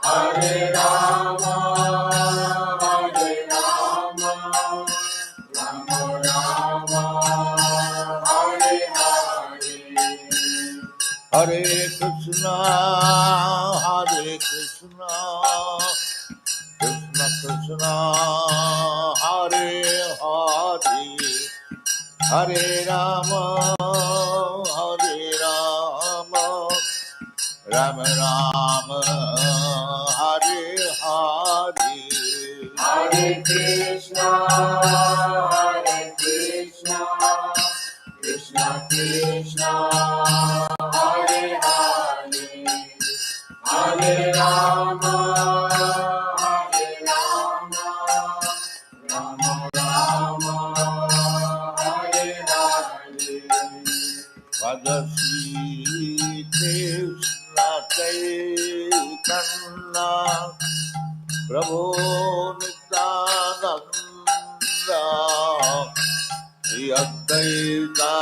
Hare Rama, Hare Rama, Rama Rama, Hare Hare, Hare Krishna, Hare Krishna, Krishna Krishna, Hare Hare, Hare Rama, Hare Rama, Rama Rama, Hare Hare, Hare Krishna, Krishna Krishna, Hare Hare, Hare Rama, Hare Rama, Rama Rama, Hare Hare, Bhagavati Krishna Chaitanya, Prabhu Nityananda, Shri Advaita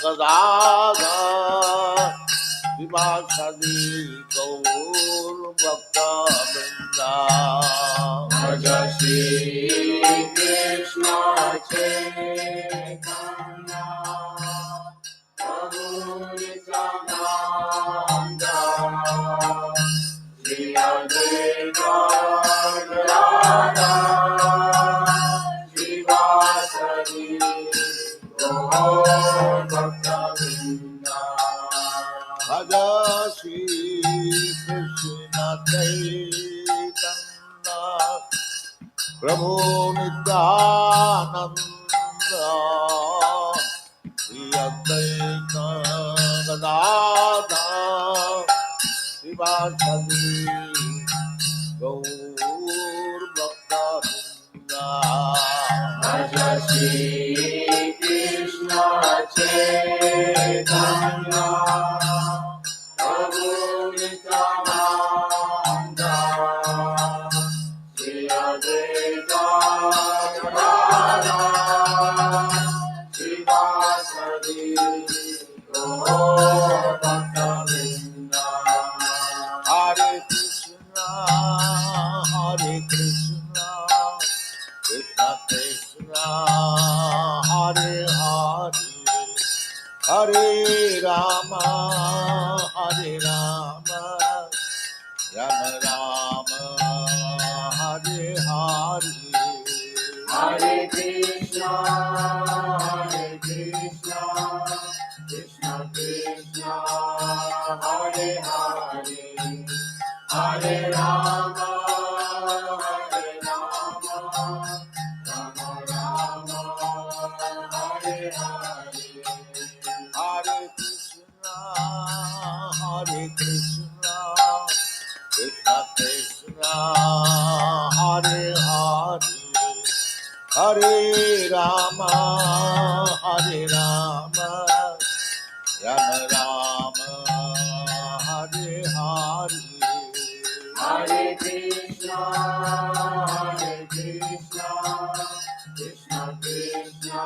Gadadhar, Srivasadi Gaur Bhakta-vrinda. Bhaja Shri Krishna Chaitanya, Prabhu Nityananda, Shri Advaita Gadadhar, Srivasadi Gaur Bhakta-vrinda. Bhaja Shri Krishna Chaitanya, Prabhu Nityananda, Shri Advaita Gadadhar, Srivasadi Gaur Bhakta-vrinda. Bhaja Shri Krishna Chaitanya, Prabhu Nityananda, Shri Advaita Gadadhar, Srivasadi Gaur Bhakta-vrinda. Hare Krishna, Krishna Krishna, Hare Hare, Hare Rama, Hare Rama, Rama Rama, Hare Hare, Hare Krishna, Krishna Krishna, Hare Hare, Hare Rama, Rama Rama, Hare Hare, Hare Krishna, Krishna Krishna, Hare Hare, Hare Rama, Rama Rama, Hare Hare, Hare Krishna, Krishna Krishna,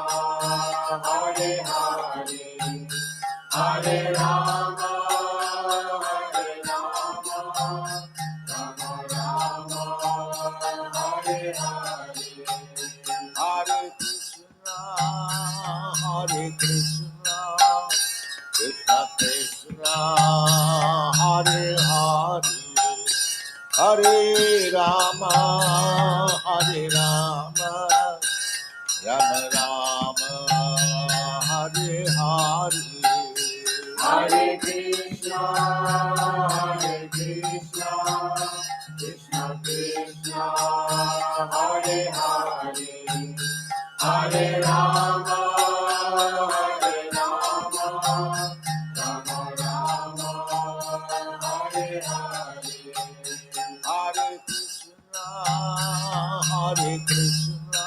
Hare Hare, Hare Rama, Rama Rama, Hare Hare, Hare Krishna, Krishna Krishna, Hare Hare, Hare Rama, Rama Rama, Hare Hare, Hare Krishna, Krishna Krishna, Hare Hare, Hare Rama, Rama Rama, Hare Hare, Hare Krishna,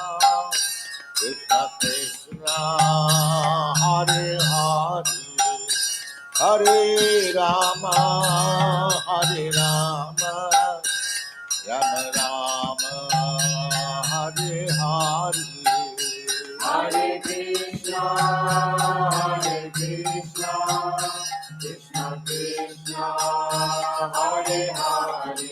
Krishna Krishna, Hare Hare, Hare Rama, Rama Rama, Hare Hare, Hare Krishna, Krishna Krishna, Hare Hare,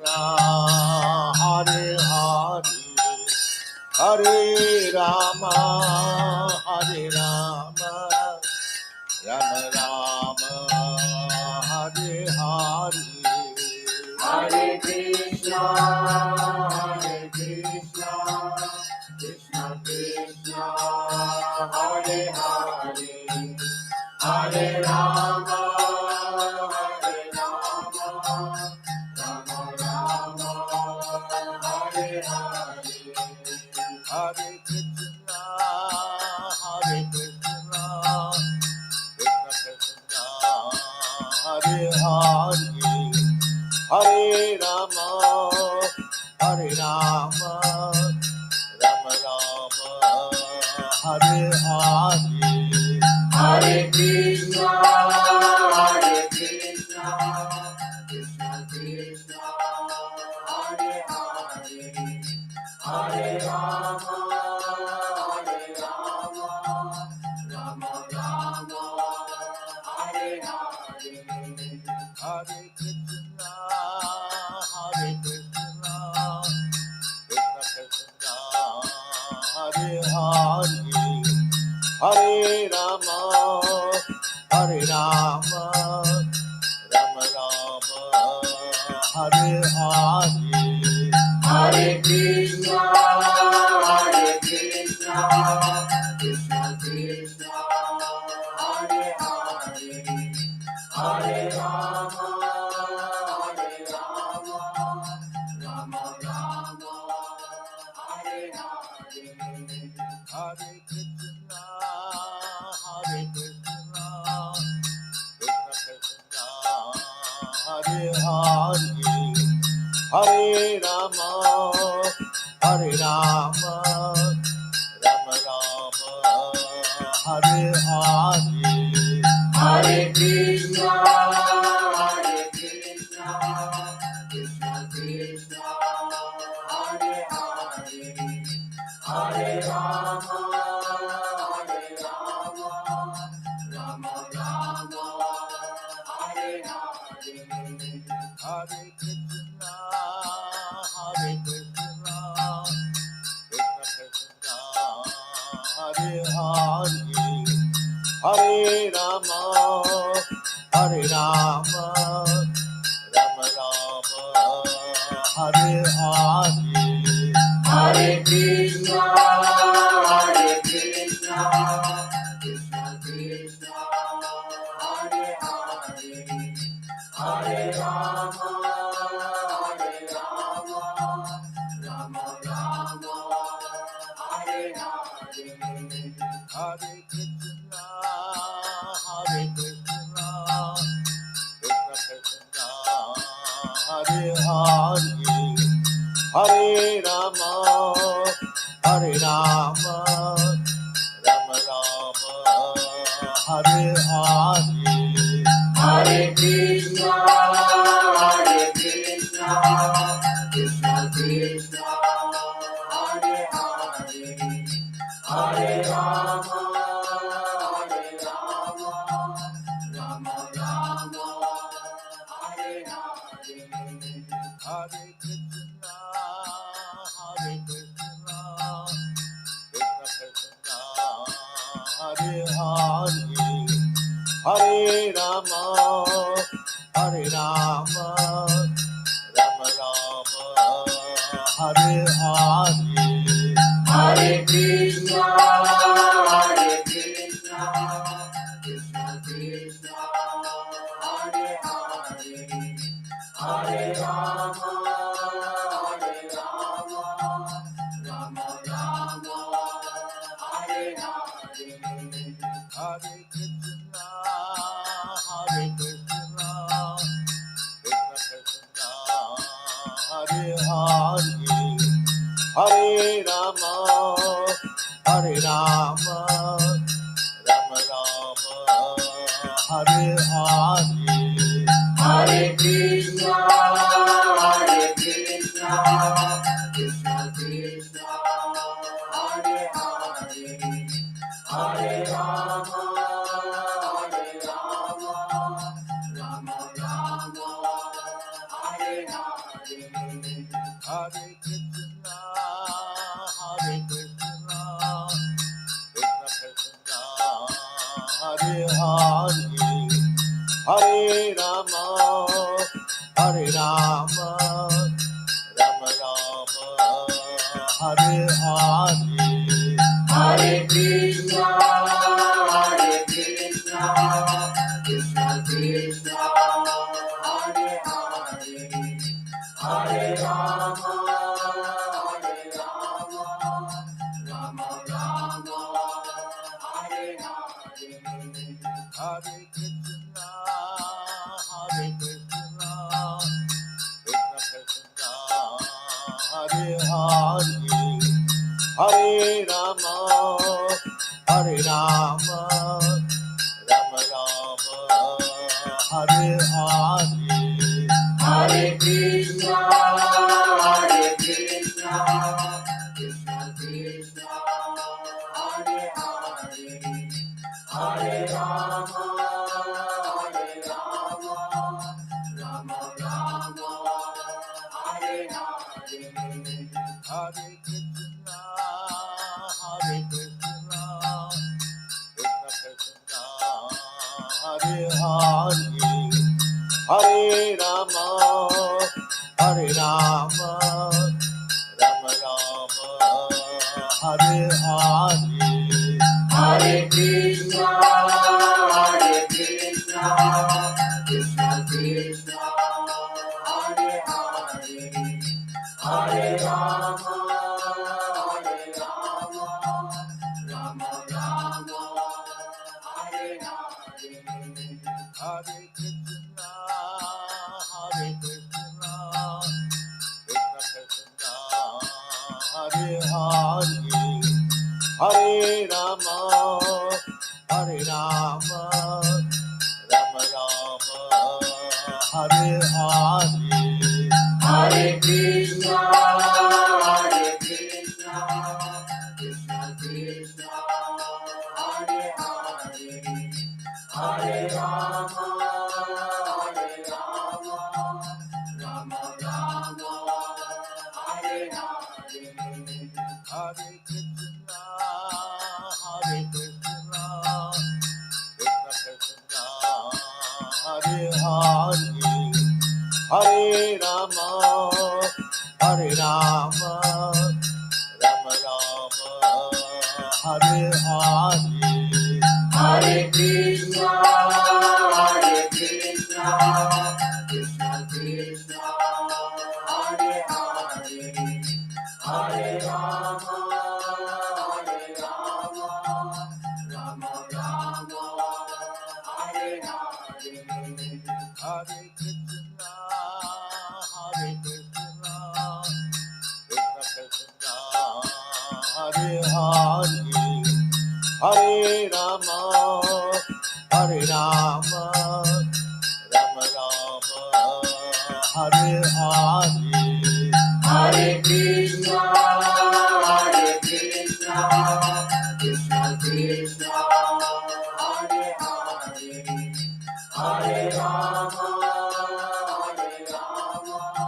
Krishna, Hare Hare, Hare Rama, Hare Rama, Rama Rama, Hare Hare, Hare Krishna, Krishna Krishna, Hare Hare, Hare Rama, Rama Rama, Hare Hare. Hare Krishna, Hare Krishna, Krishna Krishna, Hare Hare, Hare Rama, Hare Rama, Rama Rama, Hare Hare, Hare Krishna, Krishna Krishna, Hare Hare, Hare Rama, Rama Rama, Hare Hare. Hare Krishna, Hare Krishna, Krishna Krishna, Hare Hare, Hare Rama, Hare Rama, Rama Rama, Hare Hare, Hare Krishna, Krishna Krishna, Hare Hare, Hare Rama, Rama Rama, Hare Hare. Hare Krishna, Hare Krishna, Krishna Krishna, Hare Hare, Hare Rama, Hare Rama, Rama Rama, Hare Hare, Hare Krishna, Krishna Krishna, Hare Hare, Hare Rama, Rama Rama, Hare Hare. Hare Krishna, Hare Krishna, Krishna Krishna, Hare Hare, Hare Rama, Hare Rama, Rama Rama, Hare Hare, Hare Krishna, Krishna Krishna, Hare Hare, Hare Rama, Rama Rama, Hare Hare. Hare Krishna, Hare Krishna, Krishna Krishna, Hare Hare, Hare Rama, Hare Rama, Rama Rama, Hare Hare, Hare Krishna, Krishna Krishna, Hare Hare, Hare Rama, Rama Rama, Hare Hare. Hare Krishna, Hare Krishna, Krishna Krishna, Hare Hare, Hare Rama, Hare Rama, Rama Rama, Hare Hare, Hare Krishna, Krishna Krishna, Hare Hare, Hare Rama, Rama Rama, Hare Hare. Hare Krishna, Hare Krishna, Krishna Krishna, Hare Hare, Hare Rama, Hare Rama, Rama Rama, Hare Hare, Hare Krishna, Krishna Krishna, Hare Hare, Hare Rama, Rama Rama, Hare Hare. Hare Krishna, Hare Krishna, Krishna Krishna, Hare Hare, Hare Rama, Hare Rama, Rama Rama, Hare Hare. Hare Krishna, Krishna Krishna, Hare Hare, Hare Rama, Rama Rama, Hare Hare. Hare Krishna, Hare Krishna, Krishna Krishna, Hare Hare, Hare Rama, Hare Rama, Rama Rama, Hare Hare. Hare Krishna, Krishna Krishna, Hare Hare, Hare Rama, Rama Rama, Hare Hare. Hare Krishna, Hare Krishna, Krishna Krishna, Hare Hare, Hare Rama, Hare Rama, Rama Rama, Hare Hare. Hare Krishna, Krishna Krishna, Hare Hare, Hare Rama, Rama Rama, Hare Hare. Hare Krishna, Hare Krishna, Krishna Krishna, Hare Hare, Hare Rama, Hare Rama, Rama Rama, Hare Hare. Hare Krishna, Krishna Krishna, Hare Hare, Hare Rama, Rama Rama, Hare Hare. Hare Krishna, Hare Krishna, Krishna Krishna, Hare Hare, Hare Rama, Hare Rama, Rama Rama, Hare Hare. Hare Krishna, Krishna Krishna, Hare Hare, Hare Rama, Rama Rama, Hare Hare. Hare Krishna, Hare Krishna, Krishna Krishna, Hare Hare, Hare Rama, Hare Rama, Rama Rama, Hare Hare. Hare Krishna, Krishna Krishna, Hare Hare, Hare Rama,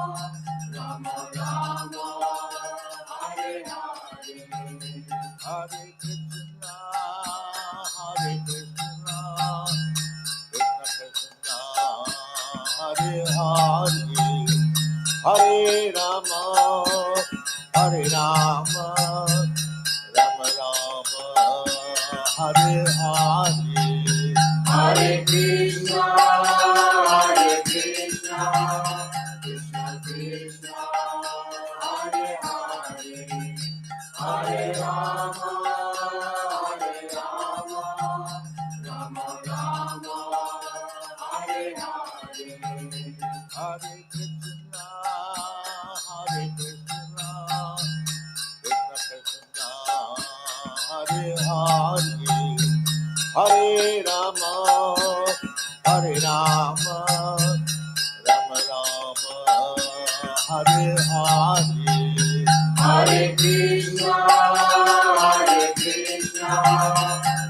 Rama Rama, Hare Hare. Hare Krishna, Hare Krishna, Krishna Krishna, Hare Hare, Hare Rama, Hare Rama, Rama Rama, Hare Hare. Hare Krishna, Krishna Krishna, Hare Hare, Hare Rama, Rama Rama, Hare Hare. Hare Krishna, Hare Krishna, Krishna Krishna, Hare Hare, Hare Rama, Hare Rama, Rama Rama, Hare Hare. Hare Krishna,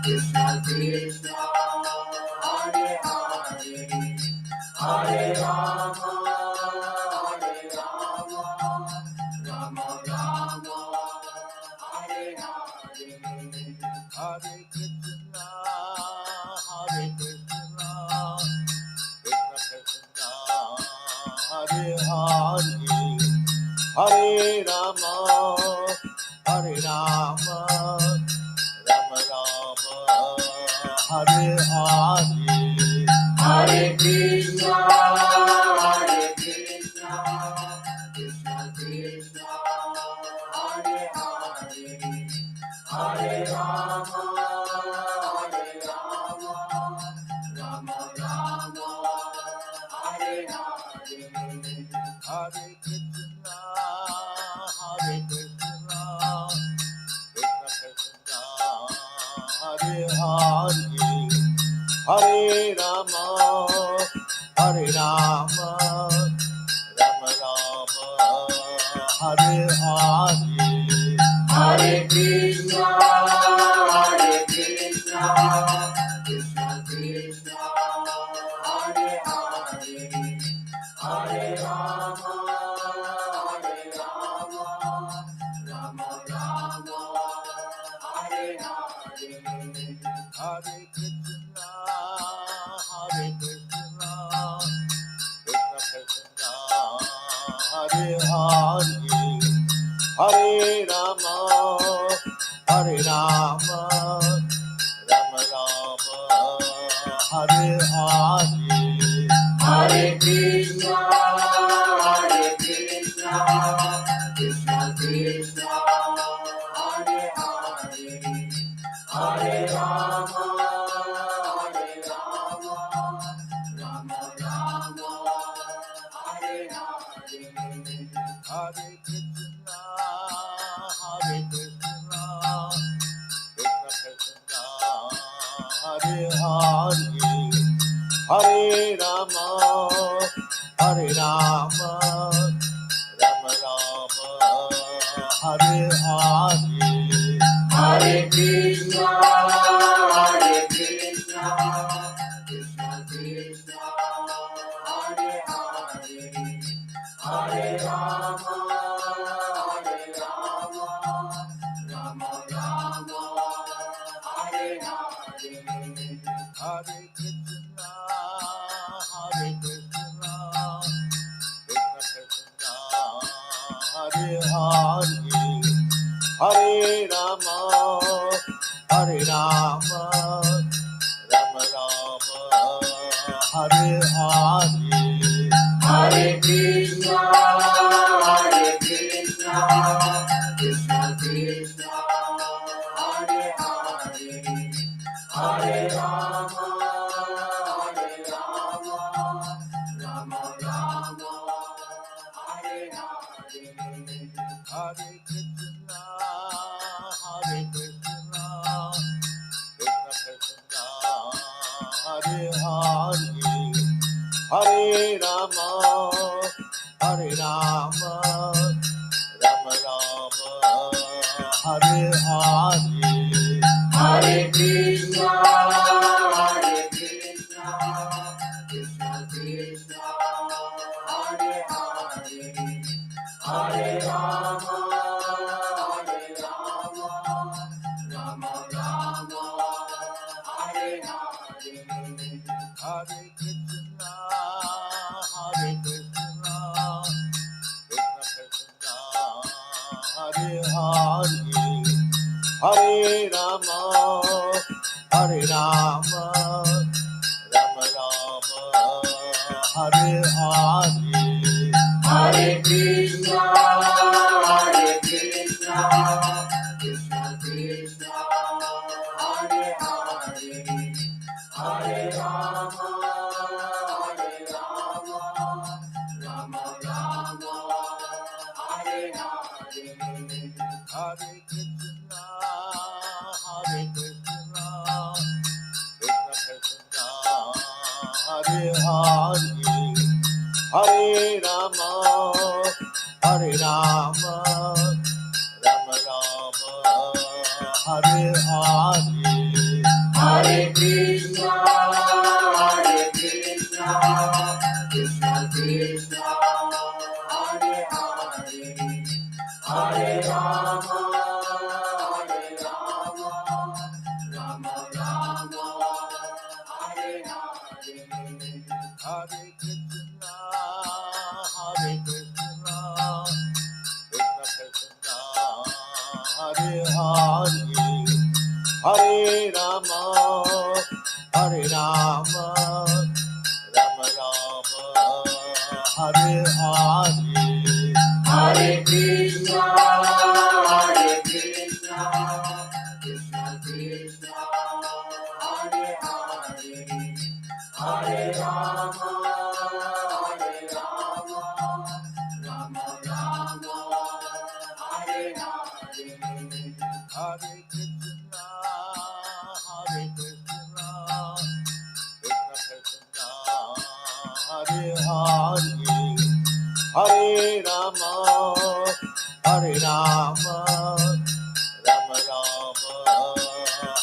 Krishna Krishna, Hare Hare, Hare Rama, Hare Rama, Hare Rama, Rama Rama, Hare Hare, Hare Krishna, Krishna Krishna, Hare Hare, Hare Rama, Rama Rama, Hare Hare. Hare Krishna, Hare Krishna, Krishna Krishna, Hare Hare, Hare Rama, Hare Rama, Rama Rama, Hare Hare, Hare Krishna, Krishna Krishna, Hare Hare, Hare Rama, Rama Rama, Hare Hare. Hare Krishna, Hare Krishna, Krishna Krishna, Hare Hare, Hare Rama, Hare Rama, Rama Rama, Hare Hare, Hare Krishna, Krishna Krishna, Hare Hare, Hare Rama, Rama Rama, Hare Hare. Hare Krishna, Hare Krishna, Krishna Krishna, Hare Hare, Hare Rama, Hare Rama, Rama Rama, Hare Hare, Hare Krishna, Krishna Krishna, Hare Hare, Hare Rama, Rama Rama, Hare Hare. Hare Krishna, Hare Krishna, Krishna Krishna, Hare Hare, Hare Rama, Hare Rama, Rama Rama, Hare Hare, Hare Krishna, Krishna Krishna, Hare Hare, Hare Rama, Rama Rama, Hare Hare. Hare Krishna, Hare Krishna, Krishna Krishna, Hare Hare, Hare Rama, Hare Rama, Rama Rama, Hare Hare, Hare Krishna, Krishna Krishna, Hare Hare, Hare Rama, Rama Rama, Hare Hare. Hare Krishna, Hare Krishna, Krishna Krishna, Hare Hare, Hare Rama, Hare Rama, Rama Rama, Hare Hare, Hare Krishna, Krishna Krishna, Hare Hare, Hare Rama, Rama Rama, Hare Hare. Hare Krishna, Hare Krishna, Krishna Krishna, Hare Hare, Hare Rama, Hare Rama, Rama Rama, Hare Hare, Hare Krishna, Krishna Krishna, Hare Hare, Hare Rama, Rama Rama, Hare Hare. Hare Krishna, Hare Hare Rama, Hare Rama, Rama Rama, Hare Hare, Hare Krishna, Krishna Krishna, Hare Hare, Hare Rama, Rama Rama,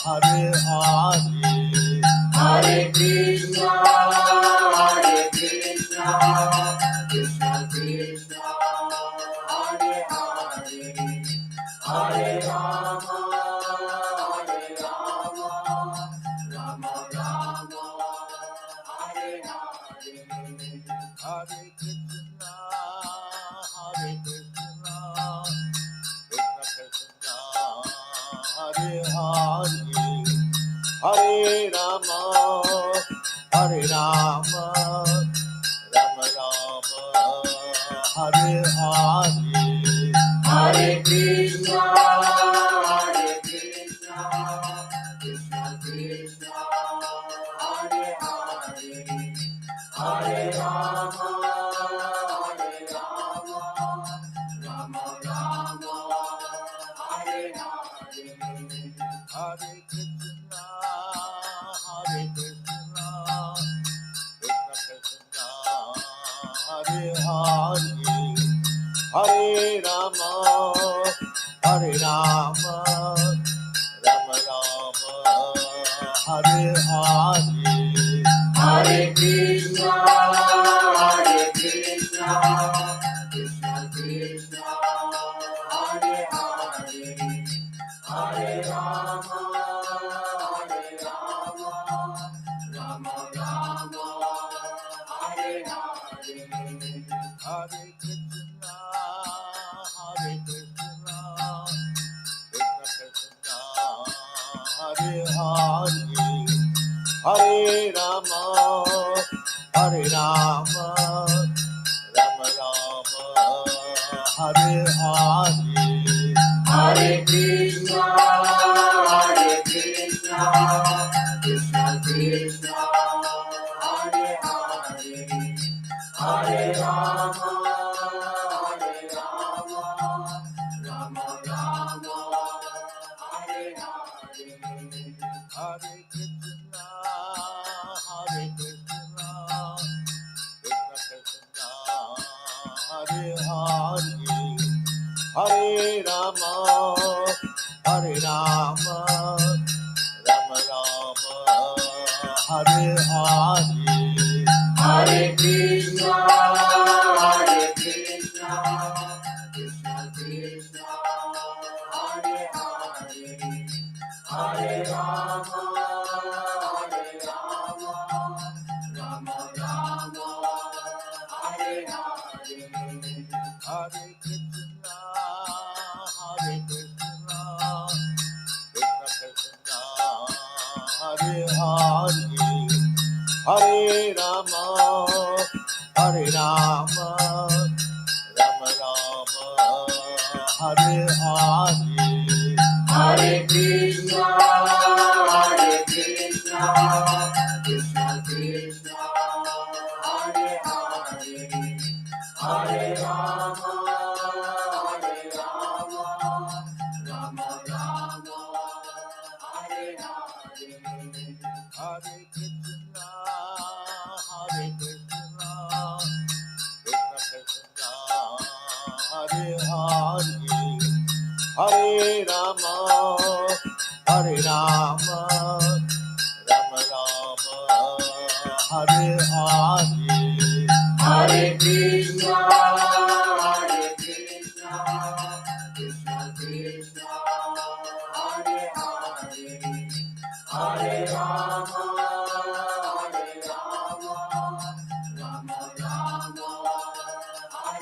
Hare Hare. Hare Krishna, Hare Krishna, Krishna Krishna, Hare Hare, Hare Rama, Hare Rama, Rama Rama, Hare Hare, Hare Krishna, Krishna Krishna, Hare Hare, Hare Rama, Rama Rama, Hare Hare. Hare Krishna, Hare Krishna, Krishna Krishna, Hare Hare, Hare Rama, Hare Rama, Rama Rama, Hare Hare, Hare Krishna, Krishna Krishna, Hare Hare, Hare Rama, Rama Rama, Hare Hare. Hare Krishna, Hare Krishna, Krishna Krishna, Hare Hare, Hare Rama, Hare Rama, Rama Rama, Hare Hare, Hare Krishna, Krishna Krishna, Hare Hare, Hare Rama, Rama Rama, Hare Hare. Hare Krishna, Hare Krishna, Krishna Krishna, Hare Hare, Hare Rama, Hare Rama, Rama Rama, Hare Hare, Hare Krishna, Krishna Krishna, Hare Hare, Hare Rama, Rama Rama, Hare Hare. Hare Krishna, Hare Krishna, Krishna Krishna, Hare Hare, Hare Rama, Hare Rama, Rama Rama, Hare Hare, Hare Krishna, Krishna Krishna, Hare Hare, Hare Rama, Rama Rama, Hare Hare. Hare Krishna, Hare Krishna, Krishna Krishna, Hare Hare, Hare Rama, Hare Rama, Rama Rama, Hare Hare, Hare Krishna, Krishna Krishna, Hare Hare, Hare Rama, Rama Rama, Hare Hare. Hare Krishna, Hare Krishna, Krishna Krishna, Hare Hare, Hare Rama, Hare Rama, Rama Rama, Hare Hare, Hare Krishna, Krishna Krishna, Hare Hare, Hare Rama, Rama Rama, Hare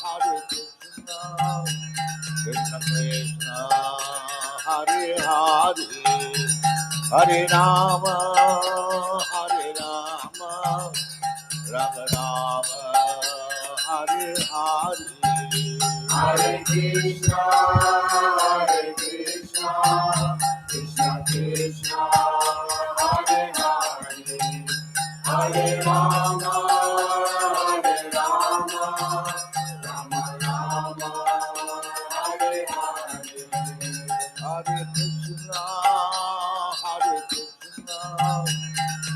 Hare Krishna, Krishna Krishna, Hare Hare, Hare Rama, Rama Rama, Hare Hare. Hare Krishna, Krishna Krishna, Hare Hare, Hare Rama, Rama Rama, Hare Hare. Hare Krishna,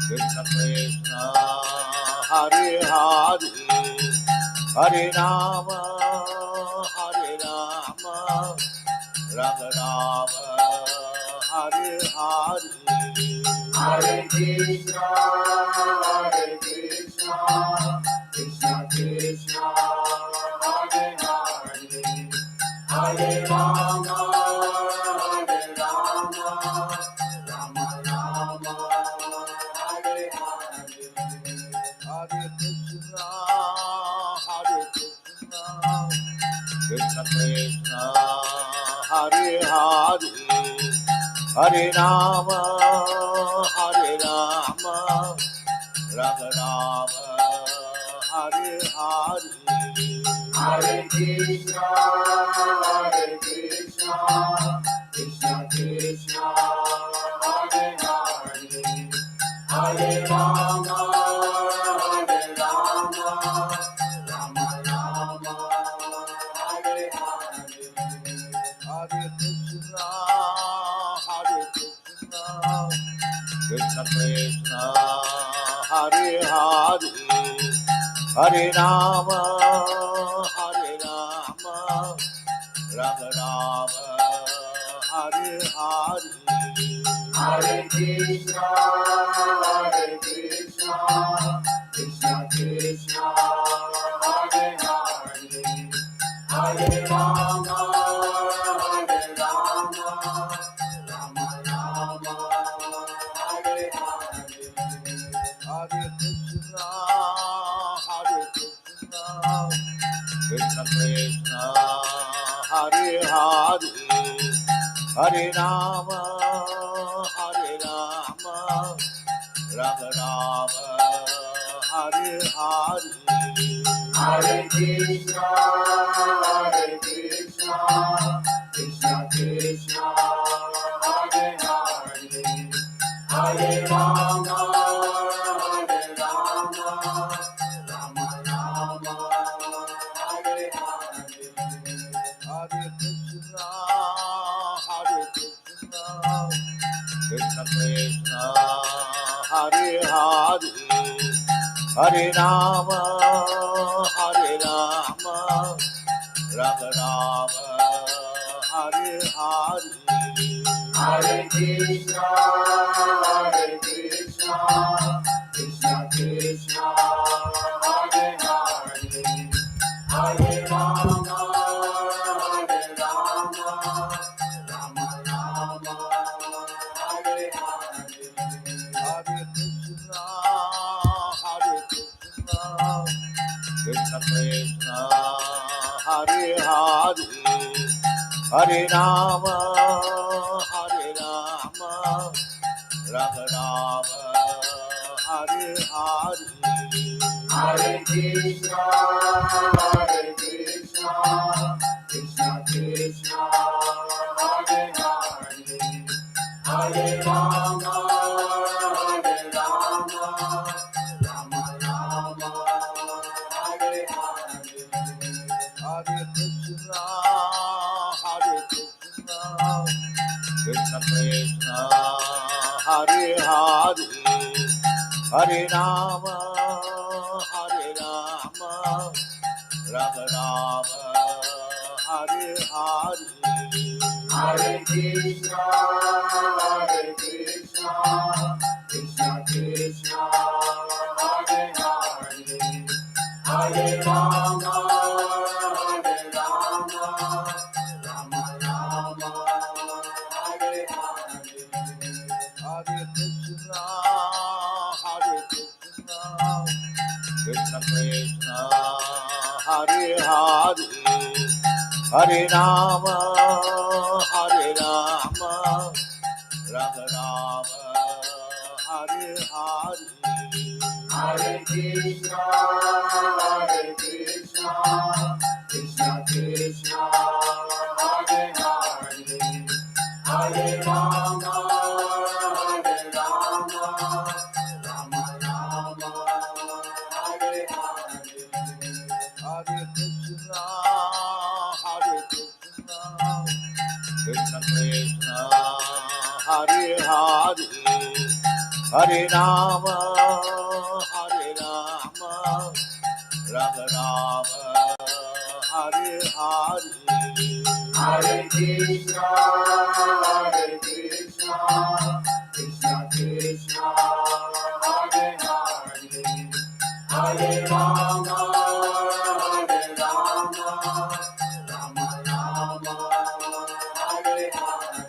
Krishna Krishna, Hare Hare, Hare Rama, Rama Rama, Hare Hare. Hare Krishna, Krishna Krishna, Hare Hare, Hare Rama, Rama Rama, Hare Hare. Hare Krishna, Krishna Krishna Hare Hare Hare Rama Rama Rama Hare Hare Hare Krishna, Krishna Krishna, Hare Hare, Hare Rama, Rama Rama, Hare Hare. Hare Krishna, Krishna Krishna, Hare Hare, Hare Rama, Rama Rama, Hare Hare. Hare Krishna, Krishna Krishna, Hare Hare, Hare Rama, Rama Rama, Hare Hare. Hare Krishna, Krishna Krishna, Hare Hare, Hare Rama, Rama Rama, Hare Hare. Hare Krishna, Krishna Krishna, Hare Hare, Hare Rama, Rama Rama, Hare Hare. Hare Krishna, Krishna Krishna, Hare Hare, Hare Rama, Rama Rama, Hare Hare. Hare Krishna, Krishna Krishna, Hare Hare, Hare Rama, Rama Rama, Hare Hare. Hare Krishna, Krishna Krishna, Hare Hare, Hare Rama, Rama Rama, Hare Hare. Hare Krishna, Krishna Krishna, Hare Hare, Hare Rama, Rama Rama, Hare Hare. Hare Krishna, Krishna Krishna, Hare Hare, Hare Rama, Rama Rama, Hare Hare. Hare Krishna, Krishna Krishna, Hare Hare, Hare Rama, Rama Rama, Hare Hare. Hare Krishna, Krishna Krishna, Hare Hare, Hare Rama, Rama Rama, Hare Hare. Hare Krishna, Krishna Krishna, Hare Hare, Hare Rama, Rama Rama, Hare Hare. Hare Krishna, Krishna Krishna, Hare Hare, Hare Rama, Rama Rama, Hare Hare. Hare Krishna, Krishna Krishna, Hare Hare, Hare Rama, Rama Rama, Hare Hare.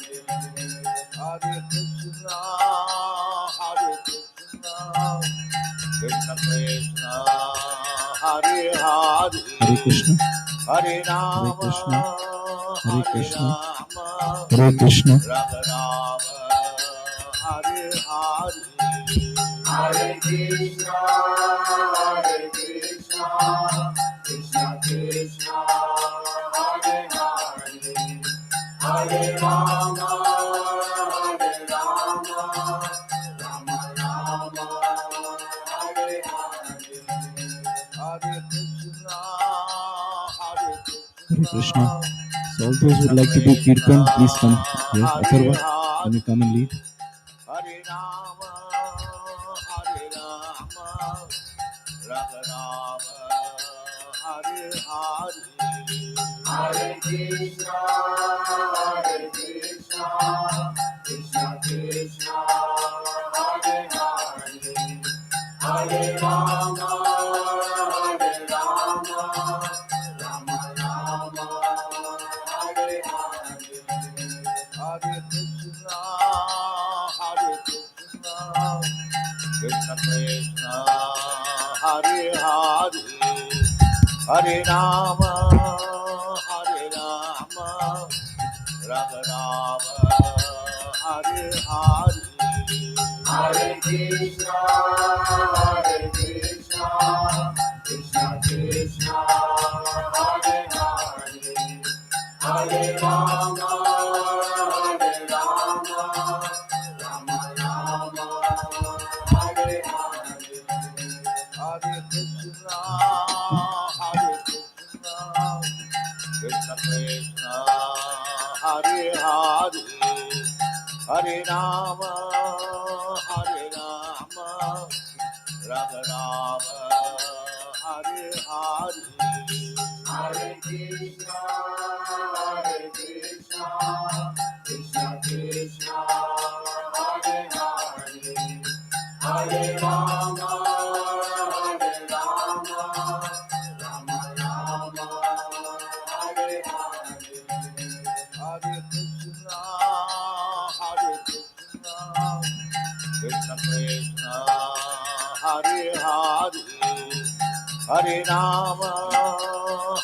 Hare Krishna, Krishna Krishna, Hare Hare. Hare Krishna. Hare Hare Rama, Krishna, Hare Hare Krishna, Rama, Hare Krishna, Rama Rama, Hare Hare. Hare Krishna, Hare Krishna, Krishna Krishna, Hare Hare, Hare Rama, Hare Rama, Rama Rama, Hare Hare. Hare Krishna, Hare Hare Krishna, Krishna. So all those who would Krishna like to do Krishna, kirtan, please come here. Hare Atharva, can you Hare. come and lead? Hare Rama, Hare Rama, Rama Rama, Hare Hare. Hare Krishna, Hare Krishna, Krishna Krishna, Hare Hare, Hare Rama, Hare Rama, Rama Rama, Hare Hare. Hare Krishna, Hare Krishna, Krishna Krishna, Hare Hare, Hare Rama, Hare Rama, Rama Rama, Hare Hare. Hare Krishna, Hare Krishna, Krishna Krishna, Hare Hare, Hare Rama, Hare Rama, Rama Rama, Hare Hare. Hare Krishna, Hare Krishna, Krishna Krishna, Hare Hare, Hare Rama, Hare Rama, Rama Rama, Hare Hare. Hare Krishna, Hare Krishna, Krishna Krishna, Hare Hare, Hare Rama, Hare Rama, Rama Rama, Hare Hare. Hare Krishna, Hare Krishna, Krishna Krishna, Hare Hare, Hare Rama,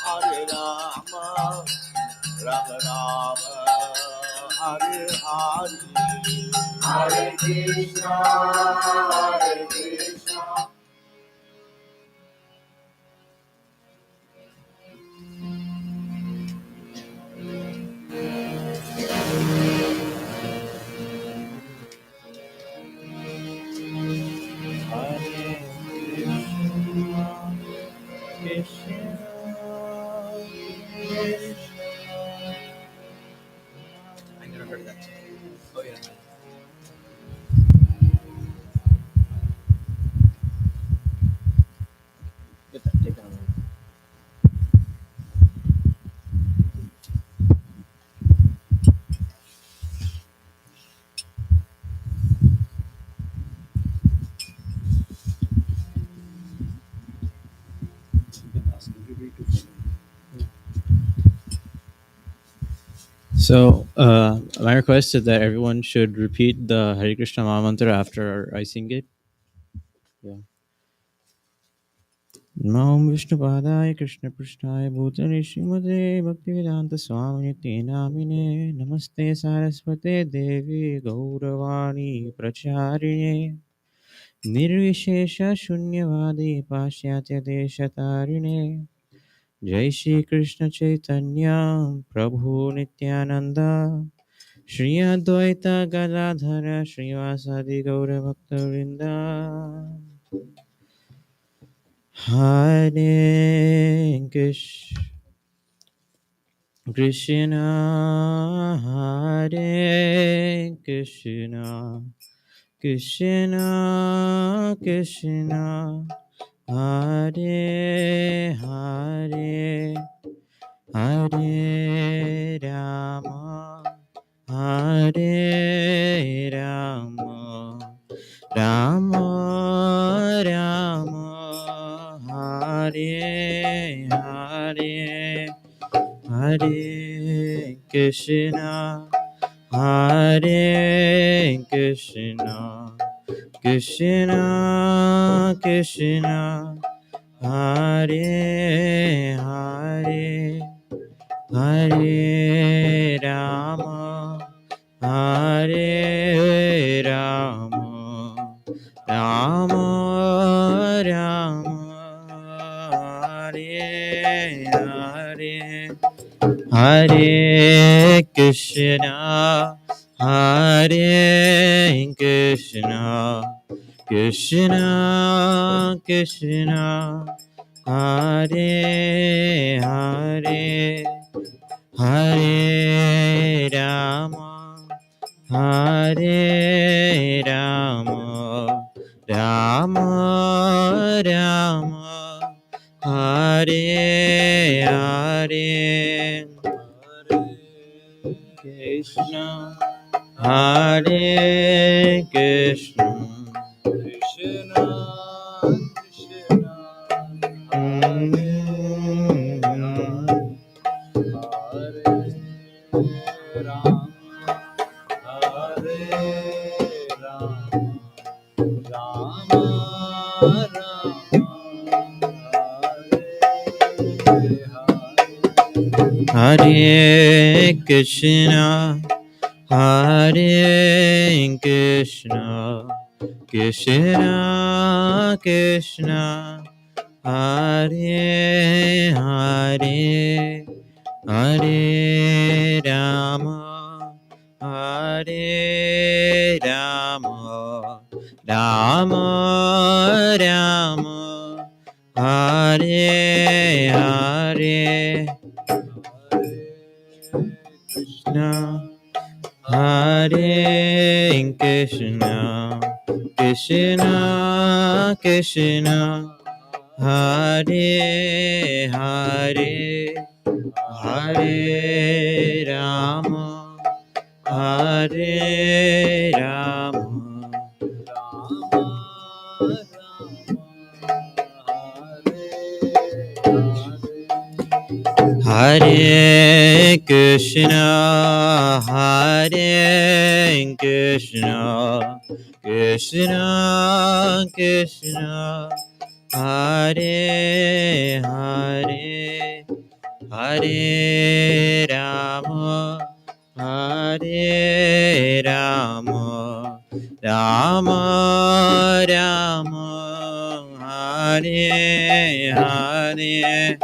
Hare Rama, Rama Rama, Hare Hare. Hare Krishna, Hare Krishna. I never heard of that. Oh yeah. Get that. Take that away. So, my request is that everyone should repeat the Hare Krishna Maha Mantra after I sing it. Yeah. Nam Vishnu Padaya Krishna Prasthaya Bhutale Srimate Bhaktivedanta Swami Namine Namaste Saraswate Devi Gauravani Pracharine Nirvishesha Shunyavadi Pashyatya Deshatarine Jai Shri Krishna Chaitanya Prabhu Nityananda Shri Advaita Gadadhara Srivasadi Gaura Bhakta Hare Krishna Hare Krishna Krishna Krishna Hare Hare Hare Rama Hare Rama Rama Rama Hare Hare Hare Krishna Hare Krishna Krishna Krishna Hare Hare Hare Krishna, Hare Krishna, Krishna Krishna, Hare Hare, Hare Rama, Hare Rama, Rama Rama, Hare Hare, Krishna, Hare Krishna, Krishna Krishna, Hare Hare Ram, Hare Ram, Rama Rama, Hare Krishna, Hare Krishna, Krishna Krishna, Hare Hare, Hare Rama, Hare Rama, Rama Rama, Hare Hare, Krishna, Hare Krishna, Krishna Krishna, Hare Hare, Hare Rama, Hare Rama, Hare Krishna, Hare Krishna, Krishna Krishna, Hare Hare, Hare Rama, Hare Rama, Rama Rama, Hare Hare,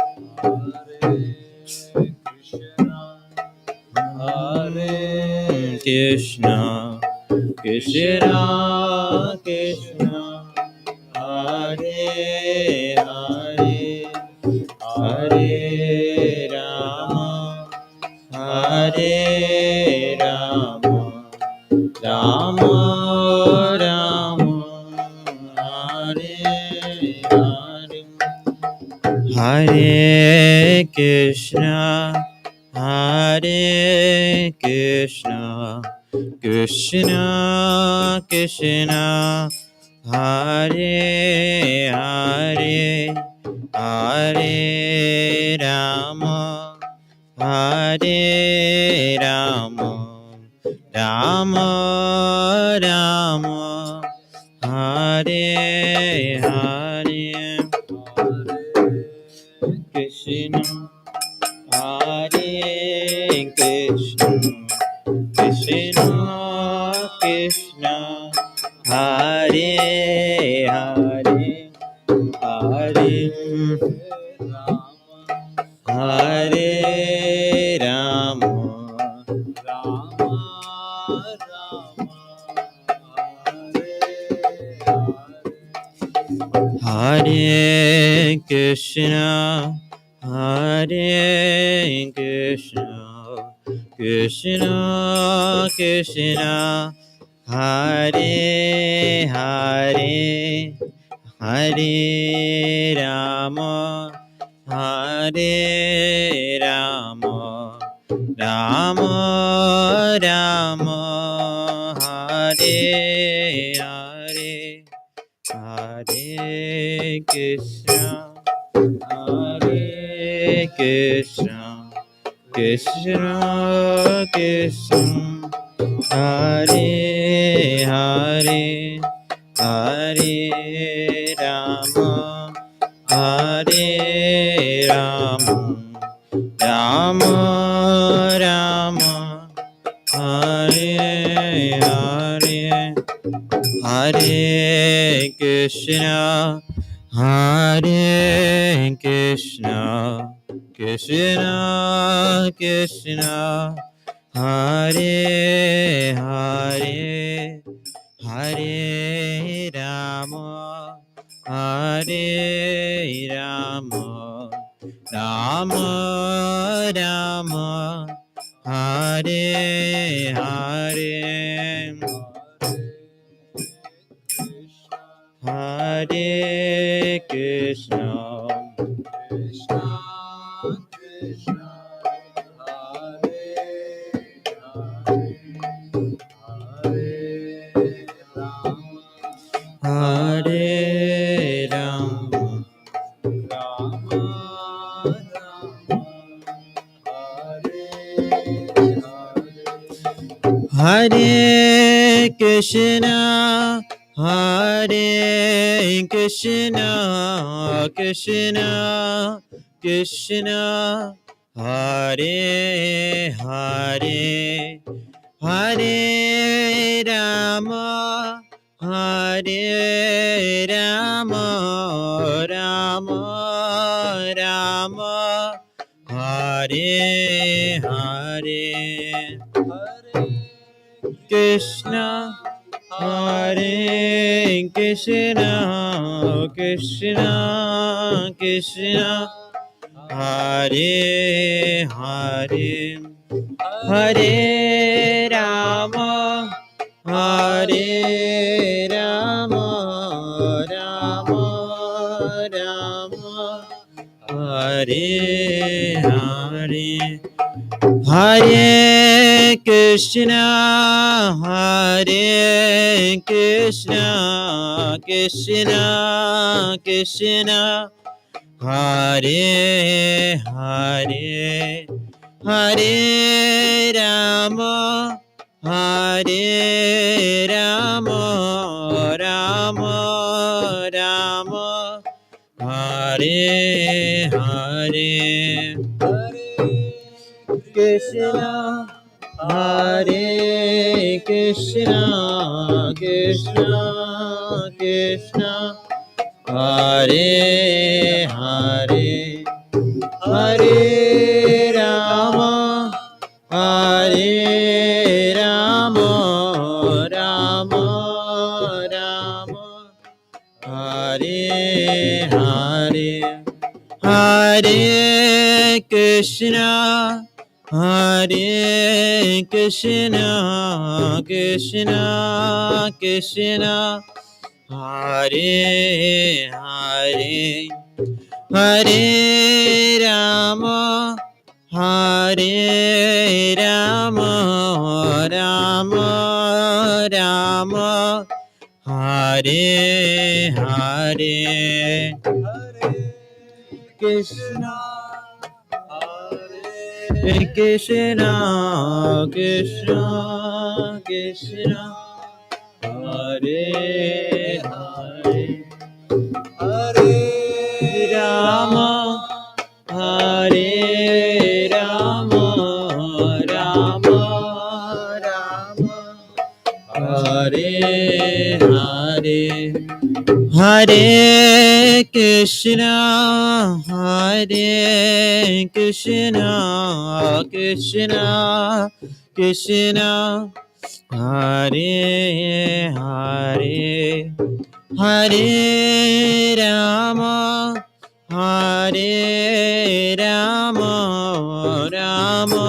Hare Krishna, Krishna Krishna, Hare Hare, Hare Rama, Hare Rama, Rama Rama, Hare Hare, Hare Krishna, Hare Krishna, Krishna Krishna, Hare Hare, Hare Rama, Hare Rama, Rama Rama, Hare Hare, Krishna, Hare Krishna, Krishna Krishna, Hare Hare, Hare Hare Rama, Hare Krishna, Hare Krishna, Krishna Krishna, Hare Hare, Hare Rama, Hare Rama, Rama Rama, Hare Hare, Hare Krishna, Hare Krishna, Krishna Krishna, Hare Hare, Hare Rama, Hare Rama, Rama Rama, Hare Hare, Hare Krishna, Hare Krishna, Krishna Krishna Hare Hare Hare Rama Hare Rama Rama Rama Hare Hare Hare Krishna Krishna Krishna Hare Hare Hare Rama Hare Rama Rama Rama Hare Hare Hare Krishna Hare Krishna Krishna Krishna Hare Hare Hare Rama Hare Rama Rama Rama Hare Hare Krishna Hare Krishna Krishna Krishna Hare Hare Hare Rama Hare Rama Rama Rama Hare Hare Hare Krishna Hare Krishna Krishna Krishna Hare Hare Hare Rama Hare Rama Rama Rama Hare Hare Krishna Hare Krishna Krishna Krishna Hare Hare Hare Rama Hare Rama Rama Rama Hare Hare Hare Krishna Hare Krishna Krishna Krishna Hare Hare Hare Rama Hare Rama Rama Rama Hare Hare Krishna Hare Krishna Krishna Krishna Hare Hare Hare Rama Hare Rama Rama Rama Hare Hare Hare Krishna Hare Krishna Krishna Krishna Hare Hare Hare Rama Hare Rama Rama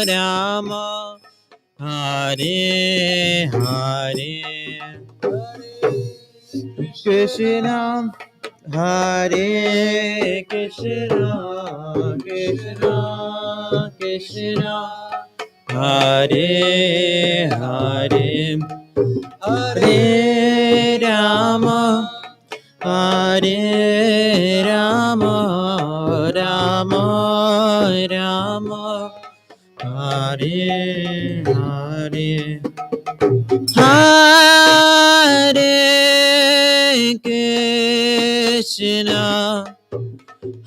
Rama Hare Hare Krishna Hare Krishna Krishna Krishna Hare Hare Hare Rama Hare Rama Rama Rama Hare Hare Hare Krishna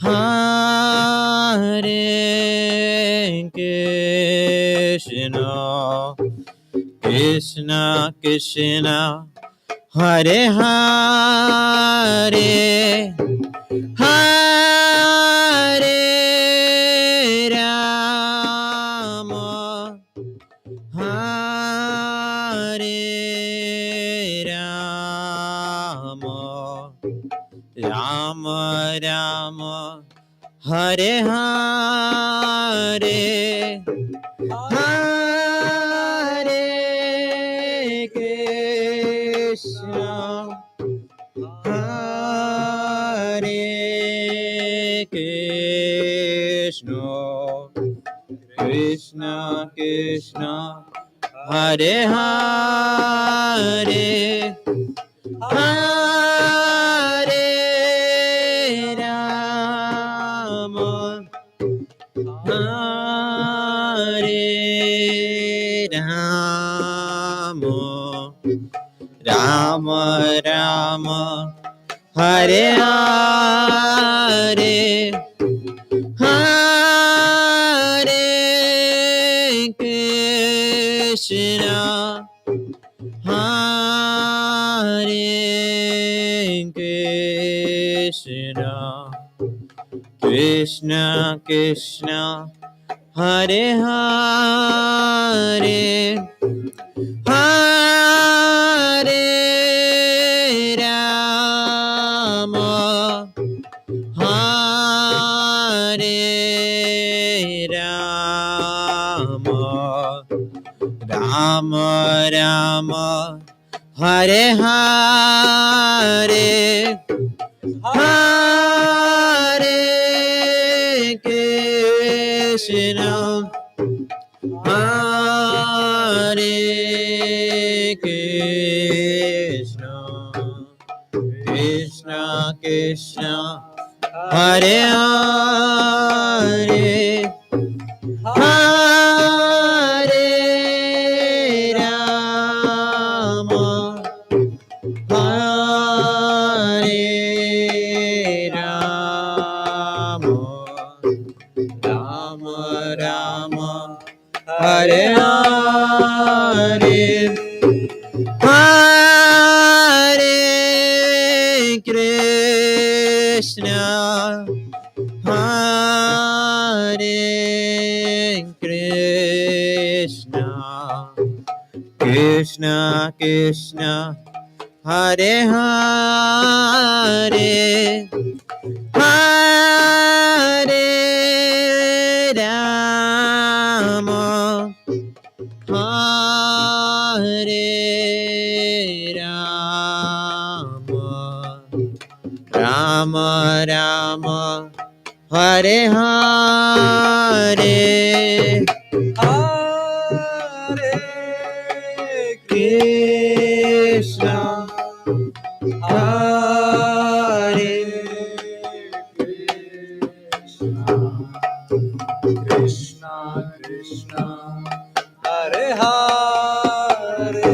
Hare Krishna Krishna Krishna Hare Hare Hare Rama, Hare Hare, Hare Krishna, Hare Krishna, Krishna Krishna, Hare Hare, Hare Rama, Hare Rama, Rama Rama, Hare Hare, Hare Krishna, Hare Krishna, Krishna Krishna, Hare Hare, Hare Rama, Hare Rama, Rama Rama, Hare Hare, Hare Krishna, Hare Krishna, Krishna Krishna, Hare Hare, Hare Rama, Hare Rama, Rama Rama, Hare Hare, Hare Krishna, Hare Krishna, Krishna Krishna, Hare Hare, Hare Rama, Hare Rama, Rama Rama, Hare Hare, Hare Krishna, Hare Krishna, Krishna Krishna, Hare Hare,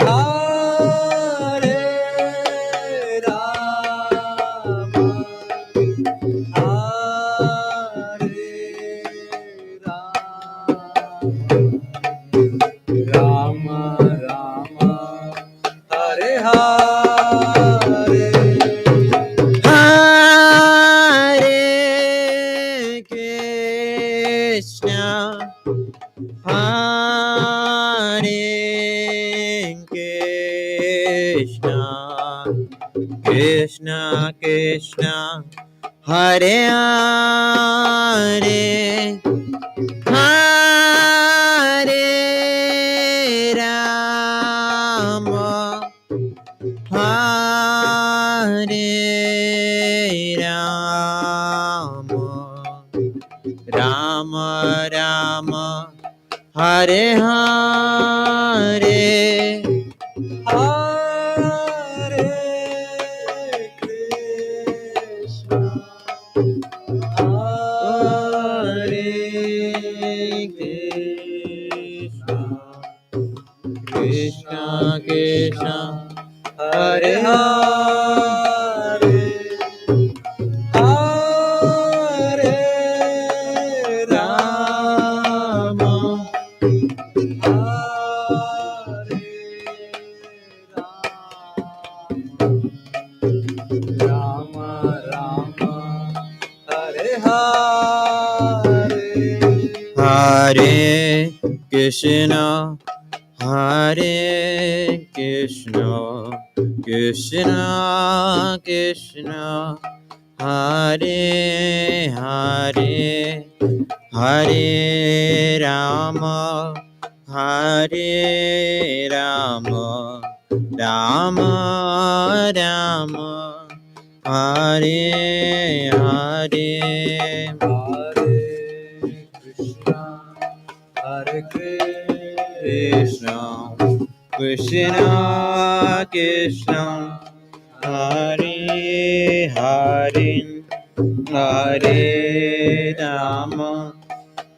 Hare Rama, Hare Rama, Rama Rama, Hare Hare, Hare Krishna, Hare Krishna, Krishna Krishna, Hare Hare, Hare Rama, Hare Rama, Rama Rama, Hare Hare, Hare Krishna, Hare Krishna, Krishna Krishna, Hare Hare, Hare Rama, Hare Rama, Rama Rama, Hare Hare, Hare Krishna, Hare Krishna, Krishna Krishna Hare Hare Hare Rama Hare Rama Rama Rama Hare Hare Hare Krishna, Hare Krishna Krishna Krishna Hare Hare Hare Rama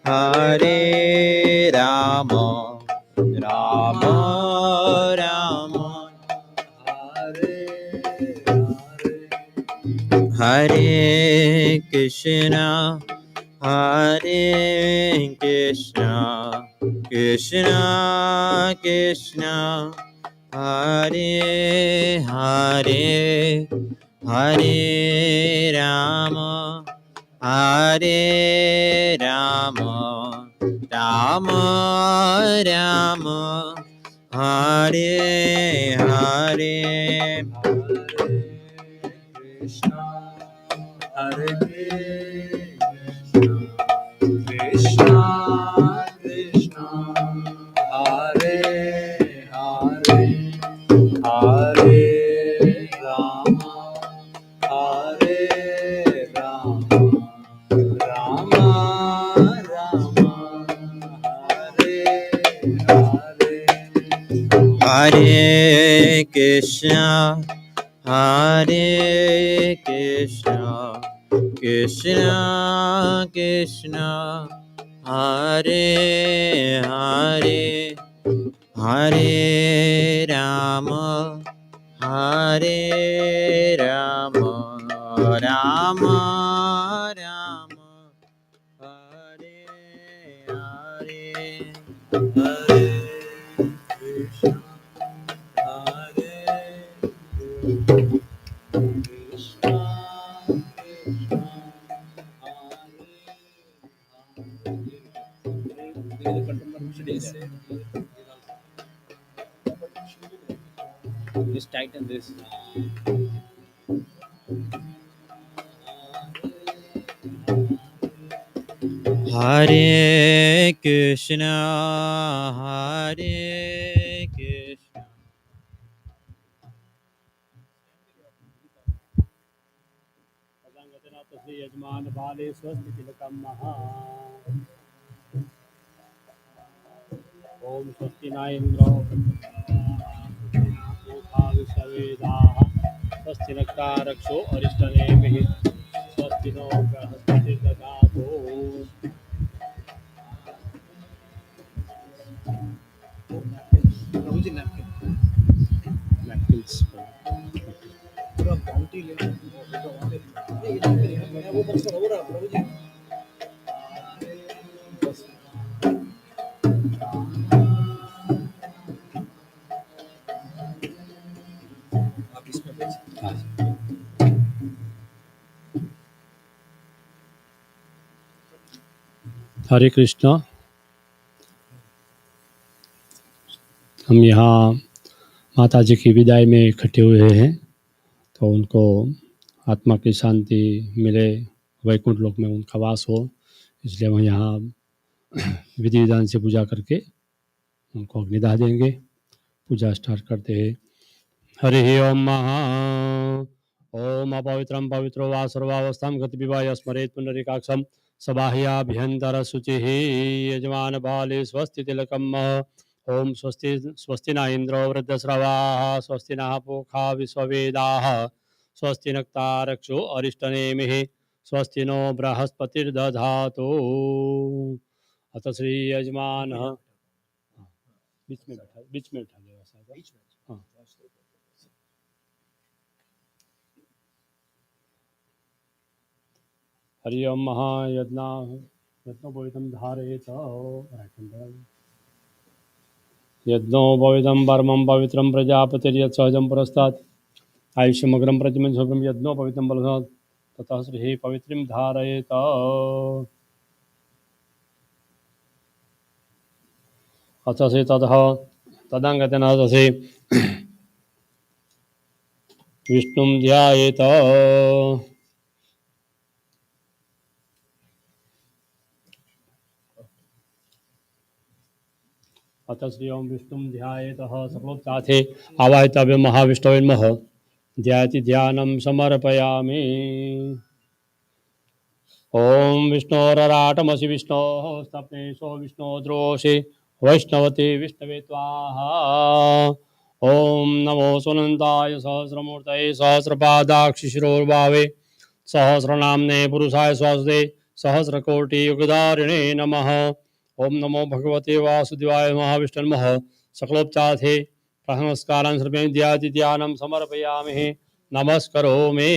Hare Rama Rama Rama Hare Hare Hare Krishna Hare Krishna Krishna Krishna Hare Hare Hare Rama Hare Rama Rama Rama Hare Hare Krishna, Hare Krishna, Krishna Krishna, Hare Hare, Hare Rama, Hare Rama, Rama Rama, Hare Hare. Hare Krishna Hare Krishna Krishna Krishna Hare Hare Hare Rama Hare Rama Rama Rama Hare Hare Hare Krishna, Hare Krishna, Krishna, Just tighten this. Hare Krishna Hare Krishna यजमान बाले स्वस्ति तिलकम महा ओम स्वस्ति न इंद्रो विश्ववेदाः स्वस्ति नक्तारक्षो अरिष्टनेमिः स्वस्ति no बृहस्पतिर्दधातु Napkins. पूरा bounty लेना ये वो बस हो रहा प्रभु जी आप इसमें हरे कृष्णा। हम यहाँ माता जी की विदाई में इकट्ठे हुए हैं, तो उनको आत्मा की शांति मिले, वैकुंठ लोक में उनका वास हो, इसलिए हम यहाँ विधि विधान से पूजा करके उनको अग्निदाह देंगे। पूजा स्टार्ट करते हैं। हरि ओम महा ओम अपवित्रम पवित्रो वा सर्वावस्थां गतिविवाय स्मरेत् पुनरिकाक्षम सबाह्याभ्यंतर शुचिः यजमान बाले स्वस्ति तिलकम् ओम स्वस्ति स्वस्ति न इंद्रो वृद्धश्रवाः स्वस्ति नः पूषा विश्ववेदाः स्वस्ति नक्तारक्षो अरिष्टनेमिः स्वस्ति नो बृहस्पतिर्दधातु। अतः श्री यजमान बीच में बैठा देगा शायद। हाँ। हरि ओम महायज्ञ यज्ञोपवीतं धारयेत यज्ञोपवीतं परमं पवित्रं प्रजापतिर्यत्सहजं पुरस्तात् आयुष्यमग्रं प्रतिमं शुभ्रं यज्ञोपवीतं बलसात् ततः श्रीः पवित्रीं धारयेत। अथ से ततः तदङ्गतेन तसे विष्णुं ध्यायेत। अथ श्री ओम विष्णुं ध्यायेतः सकलोपचाथे आवाहितव्य महाविष्णवे नमः। ध्याति ध्यानं समर्पयामि। ओम विष्णोरराटमसि विष्णोः स्वप्नेशो विष्णो द्रोषे वैष्णवते विष्णवे त्वाहा। ओम नमो सुनंताय सहस्रमूर्तये सहस्रपादाक्षिशिरोर्भावे सहस्रनाम्ने पुरुषाय स्वस्ते सहस्रकोटियुगधारिणे नमः। ओम नमो भगवते वासुदेवाय महाविष्णु नमः। सकलोपचाथे नमस्कारान् सर्वेन्द्रियादित्यानं समर्पयामि। नमस्करोमि।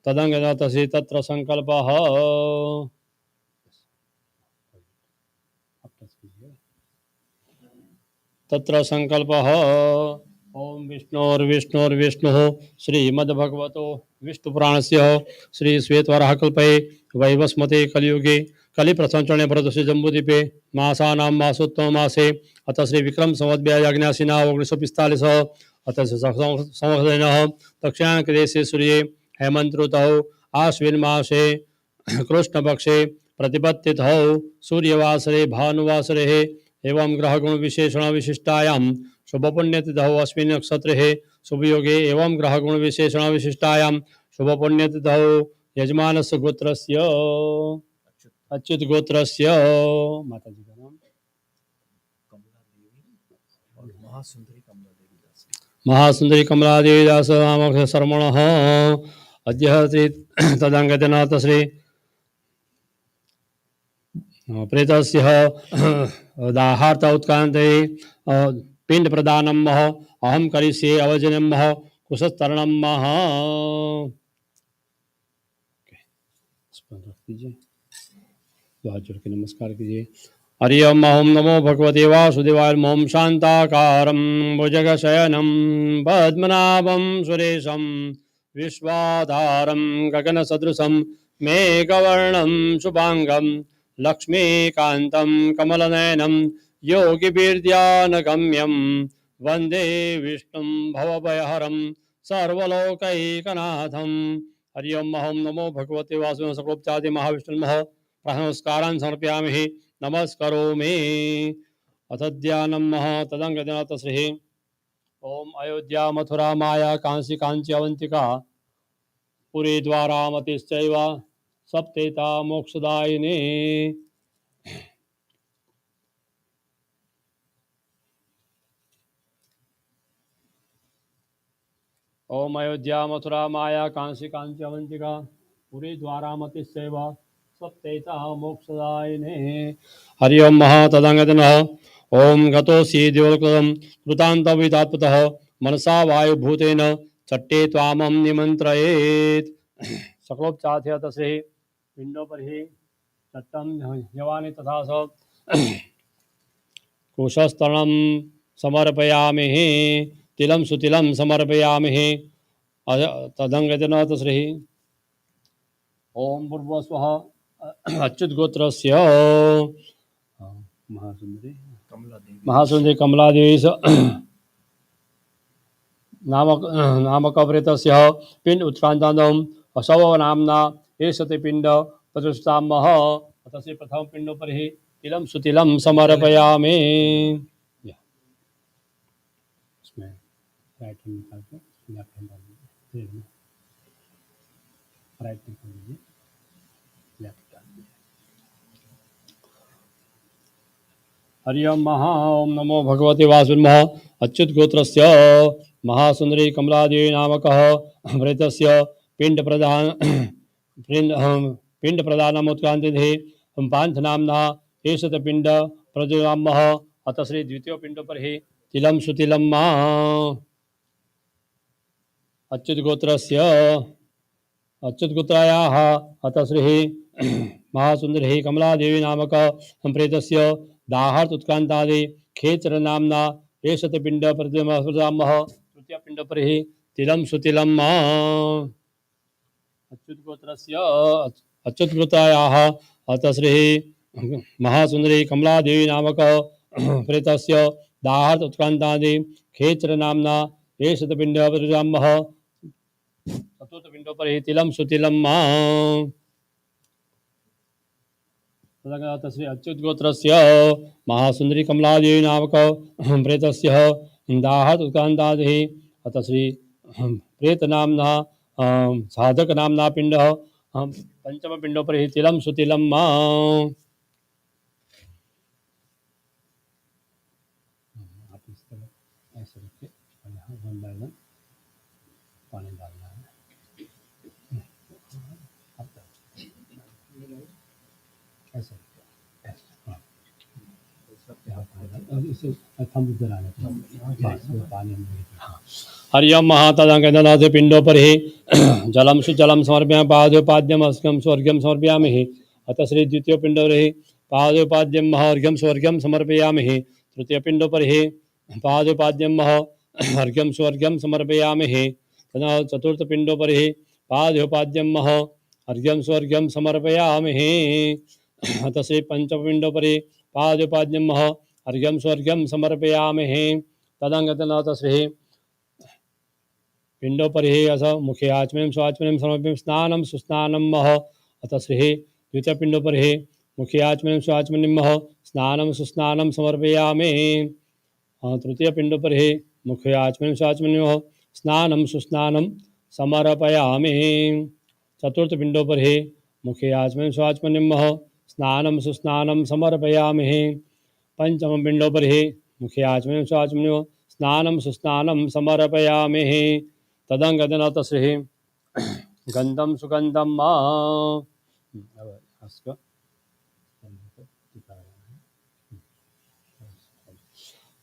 तदंगतसि तत्र संकल्पः। तत्र संकल्पः। ओम विष्णोर्विष्णुर्विष्णुः श्रीमद्भगवतो विष्णुपुराणस्य श्रीश्वेतवराहकल्पे वैवस्वते कलियुगे कलिप्रथमचरणे भरतस्य जम्बूद्वीपे मासानां मासोत्तममासे अतः श्रीविक्रम संवद्व्याजाग्न्यासिना 1945 अतः संवत्सरेणः दक्षिणायनदेशे सूर्ये हेमंत ऋतौ आश्विन मासे कृष्णपक्षे प्रतिपत्तिथौ सूर्यवासरे भानुवासरे एवं ग्रहगुण विशेषण विशिष्टायां शुभपुण्यतिथौ अस्मिन् नक्षत्रे शुभयोगे एवं ग्रहगुण विशेषण विशिष्टायां शुभपुण्यतिथौ यजमानस्य गोत्रस्य अच्युत गोत्रस्य माताजी का नाम कमला देवी और महासुंदरी कमला देवी दास। महासुंदरी कमला देवी दास नामक शर्मणः अद्य श्री तदंगतनाथ श्री प्रेतस्य दाहार्थ उत्क्रान्ते पिंड प्रदानम अहम करिष्ये अवजनम कुशस्तरणम मह। हाथ जोड़ के नमस्कार कीजिए। हरि ओम नमो भगवते वासुदेवाय ओम शांताकारं भुजगशयनं पद्मनाभं सुरेशं विश्वाधारं गगनसदृशं मेघवर्णं शुभांगं लक्ष्मीकान्तं कमलनयनं योगिवीर्यानगम्यं वन्दे विष्णुं भवभयहरं सर्वलोकैकनाथं। हरि ओम नमो भगवते वासुदेवाय सकलोपचादि महाविष्णु नमः। नमस्कारान् समर्पयामि। नमस्करोमि। अथ ध्यानं तदंगतनाथ श्री ओम अयोध्या मथुरा माया कांसी कांची अवंतिका पुरी द्वारामतिश्चैव सप्तेता मोक्षदायिनी। ओम अयोध्या मथुरा माया कांसी कांची अवंतिका पुरी द्वारामतिश्चैव सप्तेता मोक्षदायिने। हरि ओम तदंगतनः ओम गतोऽसि देवलोकं कृतान्तविदात्मतः मनसा वायुभूतेन चट्टे त्वामं निमन्त्रयेत्। सकलोपचाथे तस्यै पिण्डोपरि चट्टं यवानि तथा स कुशस्तरणं समर्पयामि। तिलं सुतिलं समर्पयामि। तदंगतनः तस्यै ओम पूर्वस्वः अच्युत गोत्रस्य महासुंदरी कमला देवी नामक प्रेतस्य पिंड उत्क्रांतां असव नामना एषते पिंड प्रतिष्ठामः। तस्य प्रथम पिंडोपरि तिलं सुतिलं समर्पयामि। इसमें राइट हैंड निकाल के लेफ्ट हैंड डाल दीजिए। राइट निकाल दीजिए, लेफ्ट डाल दीजिए। हरि ओम नमो भगवते वासुदेवाय अच्युत गोत्रस्य महासुंदरी कमलादेवी नामकः प्रेतस्य पिंड प्रदान पिंड प्रदानमुत्क्रान्तिः पांथ नामना एषत पिंड प्रजगामः। अतः श्री द्वितीय पिंडोपरि तिलं सुतिलं मा अच्युत गोत्रस्य अच्युत गोत्रायाः अतः श्री महासुंदरी कमलादेवी नामक प्रेतस्य दाहार्थ उत्क्रांतादि खेचर नामना एषत पिंड प्रजामः। तृतीय पिंड पर ही तिलं सुतिलं मा अच्युत गोत्रस्य अच्युत गोत्रायाः अतः श्री महासुंदरी कमलादेवी नामक प्रेतस्य दाहार्थ उत्क्रांतादि खेचर नामना एष पिंड परिजामः चतुर्थ पिंडों पर ही तिलम सुतिलम तस्य अच्युत गोत्रस्य महासुंदरी कमलादेवी नामक प्रेतस्य दाहत उत्कांतादिः अतः श्री प्रेत नामना साधक नामना पिंड पंचम पिंडों पर ही तिलम सुतिलम आप इस तरह ऐसे रखिए और यहाँ वन बाय वन पानी डालना है ऐसे ऐसे हाँ इसे थंब इधर आने पानी हाँ हरियम महातदंगनाथ पिंडों पर ही जलम सुजलम समर्पयामि पादोपाद्यम अस्कम स्वर्गम समर्पयामि अतः श्री द्वितीय पिंडों पर ही पादोपाद्यम महार्घ्यम स्वर्गम समर्पयामि तृतीय पिंडों पर ही पादोपाद्यम महार्घ्यम स्वर्गम समर्पयामि तथा चतुर्थ पिंडों पर ही पादोपाद्यम महार्घ्यम स्वर्गम समर्पयामि अतः श्री पंचम पिंडों पर ही पादोपाद्यम अर्घ्यम स्वर्घ्यम समर्पयामि तदंगतनाथ श्री पिंडों पर ही अस मुखे आचमन स्वाचमन समर्पयामि स्नानम सुस्नानम मह अतः श्री द्वितीय पिंडों पर ही मुखे आचमन स्वाचमन मह स्नानम सुस्नानम समर्पयामि तृतीय पिंडों पर ही मुखे आचमन स्वाचमन मह स्नानम सुस्नानम समर्पयामि चतुर्थ पिंडों पर ही मुखे आचमन स्वाचमन मह स्नानम सुस्नानम समर्पयामि पंचम पिंडों पर ही मुखे आचमन स्वाचमन स्नानम सुस्नानम समर्पयामि तदंगतनाथ श्री गंधम सुगंधम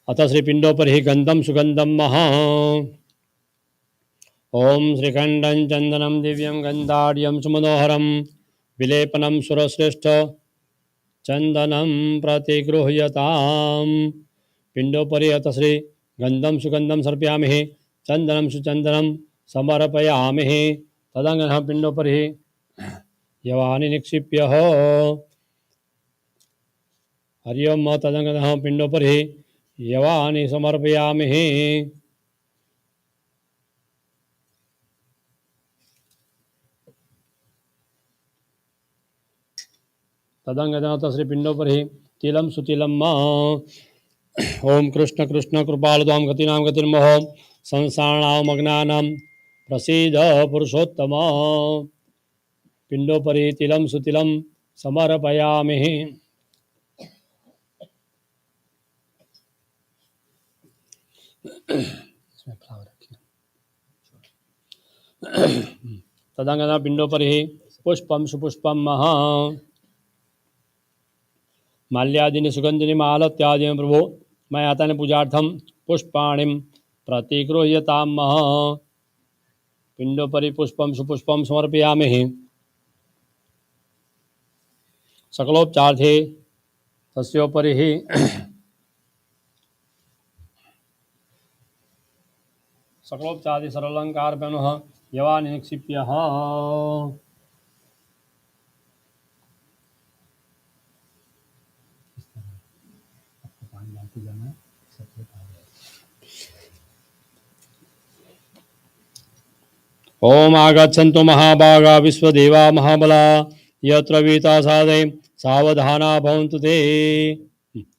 अतः श्री पिंडों पर ही गंधम सुगंधम महा ओम श्रीखंडं चंदनम दिव्यं गंधाढ़ सुमनोहरम विलेपनम सुरश्रेष्ठ चंदनम प्रतिगृह्यताम पिंडों पर ही अतः श्री गंधम सुगंधम समर्पयामि चंदनम सुचंदनम समर्पयामि तदंगनः पिंडों पर ही यवानि निक्षिप्य हो हरिओम तदंगनः पिंडों पर ही यवानि समर्पयामि तदंगनाथ श्री पिंडों पर ही तिलम सुतिलम ओम कृष्ण कृष्ण कृपालुदाम गतिनाम गतिर्मोह संसारणाम अज्ञानम प्रसीद पुरुषोत्तम पिंडों पर ही तिलम सुतिलम समर्पयामि तदंगना पिंडों पर ही पुष्पम सुपुष्पम महा माल्यादिनी सुगंधिनी मालत्यादि प्रभो मैं आता ने पूजार्थम पुष्पाणिम प्रतिगृह्यताम पिंडों पर ही पुष्पम सुपुष्पम समर्पयामि सकलोपचार्थे तस्योपरि ही सकलोपचार्थे सरलंकार पेनुः यवानि निक्षिप्य ओम आगच्छन्तु महाभागा विश्वदेवा महाबला यत्र वीता साधे सावधाना भवन्तु ते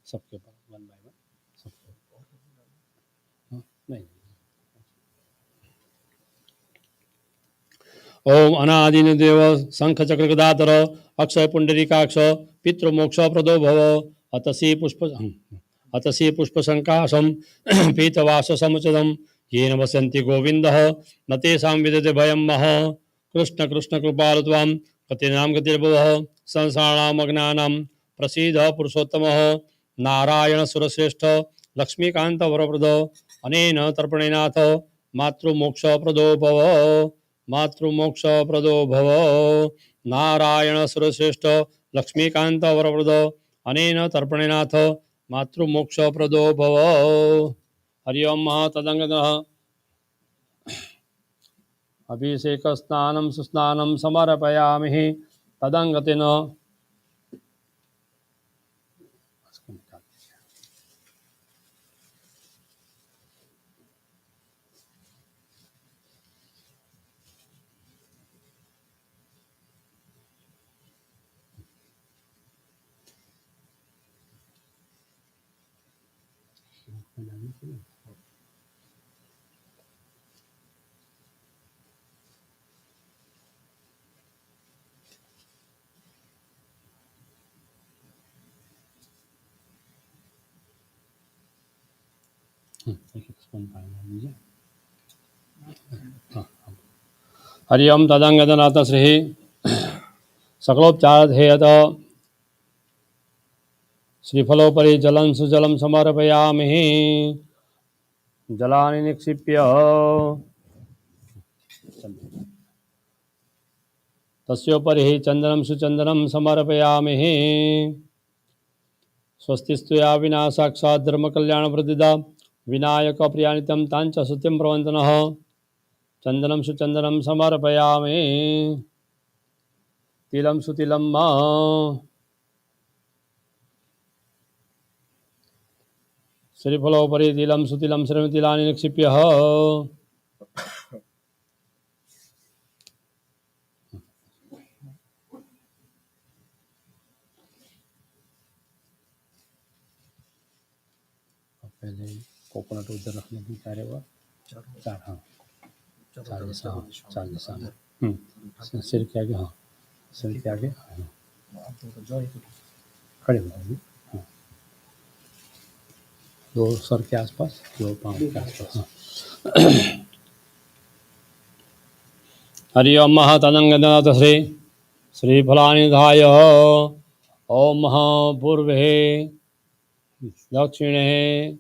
सबके वन बाय वन सबके नहीं ओम अनादिन देव शंख चक्र गदाधर अक्षय पुंडरीकाक्ष पितृमोक्ष प्रदो भव अतसी पुष्प संकाशम पीतवास समुचितम येन वसन्ति गोविंदः न तेषां विदते भयं मह कृष्ण कृष्ण कृपालु त्वां गतिनां गतिर्भवः संसाराणाम् अज्ञानां प्रसीद पुरुषोत्तमः नारायण सुरश्रेष्ठ लक्ष्मीकान्त वरप्रद अनेन तर्पणेनाथ मातृमोक्षप्रदो भव मातृमोक्षप्रदो भव नारायण सुरश्रेष्ठ लक्ष्मीकान्त वरप्रद अनेन तर्पणेनाथ मातृमोक्षप्रदो भव हरि ओम तदंगतः अभिषेक स्नानं सुस्नानं समर्पयामि तदंगतेन हरि ओम तदंगदनाथ श्री सकलोपचार हेयत श्रीफलोपरि जलं सुजलं समर्पयामि जलानि निक्षिप्य तस्योपरि चंदनं सुचंदनं समर्पयामि स्वस्तिस्तुया विना साक्षात् धर्मकल्याणप्रदिदा विनायक प्रियानितं तांच सत्यं प्रवन्तनः चंदनं सुचंदनं समर्पयामि तिलं सुतिलं मा श्रीफलोपरि तिलं सुतिलं श्रीमतिलानि निक्षिप्य पहले कोकोनट उधर रखने की चारे हुआ चार हाँ चालीस सिर के आगे हाँ सिर के आगे हाँ खड़े हो जाइए हाँ दो सर के आसपास दो पाँव के आसपास हाँ हरि ओम महातनंगनाथ श्री श्रीफलानि धाय ओम महापूर्वे दक्षिणे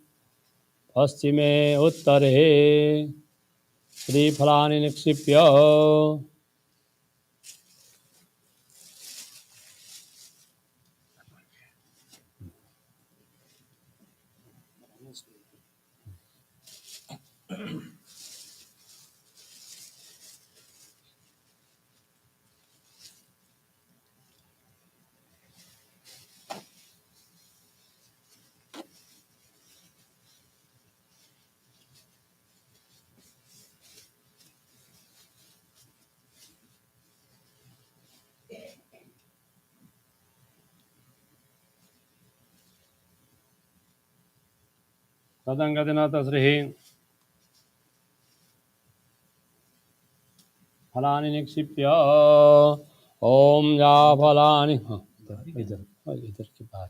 पश्चिमे उत्तरे श्रीफलानि निक्षिप्य तदंगदनाथ श्री फलानि निक्षिप्य ओम या फलानि हाँ इधर इधर के बाहर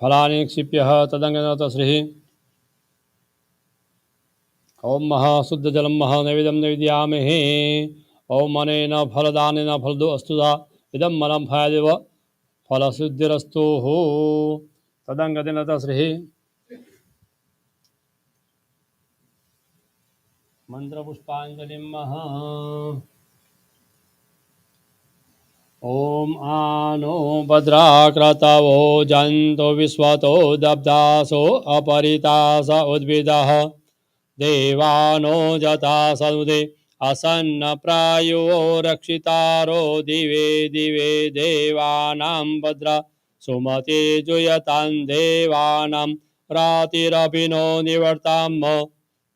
फलानि निक्षिप्य तदंगनाथ श्री ओम महाशुद्ध जलम महानैवेद्यम नैवेद्यामहे ओम अनेन फलदानेन फलदो अस्तुदा इदम मलम फलदेव फलसिद्धिरस्तु हो तदंगनाथ श्री मंत्र पुष्पांजलिं महा ओम आनो भद्राक्रतवो जंतो विश्वतो दब्दासो अपरितास उद्भिदः देवानो जता सनुदे असन्न प्रायो रक्षितारो दिवे दिवे देवानां भद्रा सुमते जुयतां देवानां रातिरभिनो निवर्ताम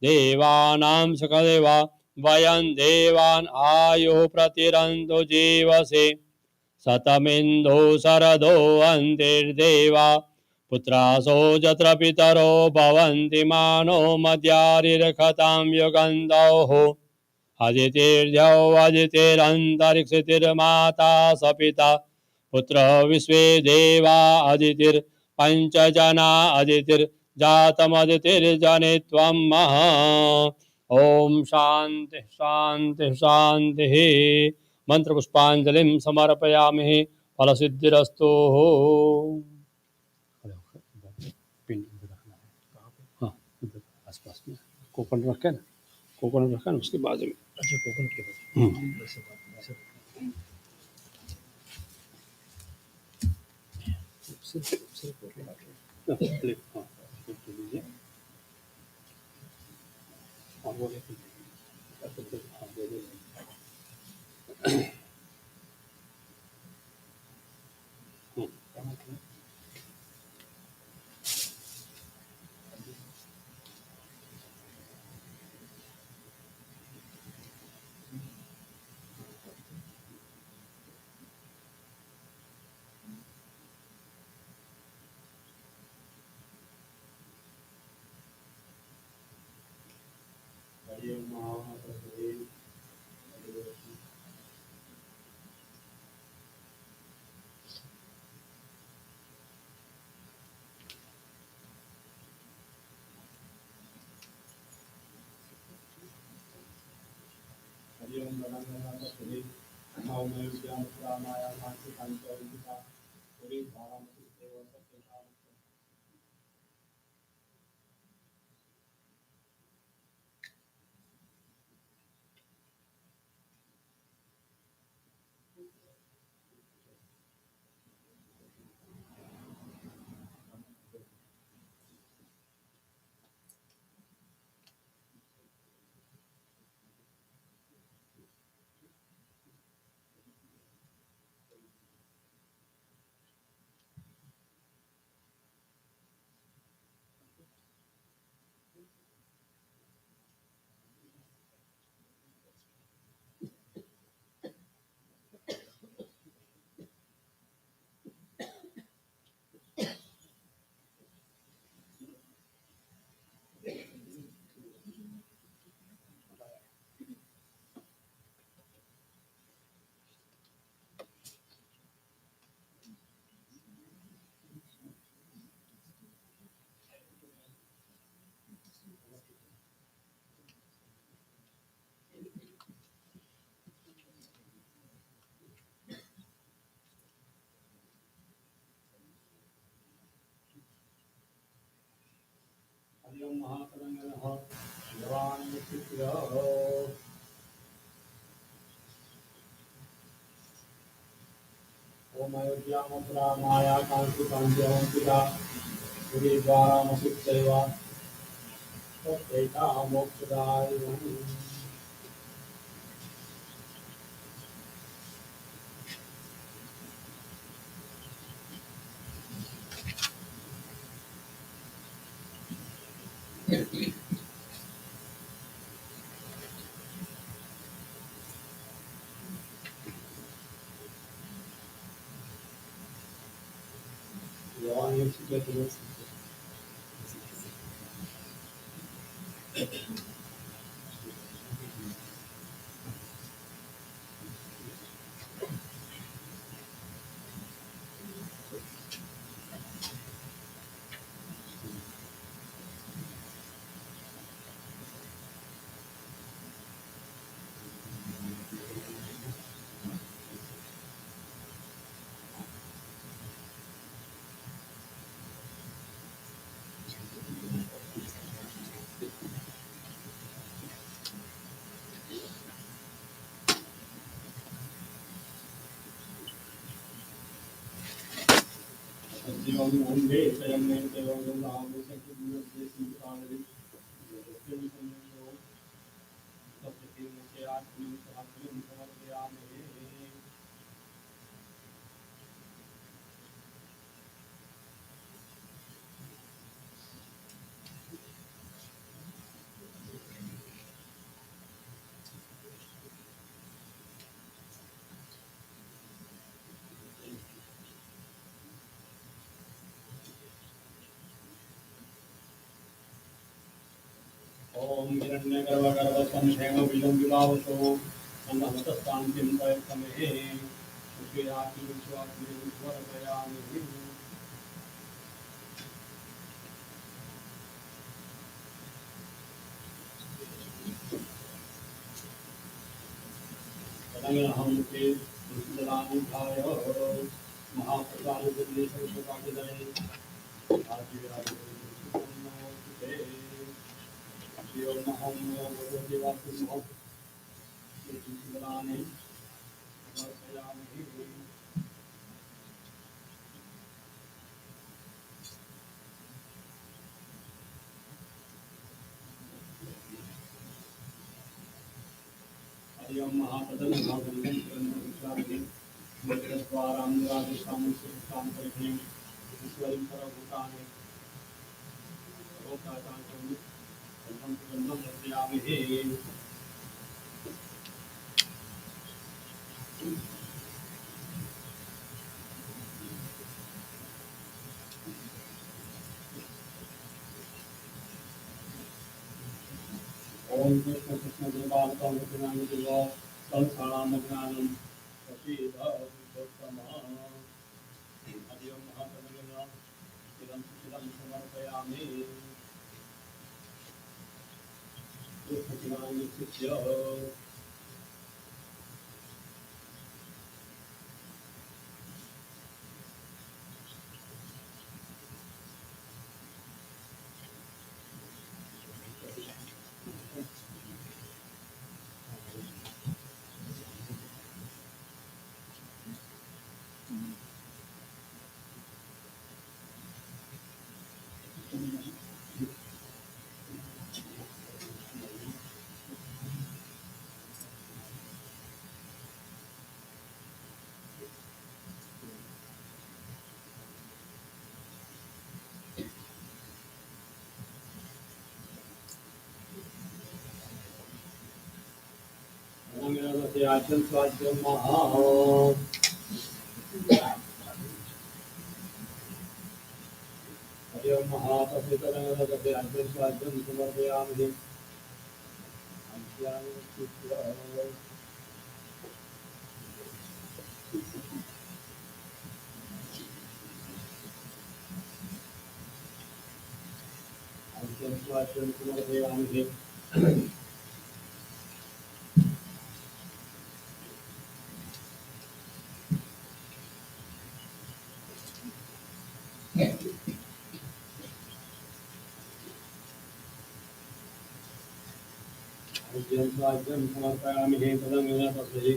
देवानां सकदेवा वयं देवान् आयुः प्रतिरन्तो जीवसे शतमिन्दो शरदो अन्तिर्देवा पुत्रासो यत्र पितरो भवन्ति मानो मद्यारिर्खतां युगन्धौः अदितिर्यौ अदितिरन्तरिक्षतिर्माता स पिता पुत्र विश्वे देवा अदितिर्पञ्चजना अदितिर्जातमदितिर्जने त्वं महा ओम शांति शांति शांति मंत्र पुष्पांजलिं समर्पयामि फलसिद्धिरस्तु पिन इधर रखना है हाँ इधर आसपास में कोकोनट रखा है ना कोकोनट रखा है ना उसके बाजू में अच्छा कोकोनट के बाद वैसे बात वैसे सिर्फ सिर्फ हाँ लीजिए हाँ वो लेकिन हाँ दे दे ओम कृष्ण कृष्ण देवालकं विनाम देवा संसाराम ज्ञानम प्रसीद पुरुषोत्तम हरि ओम महाप्रभुना चिरं चिरं समर्पयामि कृष्ण नित्य मेरा आचरण स्वास्थ्य महा हरि ओम महातपितरंगदते आचरण स्वास्थ्य समर्पयामि आचरण स्वास्थ्य समर्पयामि आचरण स्वास्थ्य समर्पयामि हे तदंगदते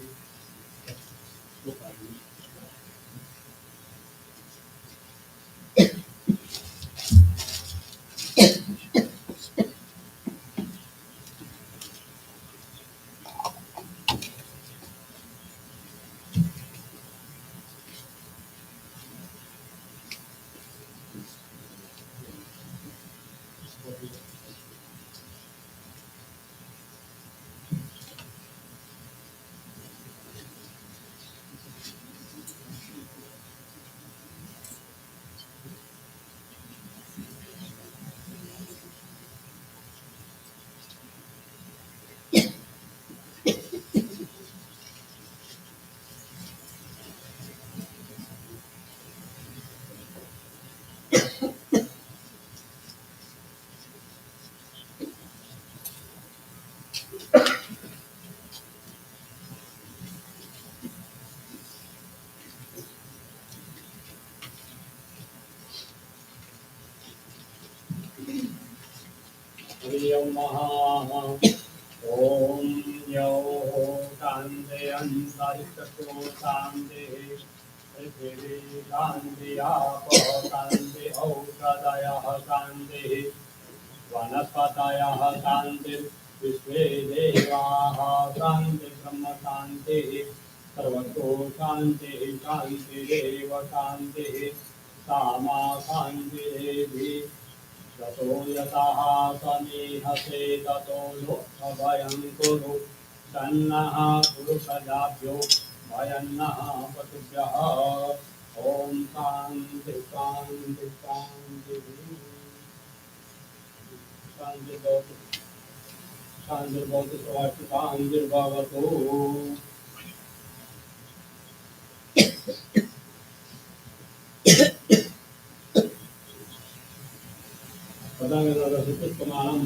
हरि ओम महा ओम यो कांदे अंतरिक्षो कांदे पृथिवी कांदे आप कांदे औषधयः कांदे वनस्पतयः कान्तिर् विश्वे देवाः कान्तिर् ब्रह्म कान्तिः सर्वतो कान्तिः कान्तिरेव कान्तिः सामा कान्तिरेधि ततो यतः समीहसे ततो लोकभयं कुरु तन्नः पुरुषजाभ्यो भयन्नः पशुभ्यः ॐ कान्ति कान्ति कान्तिः शांतिर्भवतु शांतिर्भवतु पदांगनाम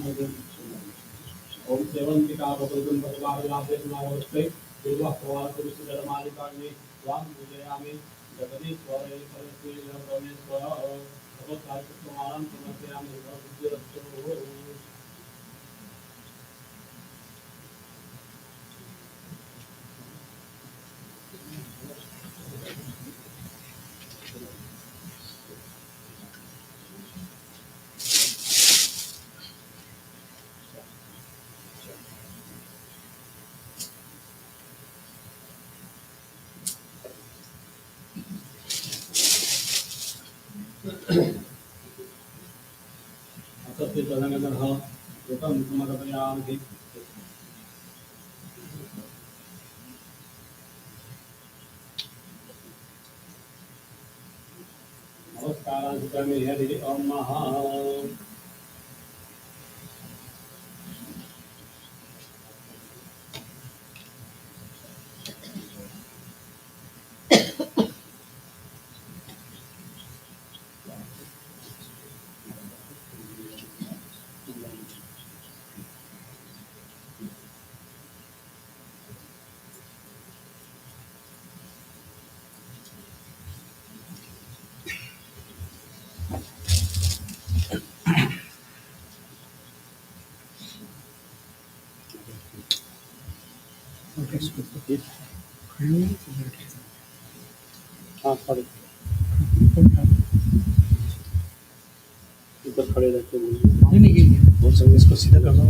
ओम सेवंतिका बकुलम भगवालाभेस्मावस्ते देवः प्रवासुरुषधर्मादिकाग्नि स्वाम पूजयामि जगदीश्वरे सरस्वती परमेश्वर भगवत्पादकुमारं समर्पयामि सर्वसिद्धिरस्तु असत्य तदंगनः कृतं समर्पयामि नमस्कारान् हरि ओम महा हाँ खड़े इधर खड़े रहते बोलिए। नहीं ये बहुत संग इसको सीधा करना।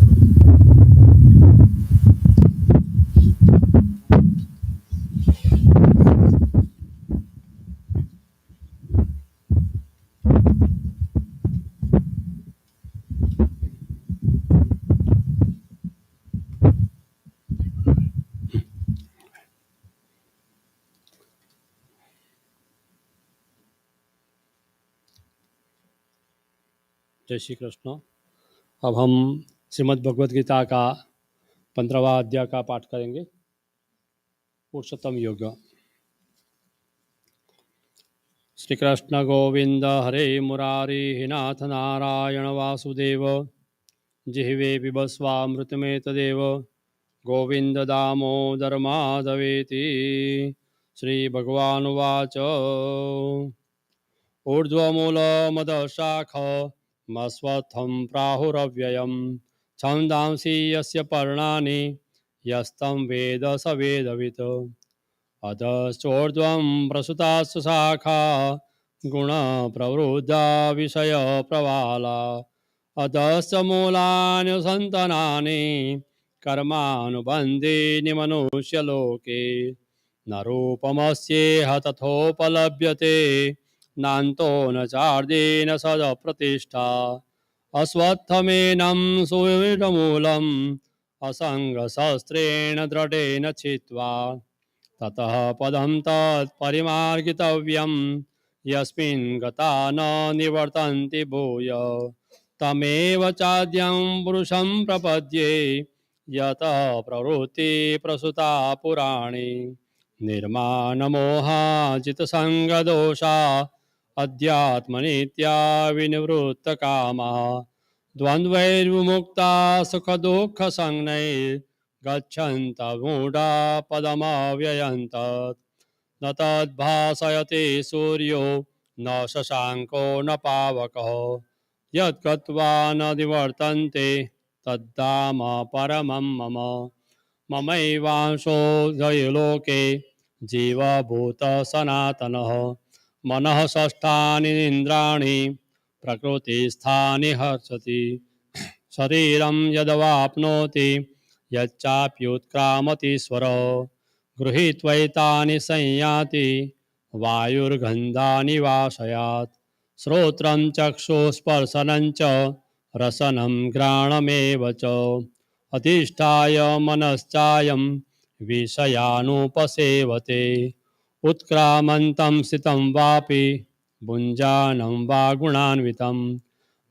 जय श्री कृष्ण। अब हम श्रीमद् भगवद गीता का 15वां अध्याय का पाठ करेंगे, पुरुषोत्तम योग। श्री कृष्ण गोविंद हरे मुरारी नाथ नारायण वासुदेव जिह्वे बिभस्वामृतमे तदेव गोविंद दामोदर माधवेति। श्री भगवानुवाच ऊर्ध्वमूलमदशाख मस्वत्थं प्राहुरव्ययं छन्दांसि यस्य पर्णानि यस्तं वेद स वेदवित्। अधश्चोर्ध्वं प्रसुतास्तु शाखा गुणप्रवृद्धा विषयप्रवाला अधश्च मूलान्युसन्तनानि कर्मानुबन्धीनि मनुष्यलोके न रूपमस्येह तथोपलभ्यते नान्तो न चार्देन सदप्रतिष्ठा अश्वत्थमेनं सुविडमूलम् असङ्गशस्त्रेण दृढेन छित्त्वा ततः पदं तत्परिमार्गितव्यं यस्मिन् गता न निवर्तन्ति भूय तमेव चाद्यं पुरुषं प्रपद्ये यतः प्रवृत्ति प्रसुता पुराणे निर्माणमोहाजितसङ्गदोषा अध्यात्मनित्या विनिवृत्तकामः द्वन्द्वैर्विमुक्ता सुखदुःखसंज्ञैर्गच्छन्त मूढा पदमव्ययं तत् न तद्भासयते सूर्यो न शशाङ्को न पावकः यद्गत्वा न निवर्तन्ते तद्धाम परमं मम ममैवांशो द्वयोलोके जीवभूतः सनातनः मनः षष्ठानि इन्द्राणि प्रकृतिस्थानि हर्षति शरीरं यदवाप्नोति यच्चाप्युत्क्रामतीश्वरः गृहीत्वैतानि संयाति वायुर्गन्धानि वाशयात् श्रोत्रं चक्षुस्पर्शनं च रसनं घ्राणमेव च अधिष्ठाय मनश्चायं विषयानुपसेवते उत्क्रामन्तं स्थितं वापि भुञ्जानं वा गुणान्वितं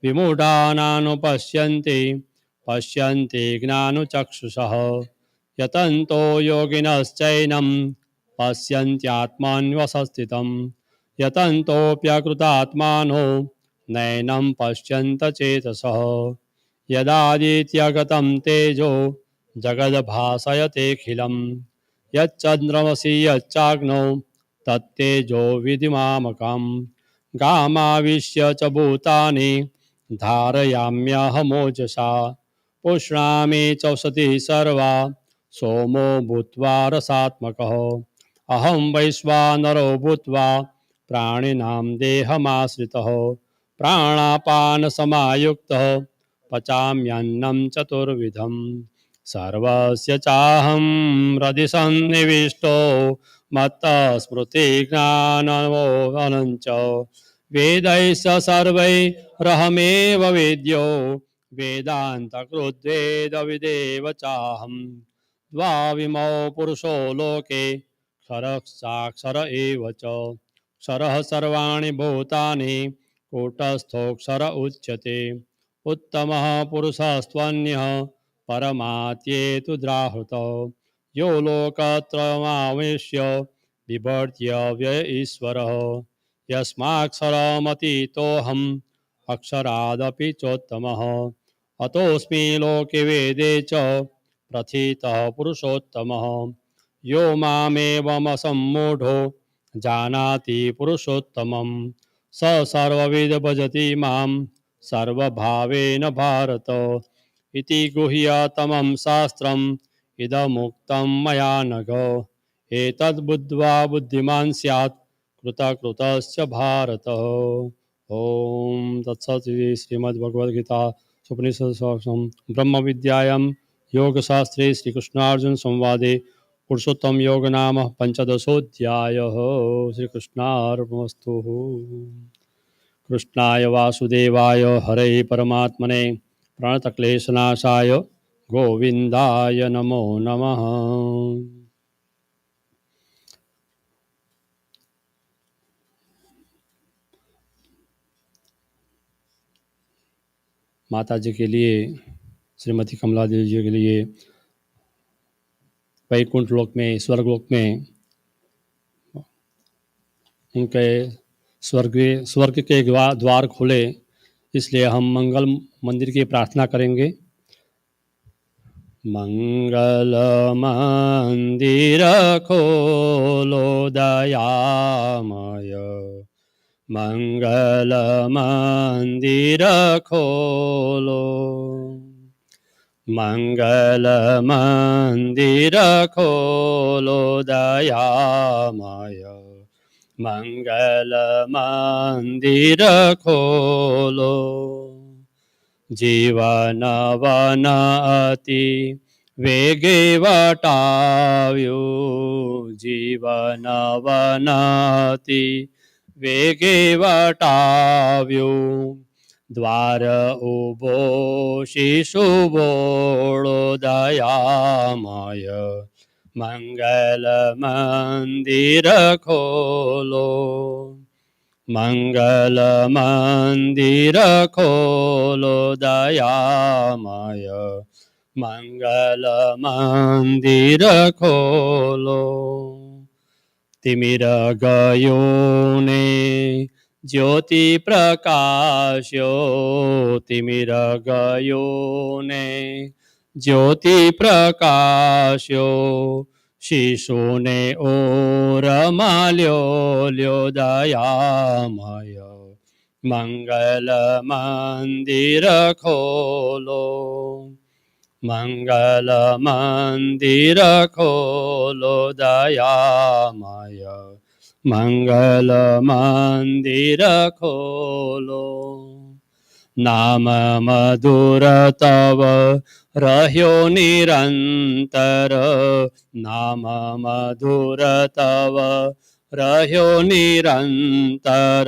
विमूढानानुपश्यन्ति पश्यन्ति ज्ञानचक्षुषः यतन्तो योगिनश्चैनं पश्यन्त्यात्मन्वसस्थितं यतन्तोऽप्यकृतात्मानो नैनं पश्यन्त चेतसः यदादित्यगतं तेजो जगद्भासयतेऽखिलं यच्चन्द्रमसि यच्चाग्नौ तत्तेजो विधिमामकं गामाविश्य च भूतानि धारयाम्यहमोजसा पुष्णामि चौषधि सर्वा सोमो भूत्वा रसात्मकः अहं वैश्वानरो भूत्वा प्राणिनां देहमाश्रितः प्राणापानसमायुक्तः पचाम्यन्नं चतुर्विधं सर्वस्य चाहं हृदि सन्निविष्टो मत्तः स्मृतिज्ञानमोहनं च वेदैश्च सर्वैरहमेव वेद्यो वेदान्तकृद्वेदविदेव चाहं द्वाविमौ पुरुषो लोके क्षरश्चाक्षर एव च क्षरः सर्वाणि भूतानि कूटस्थोऽक्षर उच्यते उत्तमः पुरुषस्त्वन्यः परमात्येतु द्राहृतौ यो लोकत्रयमाविश्य बिभर्त्य व्यय ईश्वरः यस्माक्षरमतीतोऽहम् अक्षरादपि चोत्तमः अतोऽस्मि लोके वेदे च प्रथितः पुरुषोत्तमः यो मामेवमसम्मूढो जानाति पुरुषोत्तमं स सर्वविद भजति मां सर्वभावेन भारत इति गुह्यतमं शास्त्रम् इदमुक्तं मया नघ एतद्बुद्ध्वा बुद्धिमान् स्यात् कृतकृतस्य भारत। ओम तत्सत्। श्रीमद्भगवद्गीता उपनिषदं ब्रह्म विद्यायां योगशास्त्रे श्रीकृष्णार्जुन संवादे पुरुषोत्तम योग नाम पंचदशोऽध्यायः। श्रीकृष्णार्पणमस्तु। कृष्णाय वासुदेवाय हरे परमात्मने प्रणतक्लेशनाशाय गोविंदाय नमो नमः। माता जी के लिए, श्रीमती कमला देवी जी के लिए वैकुंठ लोक में, स्वर्ग लोक में उनके स्वर्ग के द्वार खुले, इसलिए हम मंगल मंदिर की प्रार्थना करेंगे। मंगल मंदिर खोलो दयामय, मंगल मंदिर खोलो, मंगल मंदिर खोलो दयामय, मंगल मंदिर खोलो। जीवन वन अति वेगे वटाव्यो, जीवन वन अति वेगे वटाव्यो। द्वार उभो शिशु बोळो दयामय, मंगल मंदिर खोलो, मंगल मंदिर खोलो दयामय, मंगल मंदिर खोलो। तिमिर गयो ने ज्योति प्रकाश्यो, तिमिर गयो ने ज्योति प्रकाश्यो। शिशु ने ओर माल्यो ल्यो दयामय, मंगल मंदिर खोलो, मंगल मंदिर खोलो दयामय, मंगल मंदिर खोलो। नाम मधुर तव रह्यो निरंतर, नाम मधुर तव रह्यो निरंतर।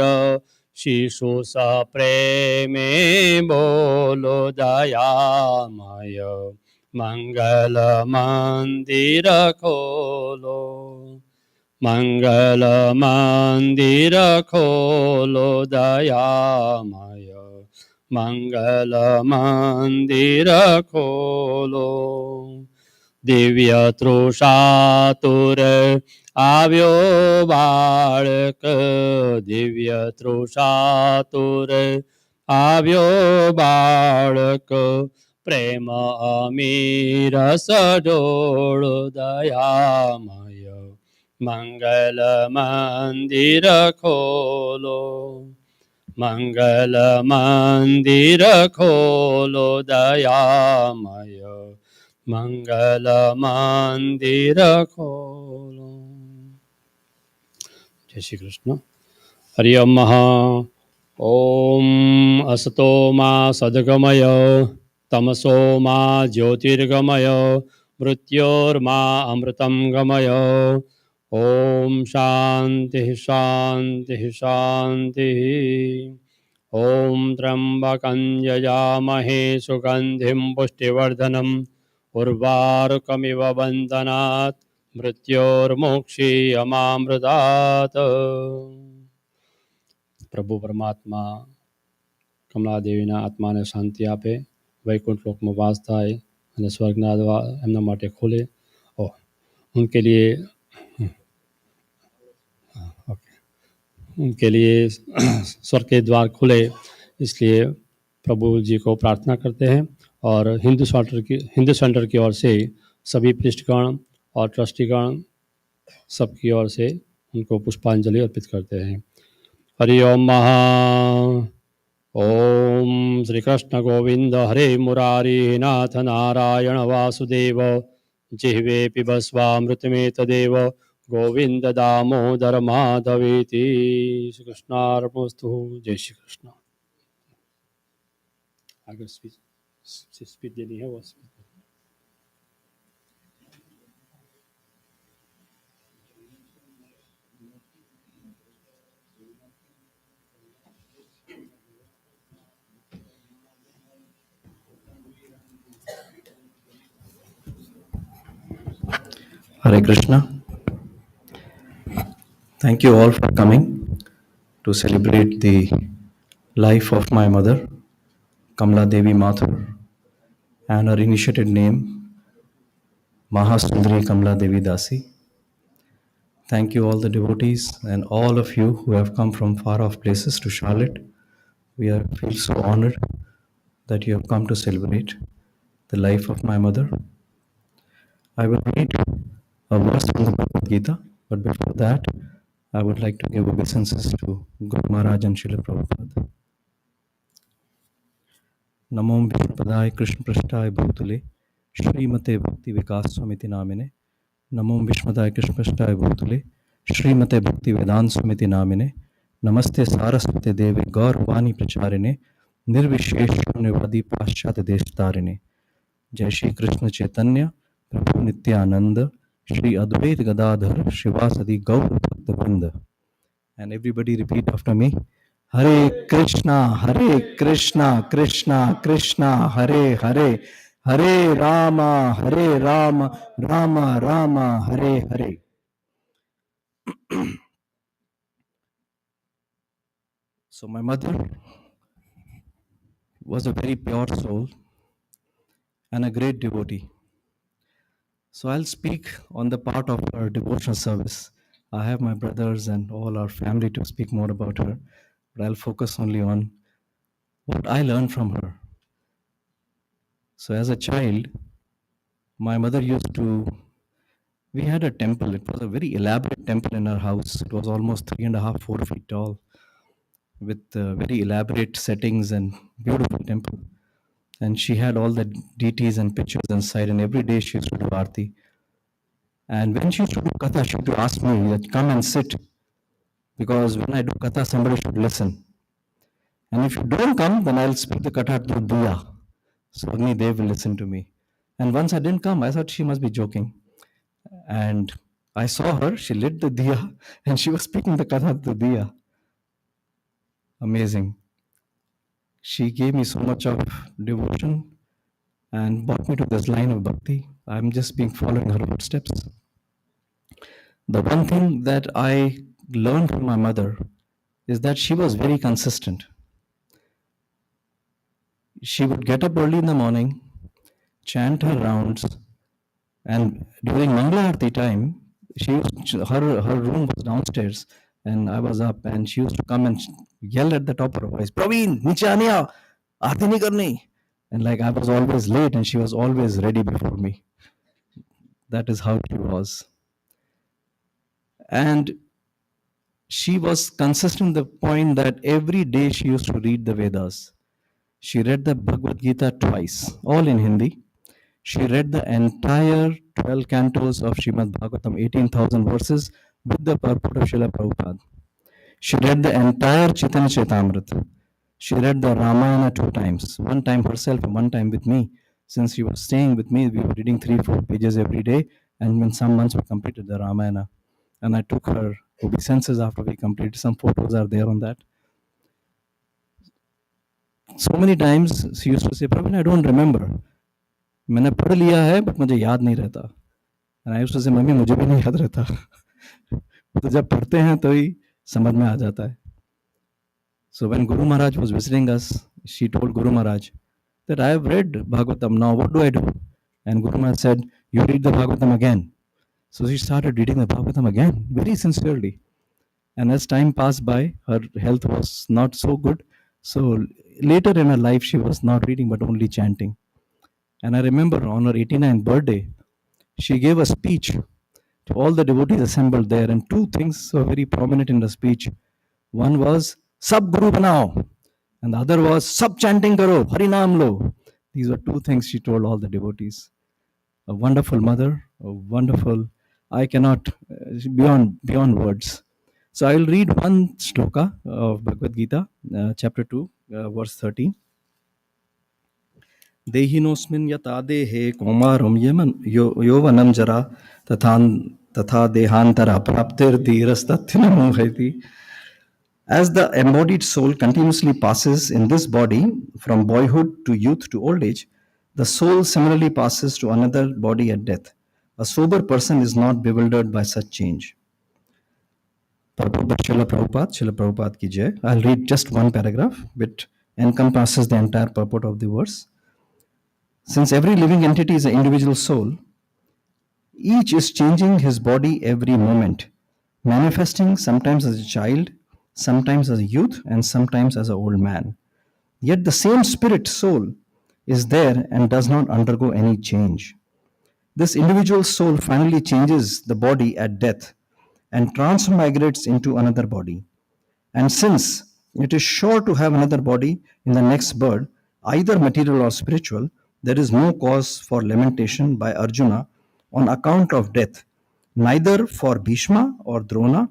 शिशु स प्रेमे बोलो दयामय, मंगल मंदिर खोलो, मंगल मंदिर खोलो दयामय, मंगल मंदिर खोलो। दिव्य तृषातुर આવ્યો બાળક, દિવ્ય તૃષાતુર આવ્યો બાળક। પ્રેમ અમીર સડોળ દયામય, મંગલ મંદિર ખોલો, મંગલ મંદિર ખોલો દયામય, મંગલ મંદિર ખોલો। જય શ્રી કૃષ્ણ। હરિ ઓમ અસતો મા સદગમય, તમસો મા જ્યોતિર્ગમય, મૃત્યોર્મા અમૃતમ ગમય। ઓમ શાંતિ શાંતિ શાંતિ। ओम त्र्यंबकं यजामहे सुगंधिं पुष्टिवर्धनम् उर्वारुकमिव बन्धनात् मृत्योर्मोक्षीयमामृतात्। प्रभु परमात्मा कमला देवीना आत्माने शांति आपे, वैकुंठ लोक में वास थाय અને સ્વર્ગના દ્વાર એમના માટે ખોલે। उनके लिए उनके लिए स्वर्ग के द्वार खुले, इसलिए प्रभु जी को प्रार्थना करते हैं। और हिंदू सेंटर की ओर से सभी पृष्ठगण और ट्रस्टीगण सबकी ओर से उनको पुष्पांजलि अर्पित करते हैं। हरि ओम महा। ओम श्री कृष्ण गोविंद हरे मुरारी नाथ नारायण वासुदेव जिह्वे पिबस्वामृतमेतदेव गोविंद दामोदर माधवेति। श्री कृष्णार्पणमस्तु। जय श्री कृष्ण। अगर स्पीच देनी है वो speech। Hare Krishna. Thank you all for coming to celebrate the life of my mother, Kamla Devi Mathur, and her initiated name, Mahasundari Kamla Devi Dasi. Thank you all the devotees and all of you who have come from far off places to Charlotte. Feel so honored that you have come to celebrate the life of my mother. I will read a verse from the Bhagavad Gita, but before that, I would like to give obeisances to Guru Maharaj and Srila Prabhupada. नमो विष्णुपदाय कृष्ण पृष्ठाय भूतले श्रीमते भक्ति विकास स्वामिति नामिने। नमो विष्णुपदाय कृष्ण पृष्ठाय भूतले श्रीमते भक्ति वेदांत स्वामिति नामिने। नमस्ते सारस्वते देवे गौरवाणी प्रचारिणे निर्विशेष शून्यवादी पाश्चात्य देशतारिणे। जय श्री कृष्ण चैतन्य प्रभु नित्यानंद श्री अद्वैत गदाधर शिवासदि गौर भक्त वृंद। And everybody repeat after me. Hare Krishna, Krishna Krishna, Hare Hare, Hare Rama, Rama Rama, Hare Hare. So my mother was a very pure soul and a great devotee. So I'll speak on the part of her devotional service. I have my brothers and all our family to speak more about her, but I'll focus only on what I learned from her. So as a child, my mother used to, we had a temple. It was a very elaborate temple in our house. It was almost 3.5, 4 feet tall with very elaborate settings and beautiful temple. And she had all the deities and pictures inside, and every day she used to do aarti. And when she used to do katha, she used to ask me that come and sit, because when I do katha, somebody should listen. And if you don't come, then I'll speak the katha to Diya. So Agni Dev will listen to me. And once I didn't come, I thought she must be joking. And I saw her, she lit the diya and she was speaking the katha to the diya. Amazing. She gave me so much of devotion and brought me to this line of bhakti. I'm just being following her footsteps. The one thing that I learned from my mother is that she was very consistent. She would get up early in the morning, chant her rounds, and during Mangala Aarti time, her room was downstairs, and I was up, and she used to come and yell at the top of her voice, "Praveen, niche aaniya, aarti nahi karni." And like I was always late, and she was always ready before me. That is how she was. And she was consistent to the point that every day she used to read the Vedas. She read the Bhagavad Gita twice, all in Hindi. She read the entire 12 cantos of Srimad Bhagavatam, 18,000 verses, with the purport of Srila Prabhupada. She read the entire Chaitanya Chaitamrita. She read the Ramayana 2 times, one time herself and one time with me. Since she was staying with me, we were reading 3-4 pages every day, and in some months we completed the Ramayana. And I took her obeisances after we completed. Some photos are there on that. So many times she used to say, Praveen, I don't remember. मैंने पढ़ लिया है but मुझे याद नहीं रहता. And I used to say, mummy मुझे भी नहीं याद रहता. तो जब पढ़ते हैं तो ही समझ में आ जाता है. So when Guru Maharaj was visiting us, she told Guru Maharaj that I have read Bhagavatam, now what do I do? And Guru Maharaj said, you read the Bhagavatam again. So she started reading the Bhagavatam again, very sincerely. And as time passed by, her health was not so good. So later in her life, she was not reading but only chanting. And I remember on her 89th birthday, she gave a speech to all the devotees assembled there. And 2 things were very prominent in the speech. One was, Sab Guru Banao. And the other was, Sab chanting karo, Harinam lo. These were 2 things she told all the devotees. a wonderful mother, a wonderful, I cannot, beyond words. So I will read one shloka of Bhagavad Gita, chapter 2, verse 13. देहिनोऽस्मिन् यथा देहे कौमारं यौवनं जरा तथा देहान्तरा प्राप्तिर्धीरस्तथ्य न मोहयति. As the embodied soul continuously passes in this body from boyhood to youth to old age, the soul similarly passes to another body at death. A sober person is not bewildered by such change. Purport by Srila Prabhupada ki jai. I'll read just one paragraph, which encompasses the entire purport of the verse. Since every living entity is an individual soul, each is changing his body every moment, manifesting sometimes as a child, sometimes as a youth, and sometimes as an old man. Yet the same spirit soul is there and does not undergo any change. This individual soul finally changes the body at death and transmigrates into another body. And since it is sure to have another body in the next birth, either material or spiritual, there is no cause for lamentation by Arjuna on account of death, neither for Bhishma or Drona,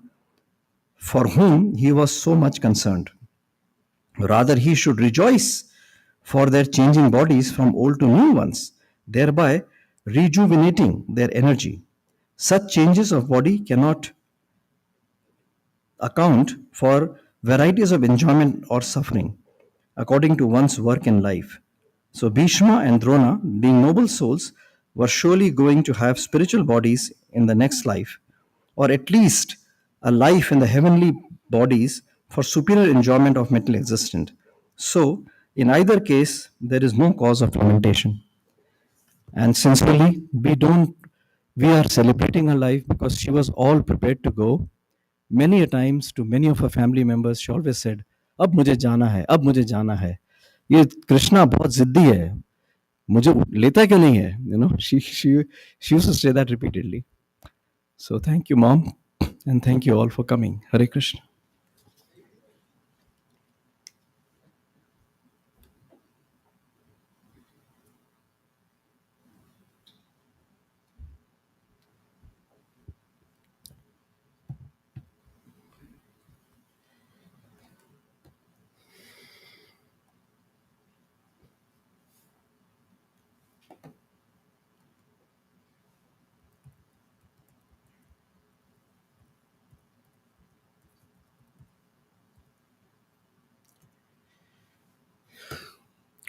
for whom he was so much concerned. Rather, he should rejoice for their changing bodies from old to new ones, thereby rejuvenating their energy. Such changes of body cannot account for varieties of enjoyment or suffering according to one's work in life. So, Bhishma and Drona, being noble souls, were surely going to have spiritual bodies in the next life, or at least a life in the heavenly bodies for superior enjoyment of mental existence. So, in either case, there is no cause of lamentation. And sincerely, we are celebrating her life because she was all prepared to go. Many a times to many of her family members, she always said, अब मुझे जाना है, अब मुझे जाना है. ये कृष्णा बहुत जिद्दी है, मुझे लेता क्यों नहीं है? You know, she used to say that repeatedly. So thank you, Mom, and thank you all for coming. Hare Krishna.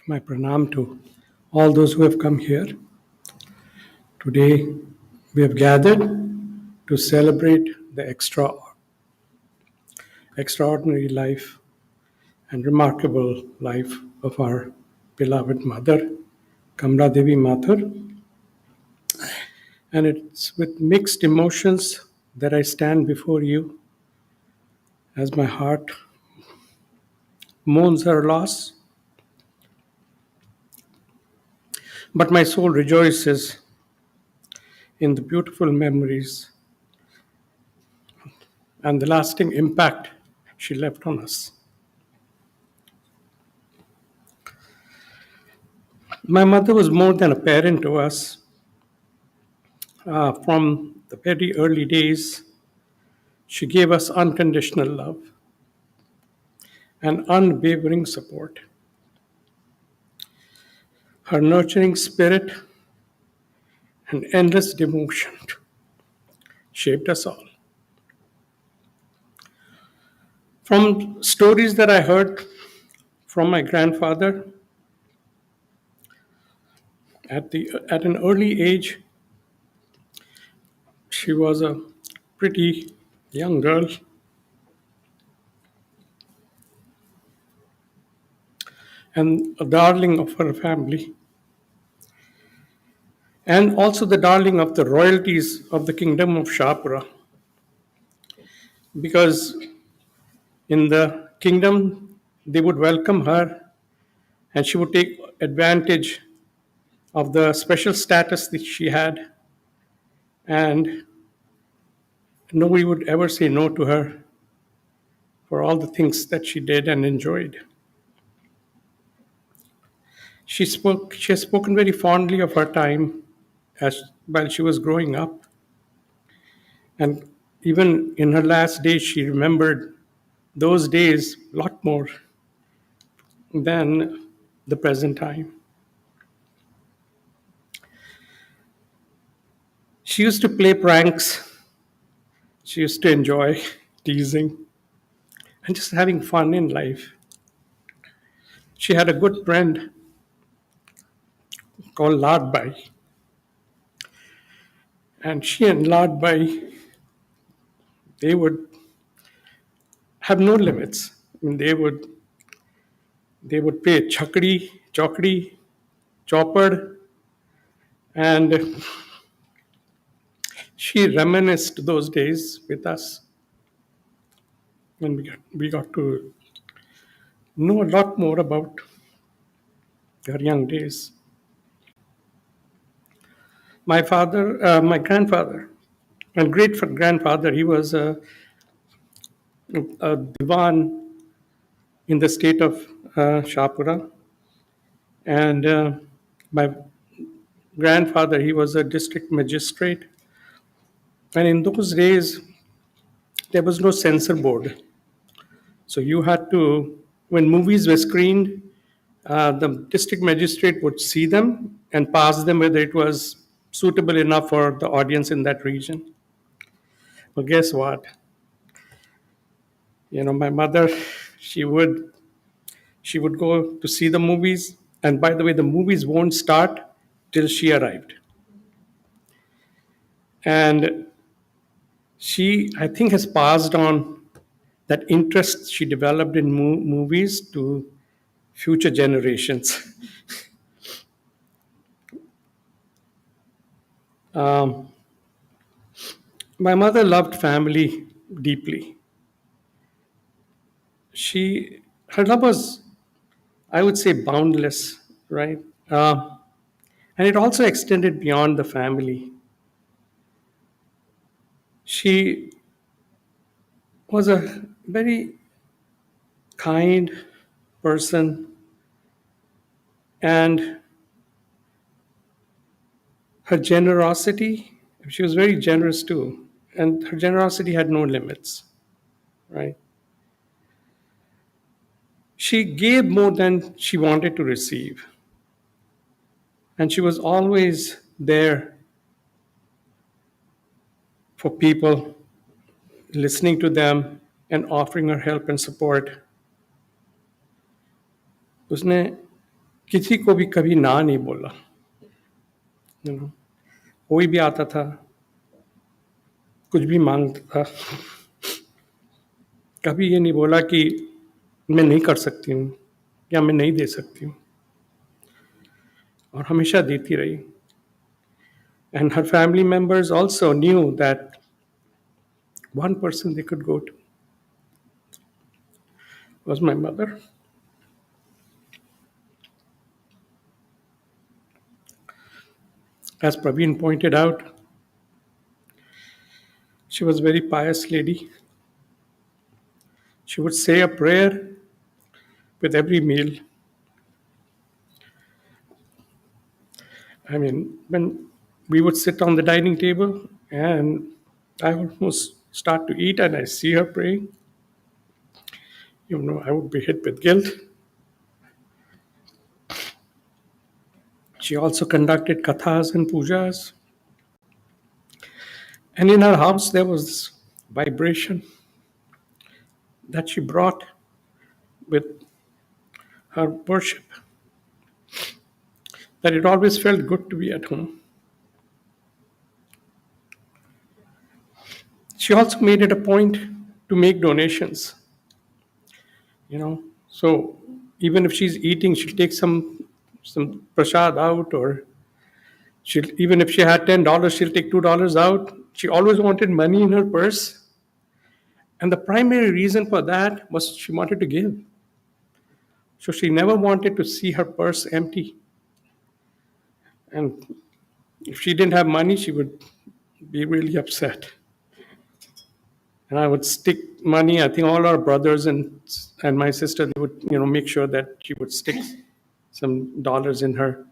My pranam to all those who have come here. Today, we have gathered to celebrate the extraordinary life and remarkable life of our beloved mother, Kamla Devi Mathur. And it's with mixed emotions that I stand before you as my heart mourns her loss, but my soul rejoices in the beautiful memories and the lasting impact she left on us. My mother was more than a parent to us. From the very early days, she gave us unconditional love and unwavering support. Her nurturing spirit and endless devotion shaped us all. From stories that I heard from my grandfather, at an early age, she was a pretty young girl, and a darling of her family, and also the darling of the royalties of the kingdom of Shapura. Because in the kingdom, they would welcome her and she would take advantage of the special status that she had, and nobody would ever say no to her for all the things that she did and enjoyed. She has spoken very fondly of her time while she was growing up. And even in her last days, she remembered those days a lot more than the present time. She used to play pranks. She used to enjoy teasing and just having fun in life. She had a good friend called Ladbai, and she and Ladbai, they would have no limits. I mean, they would play chakri, chokri, chopper, and she reminisced those days with us, and we got to know a lot more about her young days. My grandfather, and great grandfather, he was a divan in the state of Shahpura, and my grandfather, he was a district magistrate. And in those days, there was no censor board, so you had to, when movies were screened, the district magistrate would see them and pass them whether it was suitable enough for the audience in that region. Well, guess what? My mother, she would she would go to see the movies, and by the way, the movies won't start till she arrived. And she, I think, has passed on that interest she developed in movies to future generations. Um, my mother loved family deeply. Her love was, I would say, boundless, right? And it also extended beyond the family. She was a very kind person, and her generosity, she was very generous too, and her generosity had no limits, right? She gave more than she wanted to receive, and she was always there for people, listening to them and offering her help and support. उसने किसी को भी कभी ना नहीं बोला, you know. कोई भी आता था, कुछ भी मांगता था, कभी ये नहीं बोला कि मैं नहीं कर सकती हूँ या मैं नहीं दे सकती हूँ, और हमेशा देती रही. And her family members also knew that one person they could go to was my mother. As Praveen pointed out, she was a very pious lady. She would say a prayer with every meal. I mean, when we would sit on the dining table and I would almost start to eat and I see her praying, I would be hit with guilt. She also conducted kathas and pujas. And in her house, there was this vibration that she brought with her worship, that it always felt good to be at home. She also made it a point to make donations. So even if she's eating, she'll take some prasad out, or even if she had $10, she'll take $2 out. She always wanted money in her purse, and the primary reason for that was she wanted to give. So she never wanted to see her purse empty. And if she didn't have money, she would be really upset. And I would stick money. I think all our brothers and my sister, they would make sure that she would stick some dollars in her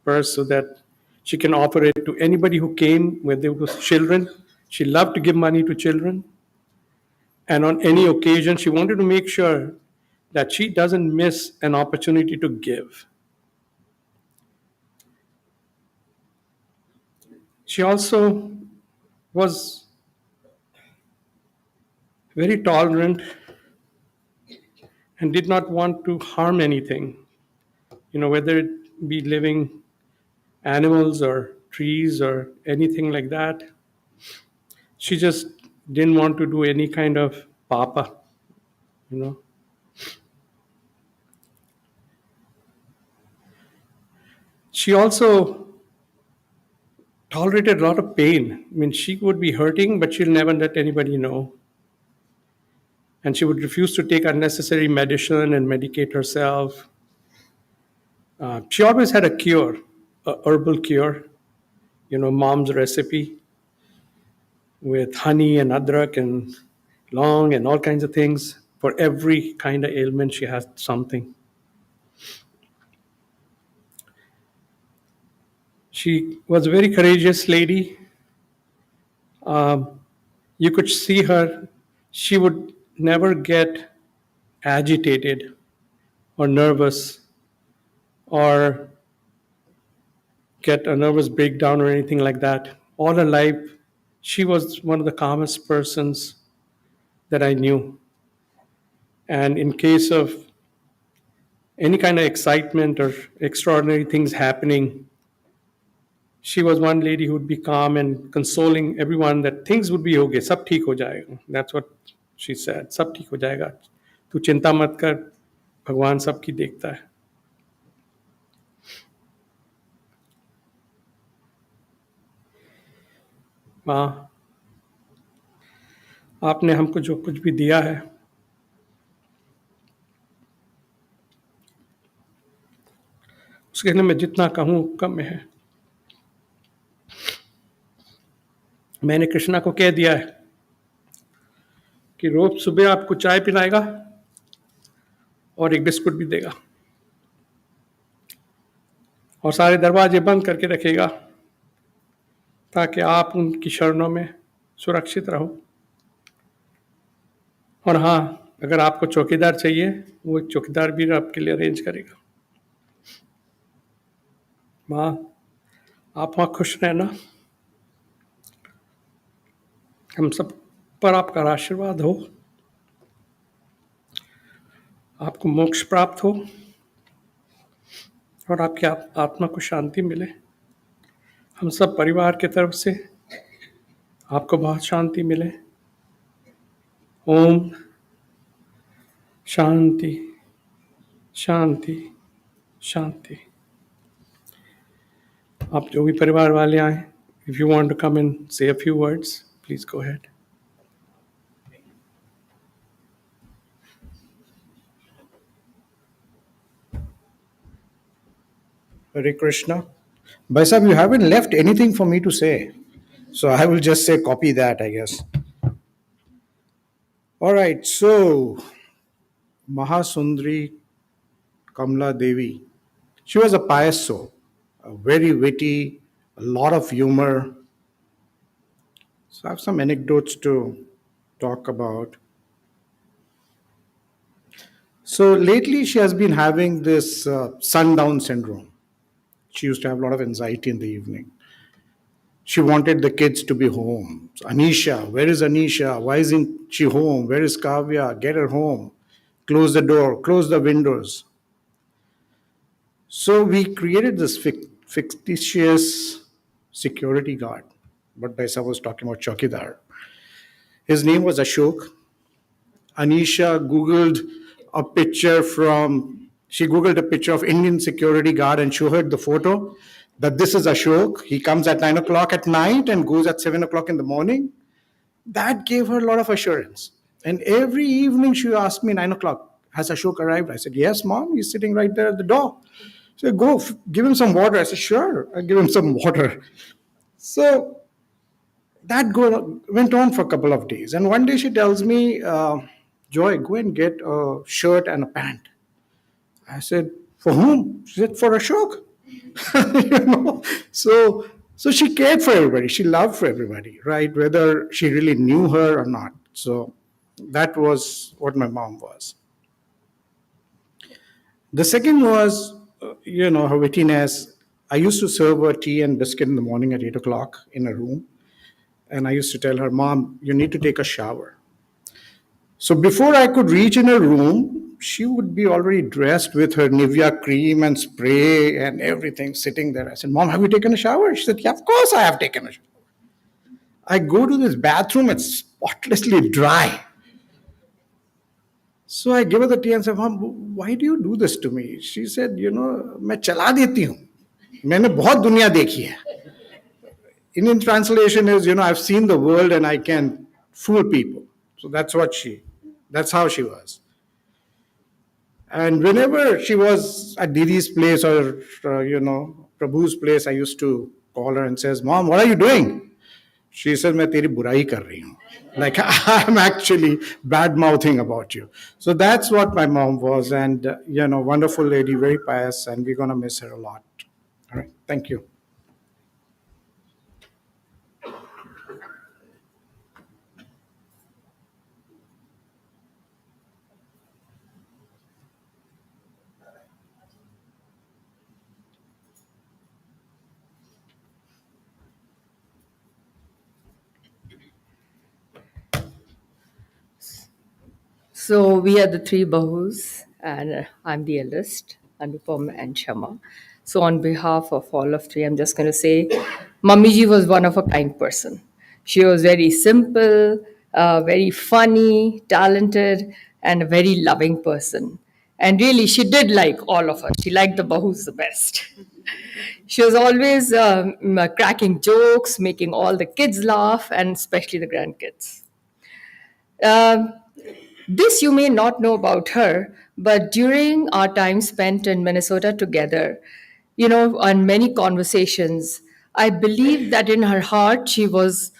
purse so that She can offer it to anybody who came, whether it was children. She loved to give money to children. And on any occasion, she wanted to make sure that she doesn't miss an opportunity to give. She also was very tolerant and did not want to harm anything, whether it be living animals or trees or anything like that. She just didn't want to do any kind of papa, you know. She also tolerated a lot of pain. I mean, she would be hurting, but she'll never let anybody know. And she would refuse to take unnecessary medicine and medicate herself. She always had a cure, a herbal cure, mom's recipe with honey and adrak and long and all kinds of things. For every kind of ailment, she has something. She was a very courageous lady. You could see her, she would never get agitated or nervous or get a nervous breakdown or anything like that. All her life, she was one of the calmest persons that I knew. And in case of any kind of excitement or extraordinary things happening, she was one lady who would be calm and consoling everyone that things would be okay, sab theek ho jayega. That's what she said, sab theek ho jayega. Tu chinta mat kar, भगवान सबकी देखता है. माँ, आपने हमको जो कुछ भी दिया है, उसके लिए मैं जितना कहूँ कम है. मैंने कृष्णा को कह दिया है कि रोज सुबह आपको चाय पिलाएगा और एक बिस्कुट भी देगा और सारे दरवाजे बंद करके रखेगा ताकि आप उनकी शरणों में सुरक्षित रहो. और हाँ, अगर आपको चौकीदार चाहिए, वो एक चौकीदार भी आपके लिए अरेंज करेगा. माँ, आप वहाँ खुश रहना. हम सब पर आपका आशीर्वाद हो, आपको मोक्ष प्राप्त हो और आपकी आत्मा को शांति मिले. हम सब परिवार की तरफ से आपको बहुत शांति मिले. ओम शांति शांति शांति. आप जो भी परिवार वाले आए, if you want to come and say a few words, please go ahead. Hare Krishna. Bhai Sahib, you haven't left anything for me to say. So I will just say copy that, I guess. All right, so Mahasundri Kamla Devi. She was a pious soul, very witty, a lot of humor. So I have some anecdotes to talk about. So lately, she has been having this sundown syndrome. She used to have a lot of anxiety in the evening. She wanted the kids to be home. So, Anisha, where is Anisha? Why isn't she home? Where is Kavya? Get her home. Close the door, close the windows. So we created this fictitious security guard. But Baisa was talking about Chokidar. His name was Ashok. Anisha she Googled a picture of Indian security guard and showed her the photo that this is Ashok. He comes at 9 o'clock at night and goes at 7 o'clock in the morning. That gave her a lot of assurance. And every evening she asked me, 9 o'clock, has Ashok arrived? I said, yes, mom, he's sitting right there at the door. She said, go, give him some water. I said, sure, I'll give him some water. So that went on for a couple of days. And one day she tells me, Joy, go and get a shirt and a pant. I said, for whom? She said, for Ashok. you know, so she cared for everybody. She loved for everybody, right? Whether she really knew her or not. So that was what my mom was. The second was, her wittiness. I used to serve her tea and biscuit in the morning at 8 o'clock in a room. And I used to tell her, Mom, you need to take a shower. So before I could reach in her room, she would be already dressed with her Nivea cream and spray and everything sitting there. I said, Mom, have you taken a shower? She said, Yeah, of course I have taken a shower. I go to this bathroom, it's spotlessly dry. So I give her the tea and said, Mom, why do you do this to me? She said, मैं चला देती हूँ. मैंने बहुत दुनिया देखी है. Indian translation is, I've seen the world and I can fool people. So that's how she was. And whenever she was at Didi's place or, Prabhu's place, I used to call her and says, Mom, what are you doing? She says, मैं तेरी बुराई कर रही हूँ. Like, I'm actually bad mouthing about you. So that's what my mom was. And, wonderful lady, very pious, and we're going to miss her a lot. All right. Thank you. So we are the three Bahus, and I'm the eldest, Anupam and Shama. So on behalf of all of three, I'm just going to say, Mamiji was one of a kind person. She was very simple, very funny, talented, and a very loving person. And really, she did like all of us. She liked the Bahus the best. She was always cracking jokes, making all the kids laugh, and especially the grandkids. Um, this you may not know about her, but during our time spent in Minnesota together, on many conversations, I believe that in her heart she was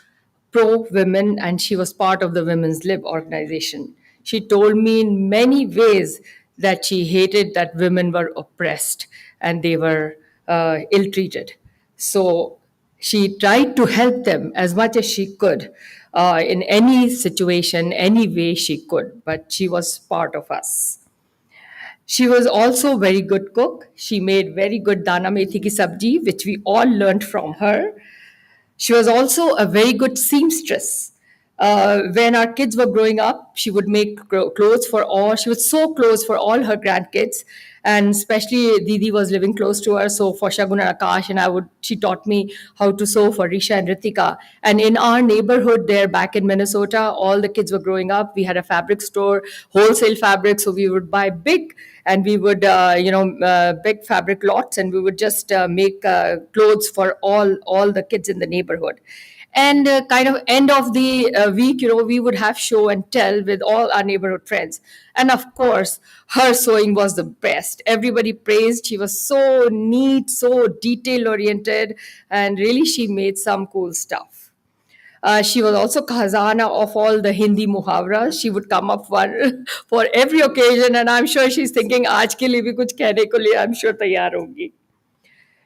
pro women and she was part of the Women's Lib organization. She told me in many ways that she hated that women were oppressed and they were ill treated. So she tried to help them as much as she could in any situation, any way she could, but she was part of us. She was also a very good cook. She made very good dana methi ki sabji, which we all learned from her. She was also a very good seamstress. When our kids were growing up, she would make clothes for all. She would sew clothes for all her grandkids, and especially Didi was living close to her. So for Shagun and Akash, and she taught me how to sew for Risha and Ritika. And in our neighborhood there, back in Minnesota, all the kids were growing up. We had a fabric store, wholesale fabric, so we would buy big and we would big fabric lots and we would just make clothes for all the kids in the neighborhood. And kind of end of the week, we would have show and tell with all our neighborhood friends. And of course, her sewing was the best. Everybody praised. She was so neat, so detail oriented, and really she made some cool stuff. She was also khazana of all the Hindi muhavras. She would come up for every occasion, and I'm sure she's thinking, "Aaj ke liye bhi kuch kehne ko liye, I'm sure taiyar hongi."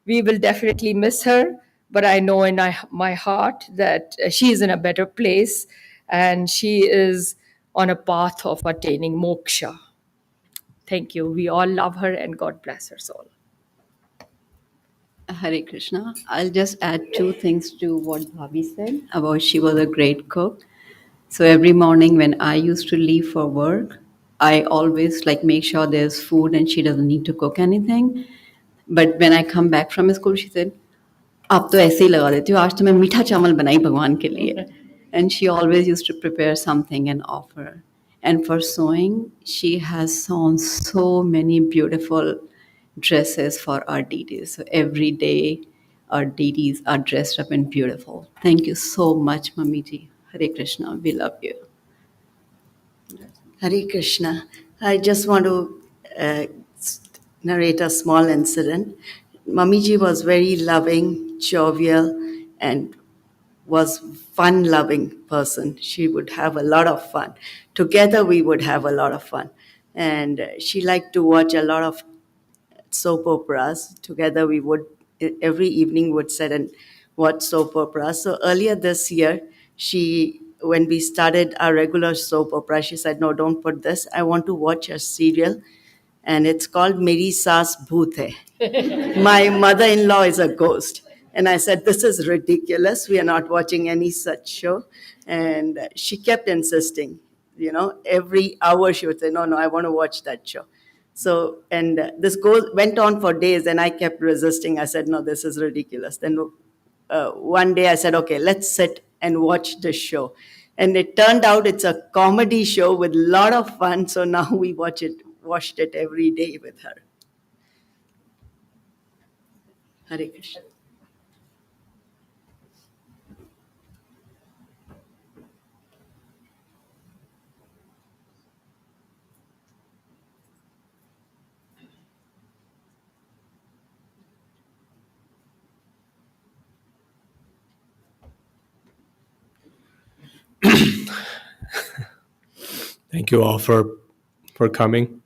We will definitely miss her, but I know in my heart that she is in a better place, and she is on a path of attaining moksha. Thank you. We all love her, and God bless her soul. Hare Krishna. I'll just add two things to what Bhavi said about she was a great cook. So every morning when I used to leave for work, I always make sure there's food and she doesn't need to cook anything. But when I come back from school, she said, "आप तो ऐसे ही लगा देती हो, आज तो मैं मीठा चावल बनाई भगवान के लिए." And she always used to prepare something and offer. And for sewing, she has sewn so many beautiful dresses for our deities. So every day, our deities are dressed up and beautiful. Thank you so much, Mamiji. Hare Krishna. We love you. Hare Krishna. I just want to narrate a small incident. Mamiji was very loving, jovial, and was fun-loving person. She would have a lot of fun. Together, we would have a lot of fun. And she liked to watch a lot of soap operas. Together we would, every evening would sit and watch soap operas. So earlier this year, when we started our regular soap opera, she said, no, don't put this. I want to watch a serial, and it's called Meri Saas Bhoot Hai. My mother-in-law is a ghost. And I said, this is ridiculous. We are not watching any such show. And she kept insisting, every hour she would say, no, I want to watch that show. So, and this went on for days, and I kept resisting. I said, no, this is ridiculous. Then one day I said, okay, let's sit and watch this show. And it turned out it's a comedy show with a lot of fun. So now we watched it every day with her. Hare Krishna. Thank you all for coming.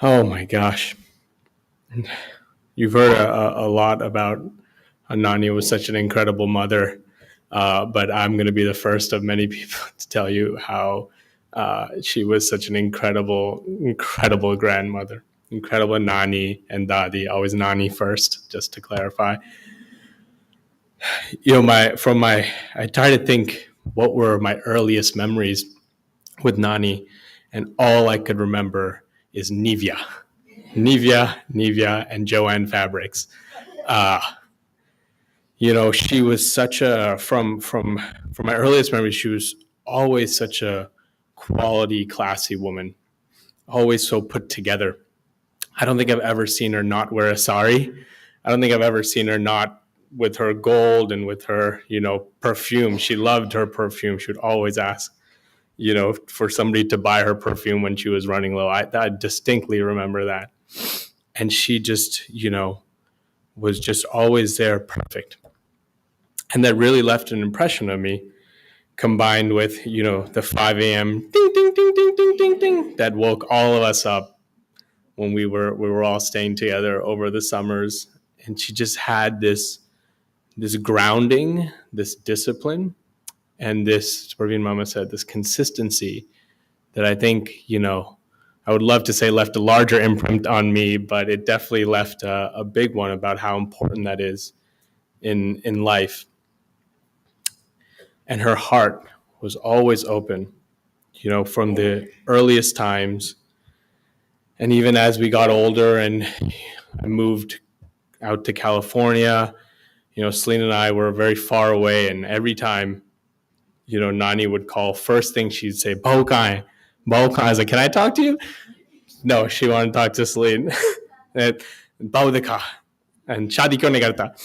Oh my gosh. You've heard a lot about how Nani was such an incredible mother, but I'm going to be the first of many people to tell you how she was such an incredible grandmother. Incredible Nani and Dadi, always Nani first, just to clarify. I try to think what were my earliest memories with Nani, and all I could remember is Nivea, and Joanne Fabrics. She was such a from my earliest memories. She was always such a quality, classy woman, always so put together. I don't think I've ever seen her not wear a sari. I don't think I've ever seen her not with her gold and with her, perfume. She loved her perfume. She would always ask, for somebody to buy her perfume when she was running low. I distinctly remember that. And she just, was just always there, perfect. And that really left an impression on me, combined with, the 5 a.m. ding, ding, ding, ding, ding, ding, ding, that woke all of us up when we were all staying together over the summers. And she just had this grounding, this discipline, and this, Praveen Mama said, this consistency that I think, I would love to say left a larger imprint on me, but it definitely left a big one about how important that is in life. And her heart was always open, from the earliest times. And even as we got older and I moved out to California, Selena and I were very far away. And every time, Nani would call, first thing she'd say, Baukai. I was like, can I talk to you? No, she wanted to talk to Celine. Baudika. And Shadi kyo nahi karta.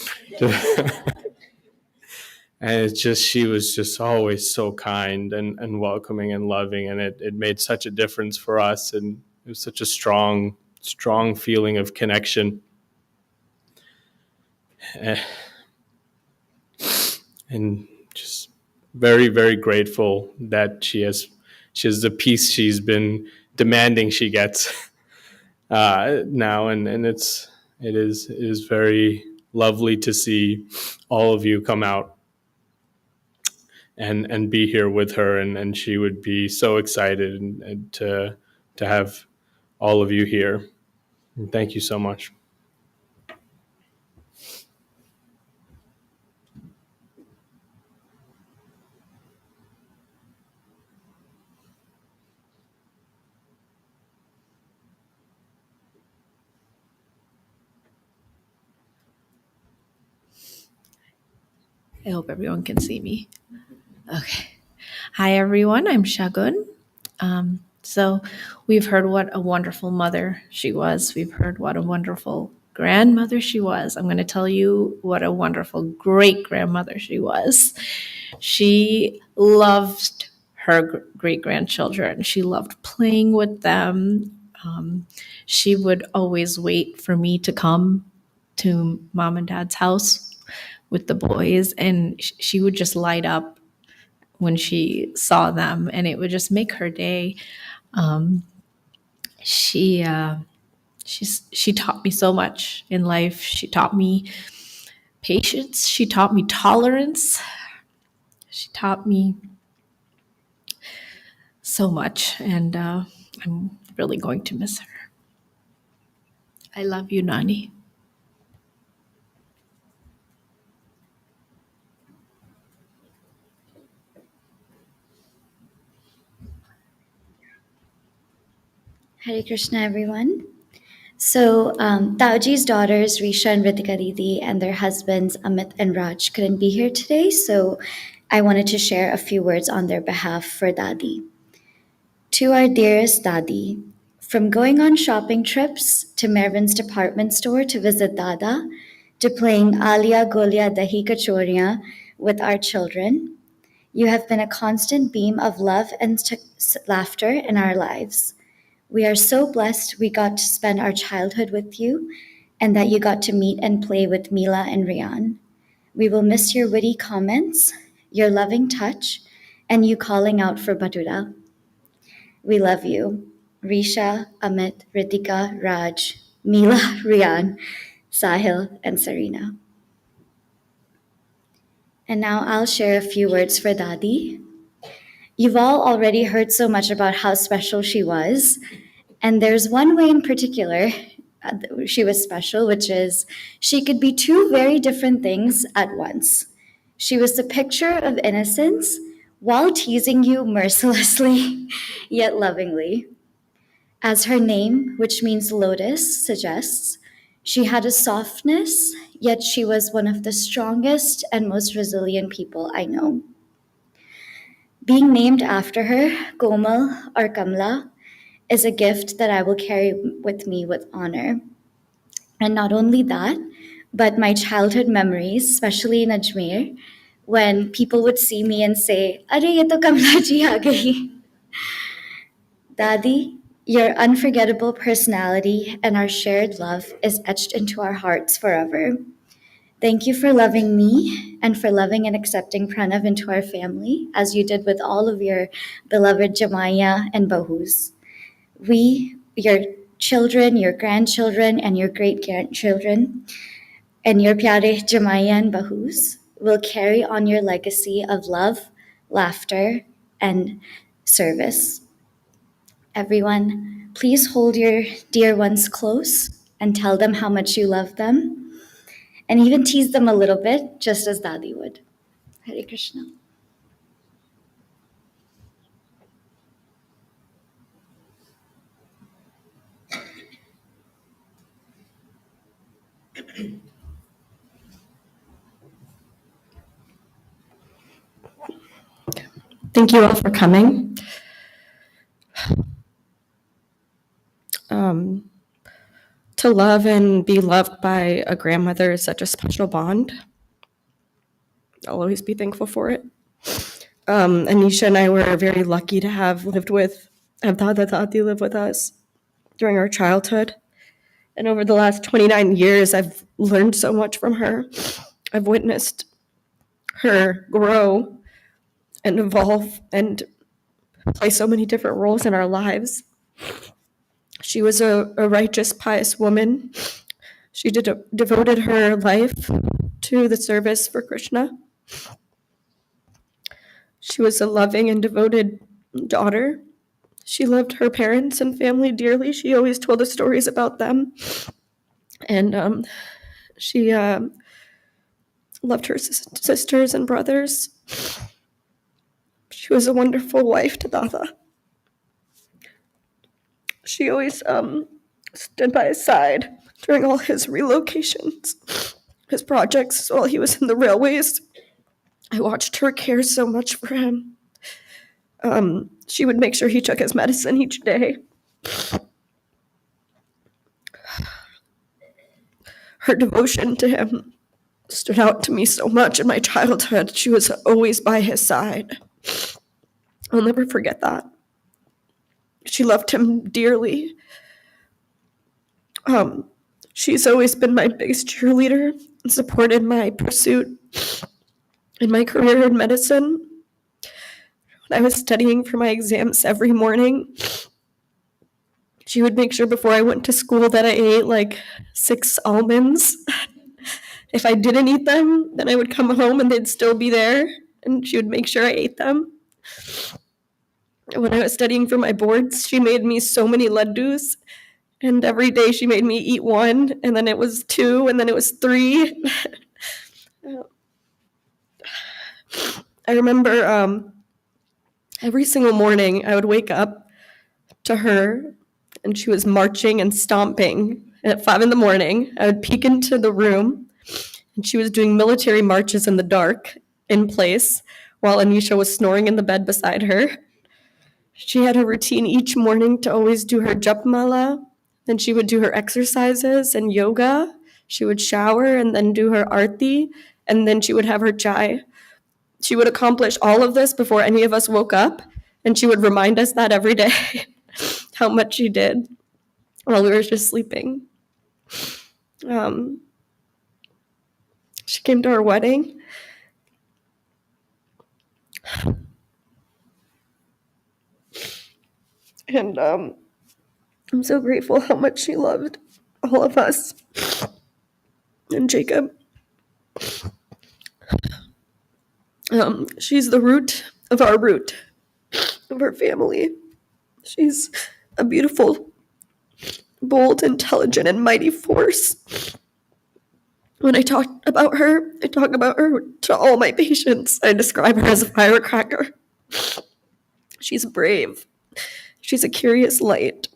And it's just, she was just always so kind and welcoming and loving. And it made such a difference for us. And it was such a strong feeling of connection. And just very, very grateful that she has the peace she's been demanding she gets now. And it is very lovely to see all of you come out and be here with her, and she would be so excited and to have all of you here. And thank you so much. I hope everyone can see me. Okay. Hi, everyone. I'm Shagun. So we've heard what a wonderful mother she was. We've heard what a wonderful grandmother she was. I'm going to tell you what a wonderful great-grandmother she was. She loved her great-grandchildren. She loved playing with them. She would always wait for me to come to mom and dad's house with the boys, and she would just light up when she saw them, and it would just make her day. She She taught me so much in life. She taught me patience. She taught me tolerance. She taught me so much, and I'm really going to miss her. I love you, Nani. Hare Krishna, everyone. So, Tauji's daughters, Risha and Ritika Didi, and their husbands, Amit and Raj, couldn't be here today, so I wanted to share a few words on their behalf for Dadi. To our dearest Dadi, from going on shopping trips to Mervin's department store to visit Dada, to playing Alia Golia Dahi Kachoriya with our children, you have been a constant beam of love and laughter in our lives. We are so blessed we got to spend our childhood with you and that you got to meet and play with Mila and Rian. We will miss your witty comments, your loving touch, and you calling out for Madhura. We love you. Risha, Amit, Ritika, Raj, Mila, Rian, Sahil, and Sarina. And now I'll share a few words for Dadi. You've all already heard so much about how special she was, and there's one way in particular she was special, which is she could be two very different things at once. She was the picture of innocence while teasing you mercilessly, yet lovingly. As her name, which means lotus, suggests, she had a softness, yet she was one of the strongest and most resilient people I know. Being named after her, Komal or Kamla, is a gift that I will carry with me with honor. And not only that, but my childhood memories, especially in Ajmer, when people would see me and say, "Arey, ye to Kamla ji aa gayi." Dadi, your unforgettable personality and our shared love is etched into our hearts forever. Thank you for loving me and for loving and accepting Pranav into our family, as you did with all of your beloved Jamaya and Bahus. We, your children, your grandchildren, and your great-grandchildren, and your pyare Jamaya and Bahus, will carry on your legacy of love, laughter, and service. Everyone, please hold your dear ones close and tell them how much you love them, and even tease them a little bit, just as Dadi would. Hare Krishna. Thank you all for coming. To love and be loved by a grandmother is such a special bond. I'll always be thankful for it. Anisha and I were very lucky to have Dada Dadi live with us during our childhood. And over the last 29 years, I've learned so much from her. I've witnessed her grow and evolve and play so many different roles in our lives. She was a righteous, pious woman. She devoted her life to the service for Krishna. She was a loving and devoted daughter. She loved her parents and family dearly. She always told us stories about them. And she loved her sisters and brothers. She was a wonderful wife to Dada. She always stood by his side during all his relocations, his projects while he was in the railways. I watched her care so much for him. She would make sure he took his medicine each day. Her devotion to him stood out to me so much in my childhood. She was always by his side. I'll never forget that. She loved him dearly. She's always been my biggest cheerleader and supported my pursuit in my career in medicine. When I was studying for my exams every morning, She would make sure before I went to school that I ate like 6 almonds. If I didn't eat them, then I would come home and they'd still be there, and she would make sure I ate them. When I was studying for my boards, she made me so many laddus, and every day she made me eat 1, and then it was 2, and then it was 3. I remember every single morning I would wake up to her, and she was marching and stomping at 5 in the morning. I would peek into the room, and she was doing military marches in the dark in place while Anisha was snoring in the bed beside her. She had a routine each morning to always do her japmala, then she would do her exercises and yoga. She would shower and then do her arti, and then she would have her chai. She would accomplish all of this before any of us woke up, and she would remind us that every day, how much she did while we were just sleeping. She came to our wedding. And I'm so grateful how much she loved all of us and Jacob. She's the root of our family. She's a beautiful, bold, intelligent, and mighty force. When I talk about her to all my patients. I describe her as a firecracker. She's brave. She's a curious light.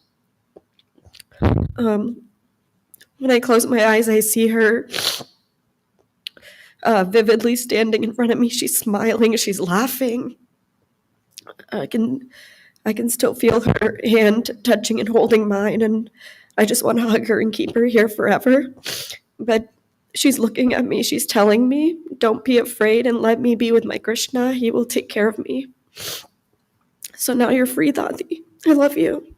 When I close my eyes, I see her vividly standing in front of me. She's smiling, she's laughing. I can still feel her hand touching and holding mine, and I just want to hug her and keep her here forever. But she's looking at me, she's telling me, don't be afraid and let me be with my Krishna. He will take care of me. So now you're free, Dadi. I love you.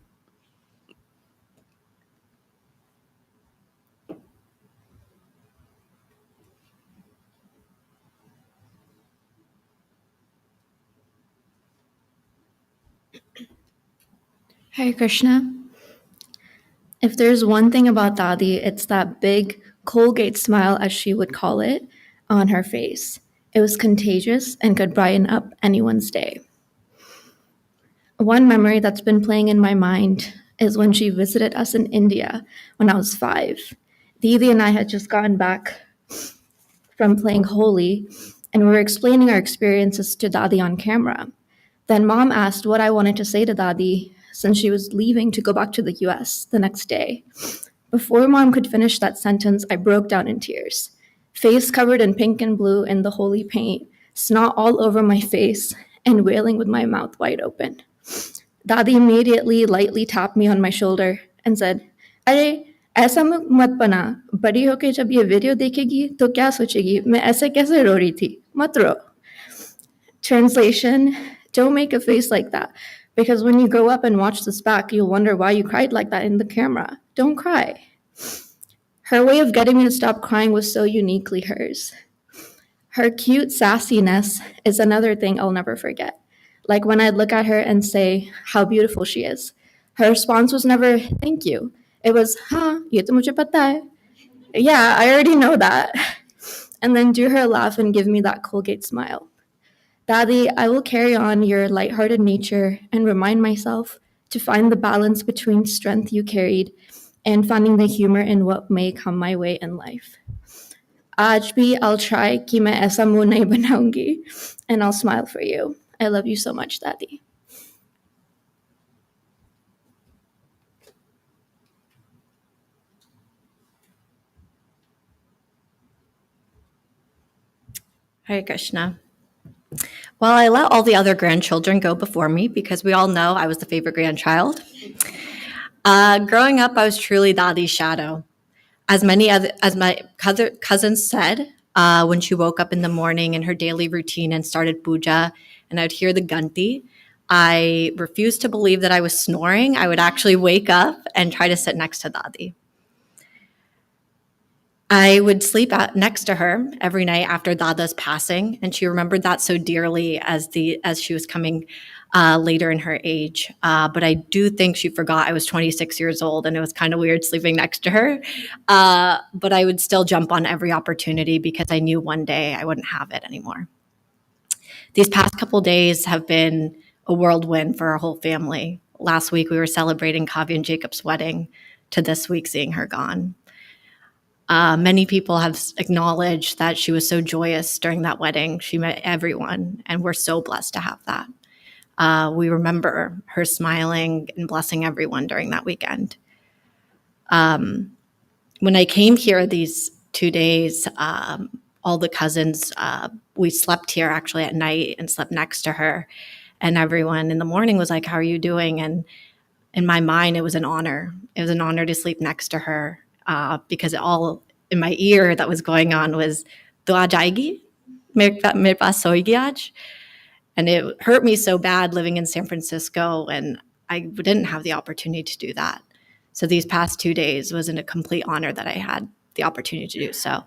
Hare Krishna. If there's one thing about Dadi, it's that big Colgate smile, as she would call it, on her face. It was contagious and could brighten up anyone's day. One memory that's been playing in my mind is when she visited us in India when I was 5. Didi and I had just gotten back from playing Holi, and we were explaining our experiences to Dadi on camera. Then Mom asked what I wanted to say to Dadi since she was leaving to go back to the US the next day. Before Mom could finish that sentence, I broke down in tears. Face covered in pink and blue in the holy paint, snot all over my face, and wailing with my mouth wide open. Dadi immediately lightly tapped me on my shoulder and said, "Arey, ऐसा मत बना, बड़ी होके जब ये video देखेगी तो क्या सोचेगी, मैं ऐसे कैसे रो रही थी, मत रो." Translation, don't make a face like that, because when you grow up and watch this back, you'll wonder why you cried like that in the camera. Don't cry. Her way of getting me to stop crying was so uniquely hers. Her cute sassiness is another thing I'll never forget. Like when I'd look at her and say how beautiful she is. Her response was never, "Thank you." It was, "Ye to mujhe pata hai." Yeah, I already know that. And then do her laugh and give me that Colgate smile. Dadi, I will carry on your lighthearted nature and remind myself to find the balance between strength you carried and finding the humor in what may come my way in life. Aaj bhi I'll try ki main aisa muh nahi banaungi, and I'll smile for you. I love you so much, Dadi. Hare Krishna. Well, I let all the other grandchildren go before me because we all know I was the favorite grandchild. Growing up, I was truly Dadi's shadow. As my cousins said, when she woke up in the morning in her daily routine and started puja, and I'd hear the ganti, I refused to believe that I was snoring. I would actually wake up and try to sit next to Dadi. I would sleep next to her every night after Dada's passing, and she remembered that so dearly as she was coming later in her age. But I do think she forgot I was 26 years old and it was kind of weird sleeping next to her. But I would still jump on every opportunity because I knew one day I wouldn't have it anymore. These past couple days have been a whirlwind for our whole family. Last week we were celebrating Kavya and Jacob's wedding to this week seeing her gone. Many people have acknowledged that she was so joyous during that wedding. She met everyone, and we're so blessed to have that. We remember her smiling and blessing everyone during that weekend. When I came here these 2 days, all the cousins, we slept here actually at night and slept next to her. And everyone in the morning was like, "How are you doing?" And in my mind, it was an honor. It was an honor to sleep next to her because all in my ear that was going on was "Dua jayegi, mere paas soegi aaj." And it hurt me so bad living in San Francisco, and I didn't have the opportunity to do that. So these past 2 days was a complete honor that I had the opportunity to do so.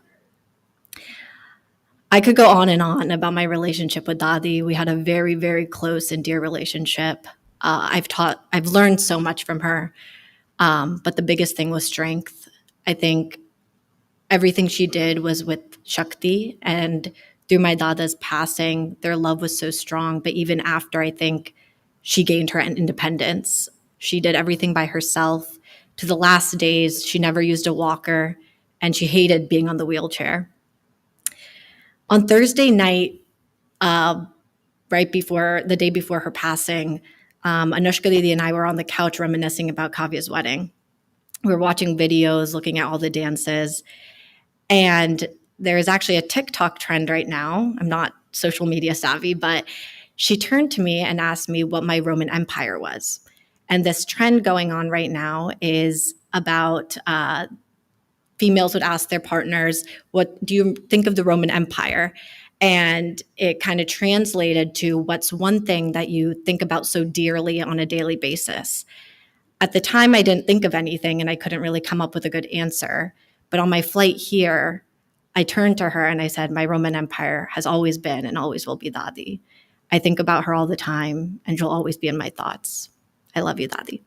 I could go on and on about my relationship with Dadi. We had a very, very close and dear relationship. I've learned so much from her, but the biggest thing was strength. I think everything she did was with Shakti, and through my Dada's passing, their love was so strong. But even after, I think she gained her independence. She did everything by herself. To the last days, she never used a walker, and she hated being on the wheelchair. On Thursday night, right before the day before her passing, Anushka Didi and I were on the couch reminiscing about Kavya's wedding. We were watching videos, looking at all the dances, and there is actually a TikTok trend right now. I'm not social media savvy, but she turned to me and asked me what my Roman Empire was. And this trend going on right now is about females would ask their partners, "What do you think of the Roman Empire?" And it kind of translated to, "What's one thing that you think about so dearly on a daily basis?" At the time, I didn't think of anything and I couldn't really come up with a good answer. But on my flight here, I turned to her and I said, "My Roman Empire has always been and always will be Dadi. I think about her all the time and she'll always be in my thoughts. I love you, Dadi."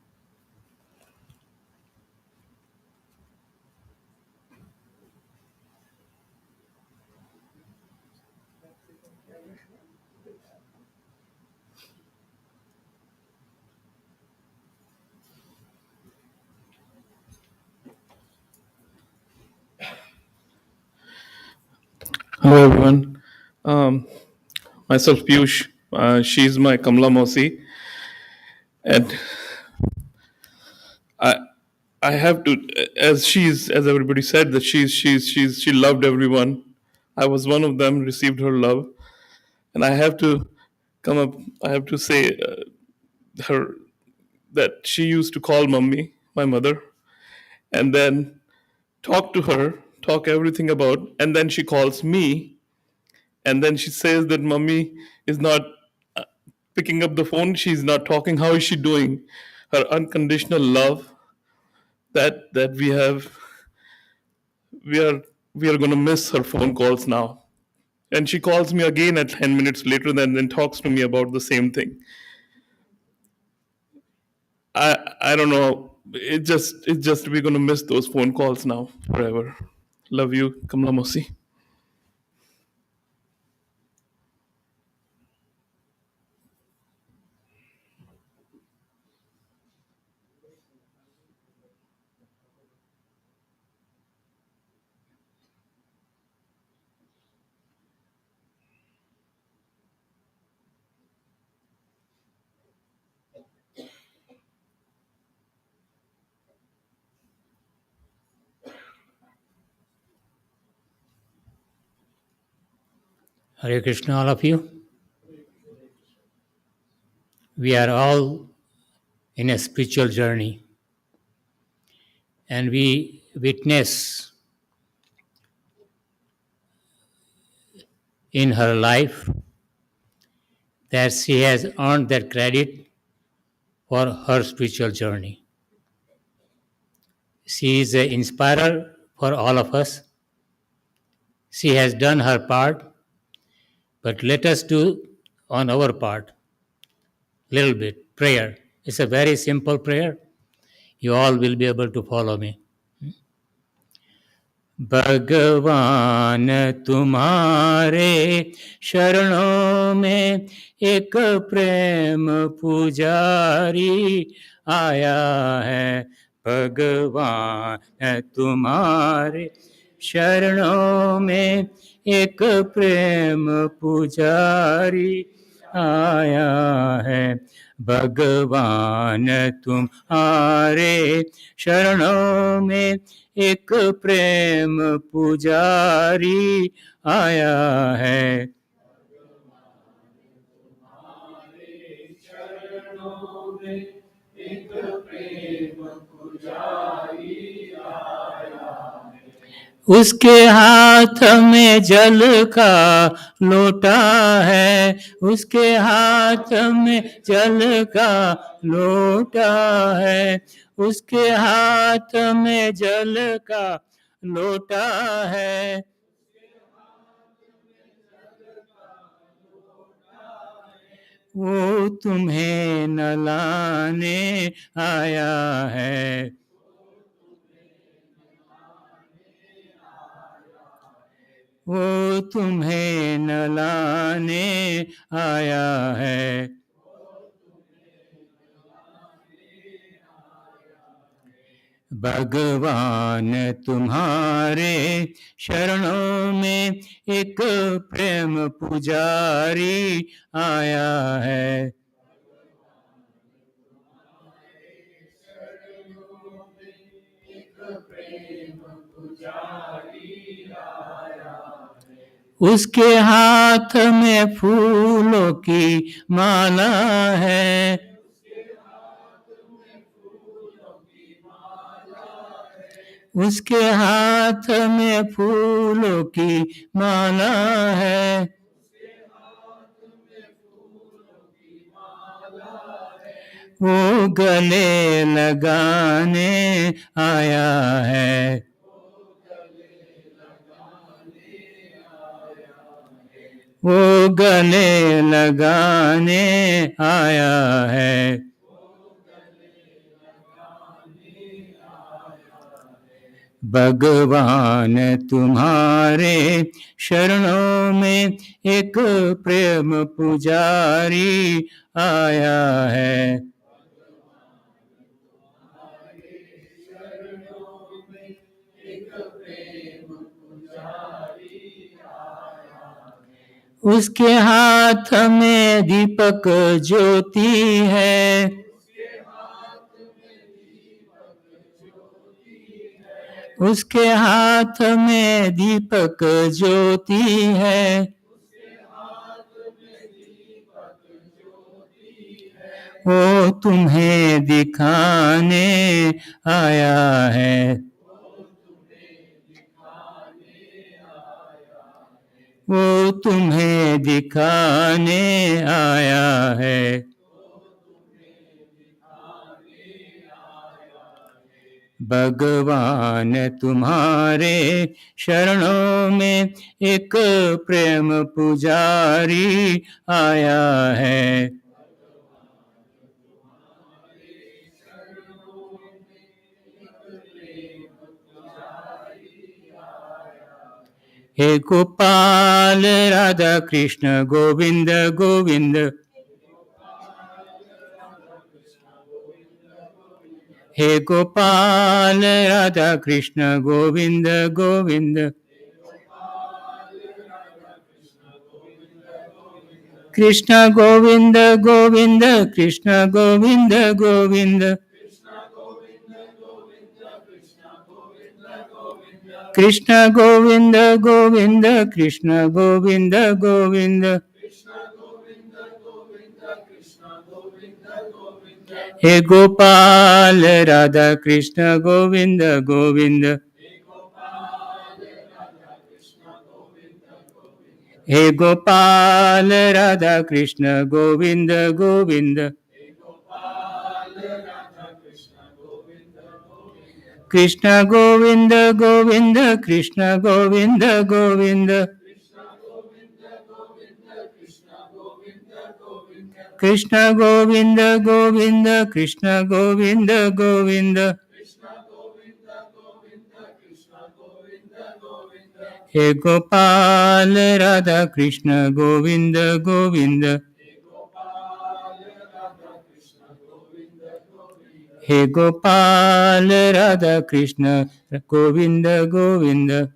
Hello, everyone. Myself, Piyush. She's my Kamla Mosi, and I I have to, as everybody said, that she loved everyone. I was one of them, received her love, and I have to come up. I have to say her that she used to call mummy, my mother, and then talk to her, talk everything about, and then she calls me, and then she says that mummy is not picking up the phone, she's not talking, how is she doing? Her unconditional love that we are going to miss her phone calls now. And she calls me again at 10 minutes later then talks to me about the same thing. I don't know, it's just we're going to miss those phone calls now forever. Love you, Kamla Mosi. Hare Krishna, all of you. We are all in a spiritual journey, and we witness in her life that she has earned that credit for her spiritual journey. She is an inspirer for all of us. She has done her part, but let us do on our part. little bit prayer. It's a very simple prayer. You all will be able to follow me. भगवान तुम्हारे शरणों में एक प्रेम पुजारी आया है। भगवान तुम्हारे शरणों में एक प्रेम पुजारी आया है। भगवान तुम्हारे शरणों में एक प्रेम पुजारी आया है। उसके हाथ में जल का लोटा है। उसके हाथ में जल का लोटा है। उसके हाथ में जल का लोटा है। वो तुम्हें नहलाने आया है। वो तुम्हें नहलाने आया है। भगवान तुम्हारे शरणों में एक प्रेम पुजारी आया है। उसके हाथ में फूलों की माला है। उसके हाथ में फूलों की माला है। वो गले लगाने आया है। वो गले लगाने आया है। भगवान तुम्हारे शरणों में एक प्रेम पुजारी आया है। उसके हाथ में दीपक ज्योति है। उसके हाथ में दीपक ज्योति है। वो तुम्हें दिखाने आया है। वो तुम्हें दिखाने आया है। भगवान तुम्हारे शरणों में एक प्रेम पुजारी आया है। हे गोपाल राधा कृष्ण गोविंद गोविंद। हे गोपाल राधा कृष्ण गोविंद गोविंद। कृष्ण गोविंद गोविंद कृष्ण गोविंद गोविंद। कृष्ण गोविंद गोविंद कृष्ण गोविंद गोविंद। हे गोपाल राधा कृष्ण गोविंद गोविंद। हे Gopal Radha Krishna Govind Govind. Krishna Govind Govind Krishna Govind Govind. Krishna Govinda Govinda Krishna Govinda Govinda. He Gopal Radha Krishna Govinda Govinda. He Gopal Radha Krishna Govinda Govinda.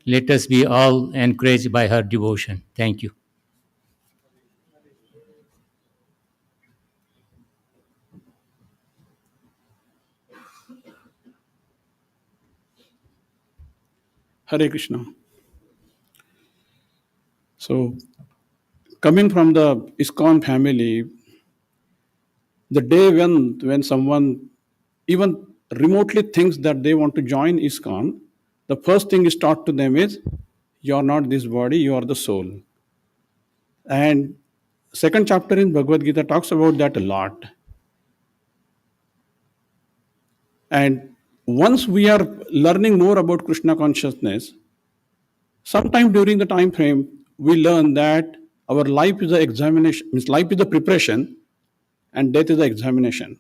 Let us be all encouraged by her devotion. Thank you. Hare Krishna. So, coming from the ISKCON family, the day when someone even remotely thinks that they want to join ISKCON, the first thing is taught to them is, you are not this body, you are the soul. And second chapter in Bhagavad Gita talks about that a lot. And once we are learning more about Krishna consciousness, sometime during the time frame, we learn that our life is an examination, means life is the preparation and death is the examination.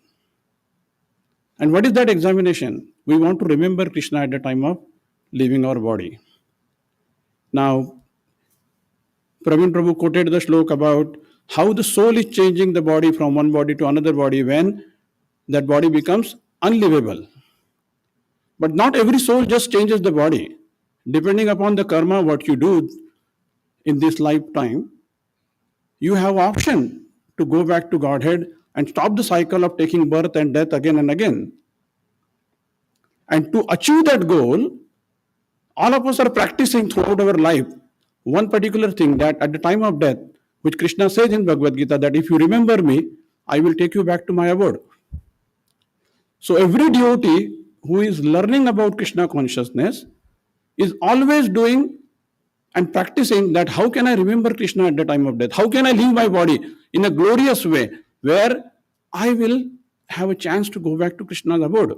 And what is that examination? We want to remember Krishna at the time of leaving our body. Now, Pravin Prabhu quoted the slok about how the soul is changing the body from one body to another body when that body becomes unlivable. But not every soul just changes the body. Depending upon the karma, what you do in this lifetime, you have option to go back to Godhead and stop the cycle of taking birth and death again and again. And to achieve that goal, all of us are practicing throughout our life one particular thing, that at the time of death, which Krishna says in Bhagavad Gita, that if you remember me, I will take you back to my abode. So every devotee who is learning about Krishna consciousness is always doing and practicing that how can I remember Krishna at the time of death? How can I leave my body in a glorious way where I will have a chance to go back to Krishna's abode?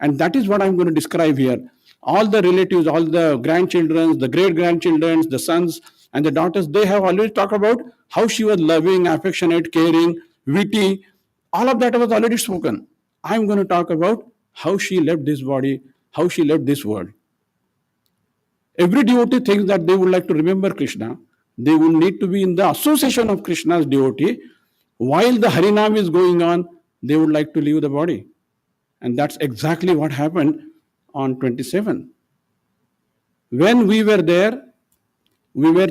And that is what I'm going to describe here. All the relatives, all the grandchildren, the great-grandchildren, the sons and the daughters, they have already talked about how she was loving, affectionate, caring, witty. All of that was already spoken. I'm going to talk about how she left this body, how she left this world. Every devotee thinks that they would like to remember Krishna. They will need to be in the association of Krishna's devotee. While the Harinam is going on, they would like to leave the body. And that's exactly what happened on 27. When we were there, we were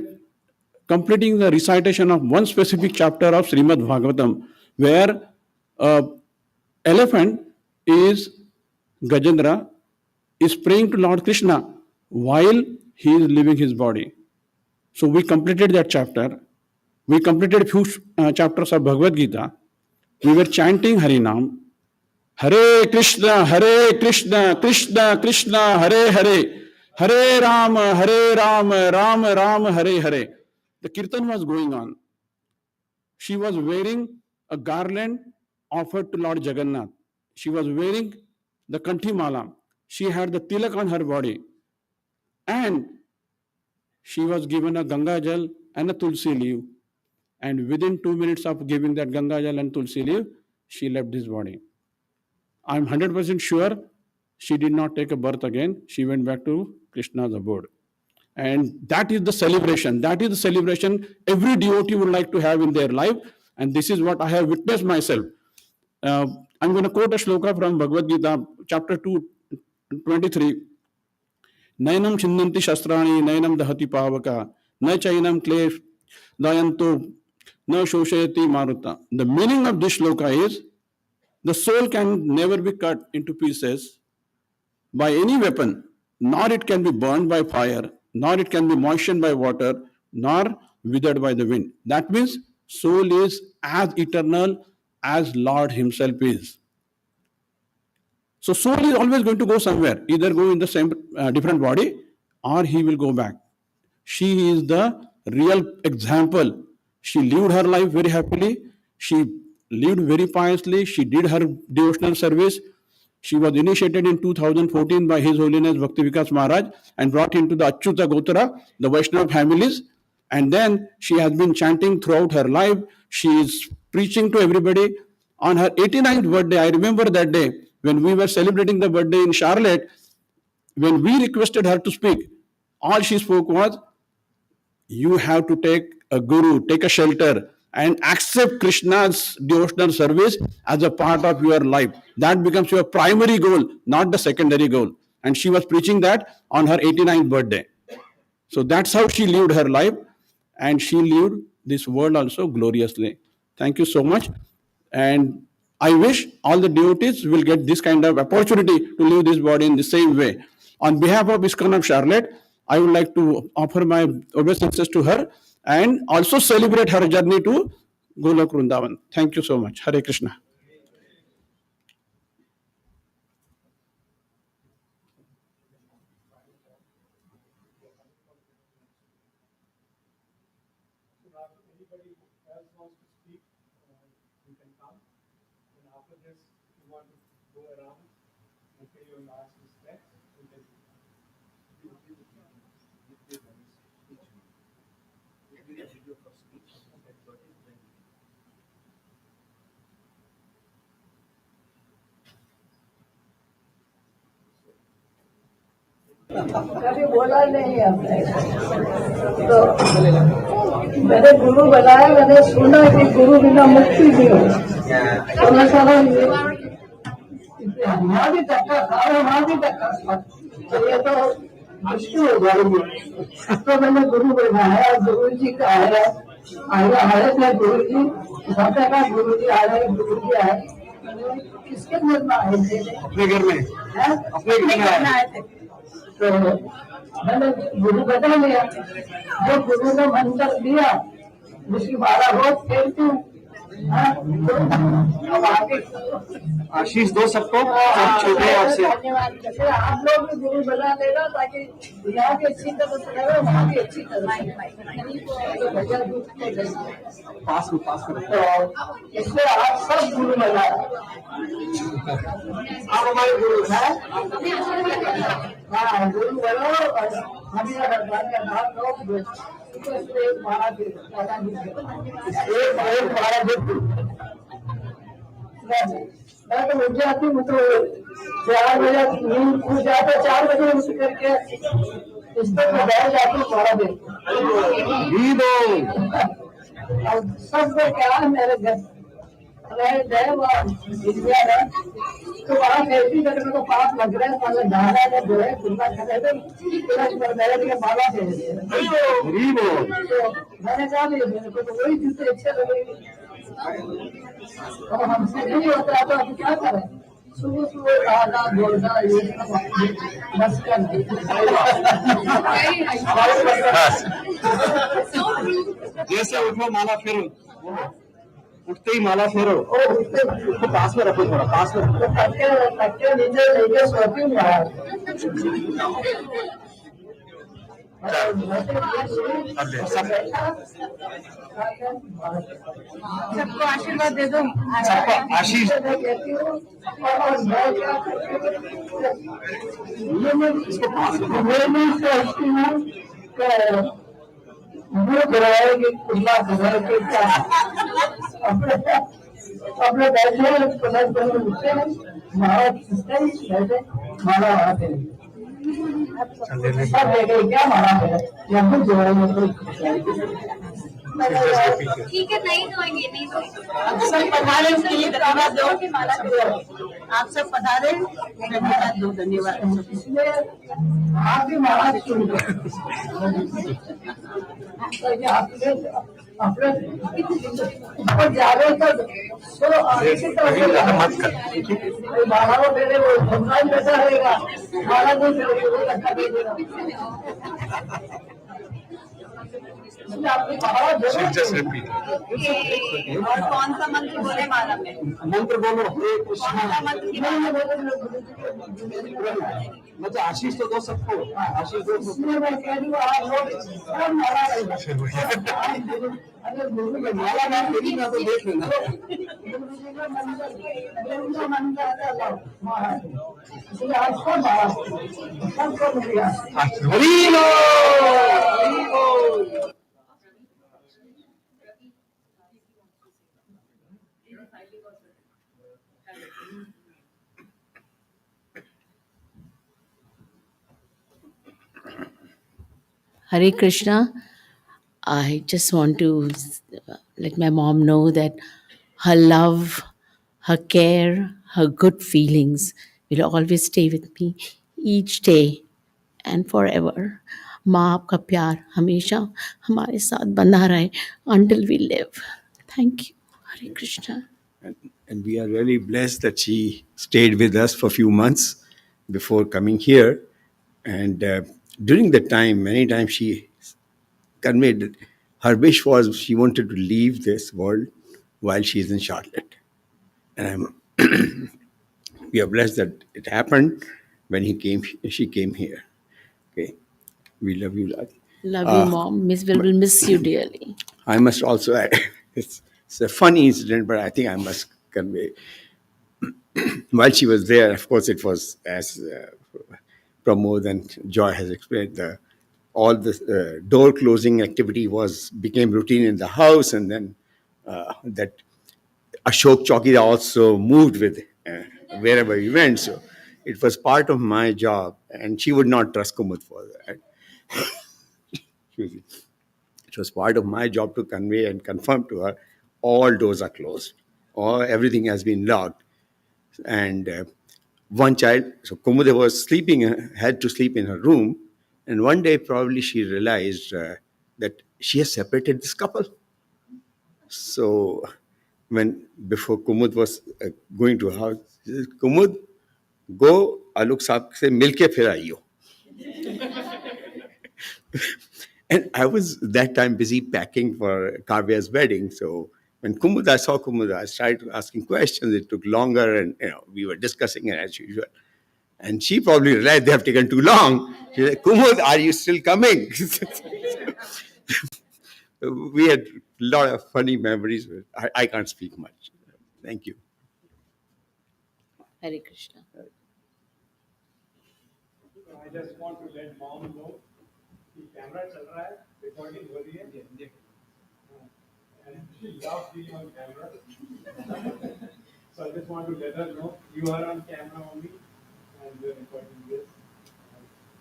completing the recitation of one specific chapter of Srimad Bhagavatam, where elephant is Gajendra is praying to Lord Krishna while he is leaving his body. So we completed that chapter. We completed a few chapters of Bhagavad Gita. We were chanting Harinam. Hare Krishna, Krishna Krishna, Hare Hare, Hare Rama, Rama Rama, Hare Hare. The kirtan was going on. She was wearing a garland offered to Lord Jagannath. She was wearing the Kanthi Mala. She had the tilak on her body. And she was given a Ganga Jal and a Tulsi leaf. And within 2 minutes of giving that Ganga Jal and Tulsi leaf, she left this body. I'm 100% sure she did not take a birth again. She went back to Krishna's abode. And that is the celebration. That is the celebration every devotee would like to have in their life. And this is what I have witnessed myself. I'm going to quote a shloka from Bhagavad Gita, chapter 2, 23. Nainam chindanti shastrani, nainam dahati pavaka, na chainam klesh dayanto, na shoshayati maruta. The meaning of this shloka is, the soul can never be cut into pieces by any weapon, nor it can be burned by fire, nor it can be moistened by water, nor withered by the wind. That means soul is as eternal as Lord himself is. So soul is always going to go somewhere, either go in the same different body or he will go back. She is the real example. She lived her life very happily. She lived very piously. She did her devotional service. She was initiated in 2014 by His Holiness Bhakti Vikas Maharaj and brought into the Achyuta Gotara, the Vaishnava families. And then she has been chanting throughout her life. She is preaching to everybody. On her 89th birthday, I remember that day when we were celebrating the birthday in Charlotte, when we requested her to speak, all she spoke was, you have to take a guru, take a shelter, and accept Krishna's devotional service as a part of your life. That becomes your primary goal, not the secondary goal. And she was preaching that on her 89th birthday. So that's how she lived her life, and she lived this world also gloriously. Thank you so much. And I wish all the devotees will get this kind of opportunity to live this body in the same way. On behalf of ISKCON of Charlotte, I would like to offer my obeisances to her and also celebrate her journey to Golok Vrindavan. Thank you so much. Hare Krishna. कभी बोला नहीं हमने तो मैंने गुरु बनाया, मैंने सुना कि गुरु बिना मुक्ति नहीं हो। तो मैं समझ वहाँ भी धक्का खा वहाँ भी धक्का खा, तो ये तो मुश्किल हो जाएगी। तो मैंने गुरु बनाया, गुरु जी का आया आए थे गुरु जी, सबने कहा गुरु जी आ रहे, गुरु जी आए। किसके घर में आए थे? अपने घर में, अपने घर में आए थे। तो मैंने गुरु बना लिया, जो गुरु ने मंत्र दिया उसकी माला रोज फेरती हूँ। अब आगे आशीष दो सबको, सब छोटे आपसे। जैसे आप लोग भी गुरु बना लेना ताकि यहाँ की अच्छी तरह से लगे, वहाँ भी अच्छी तरह पास में तो इसलिए आप सब गुरु बना, आप हमारे गुरु हैं। हाँ गुरु बनो, हम यहाँ नाम लोग एक माला दे, एक माला दे। मैं तो उठ जाती हूँ तो 4 बजे नींद खुल जाता, 4 बजे उठ करके इस पर मैं बैठ जाती हूँ माला दे। सब में क्या है मेरे घर इंडिया है, तो वहाँ कैसी मेरे को पाप लग रहे हैं, मतलब धारा है जो है खुला कर रहे थे, मेरे लिए माला दे रहे थे। तो मैंने कहा मेरे को तो वही जूते अच्छे लगेंगे, तो हमसे नहीं होता है तो अब क्या करें? सुबह सुबह खाना बोलना ये बस कर जैसे उठो माला फेरो, उठते ही माला फेरो, उसको पास में रखो, थोड़ा पास में रखो। नीचे लेके सोती हूँ यार। सबको आशीर्वाद दे दो, सबको आशीष। इसको पास में सोचती हूँ कि खुला घर के क्या अपने बैठे प्लस बने उठते हैं, मारा बैठे मारा आते हैं, सब लेके क्या मारा है या कुछ जोड़े में ठीक है, नहीं धोएंगे, नहीं धोएंगे। आप सब पधारे, उसके लिए धन्यवाद दो कि माला दो। आप सब पधारे, धन्यवाद दो, धन्यवाद। इसलिए आप भी माला सुन लो, अपने ऊपर जावे तो माला को दे दे, वो भगवान बैठा रहेगा, माला नहीं चलेगी, वो धक्का दे देगा। और कौन सा मंत्र बोले माला में? मंत्र बोलो, मतलब आशीष तो दो सबको, आशीष दो। मैं कह रही हूँ आप लोग माला अगर गुरु में माला ना मेरी ना तो देख लेना। Hare Krishna. I just want to let my mom know that her love, her care, her good feelings will always stay with me each day and forever. माँ आपका प्यार हमेशा हमारे साथ बना रहे until we live. Thank you. Hare Krishna. And we are really blessed that she stayed with us for a few months before coming here. And during that time, many times she conveyed that her wish was she wanted to leave this world while she is in Charlotte. And we are blessed that it happened when she came here. Okay, we love you, Lord. Love you, Mom. Will miss you dearly. I must also add, it's a funny incident, but I think I must convey. While she was there, of course, it was as Pramod and Joy has explained. All the door closing activity became routine in the house, and then that Ashok Chowkida also moved with wherever we went. So it was part of my job, and she would not trust Kumud for that. Excuse me. It was part of my job to convey and confirm to her all doors are closed, or everything has been locked. And one child, so Kumude was sleeping, had to sleep in her room. And one day, probably she realized that she has separated this couple. So, before Kumud was going to her house, she said, Kumud, go Alok Saab se milke phir aiyo. And I was that time busy packing for Kavya's wedding. So when I saw Kumud, I started asking questions. It took longer, and we were discussing it as usual. And she probably realized they have taken too long. She said, Kumud, are you still coming? We had a lot of funny memories. I can't speak much. Thank you. Hare Krishna. I just want to let mom know the camera चल रहा है, recording हो रही है, and she loves being on camera. So I just want to let her know you are on camera only, and we are recording this.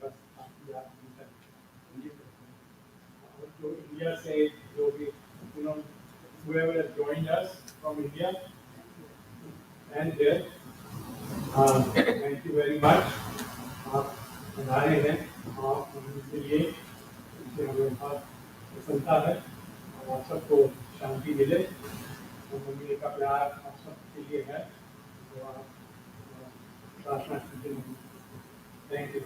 But India say, whoever has joined us from India, and there, thank you very much. हमारे हैं उनके लिए हमारे पास प्रसन्नता है और आप सबको शांति मिले और मम्मी का प्यार आप सबके लिए है तो आप प्रार्थना कीजिए। Thank you.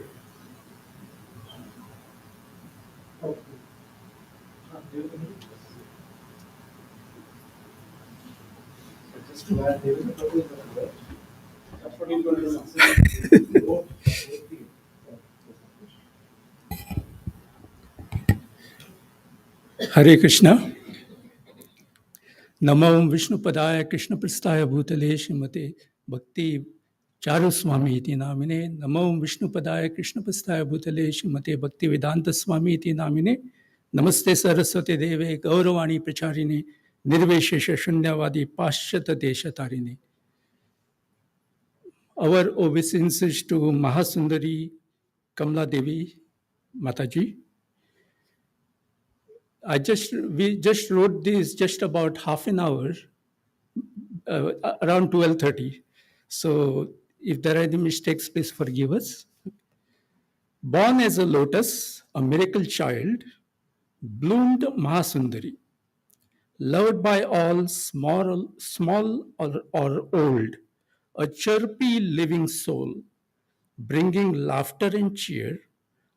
Just to add, there is a couple of that's what he's going to do. Hare Krishna. Namo Vishnupadaya Krishna Prasthaya Bhutale Shrimate Bhakti Charu Swami iti namine. Namo Vishnupadaya Krishna Prasthaya Bhutale Shrimate Bhakti Vedanta Swami iti namine. Namaste Saraswati Deve Gauravani Pracharine Nirveshesha Shunyavadi Paschata Desha Tarine. Our obeisances to Mahasundari Kamla Devi Mataji. We just wrote this just about half an hour, around 12:30. So if there are any mistakes, please forgive us. Born as a lotus, a miracle child, bloomed Mahasundari, loved by all, small or old, a chirpy living soul, bringing laughter and cheer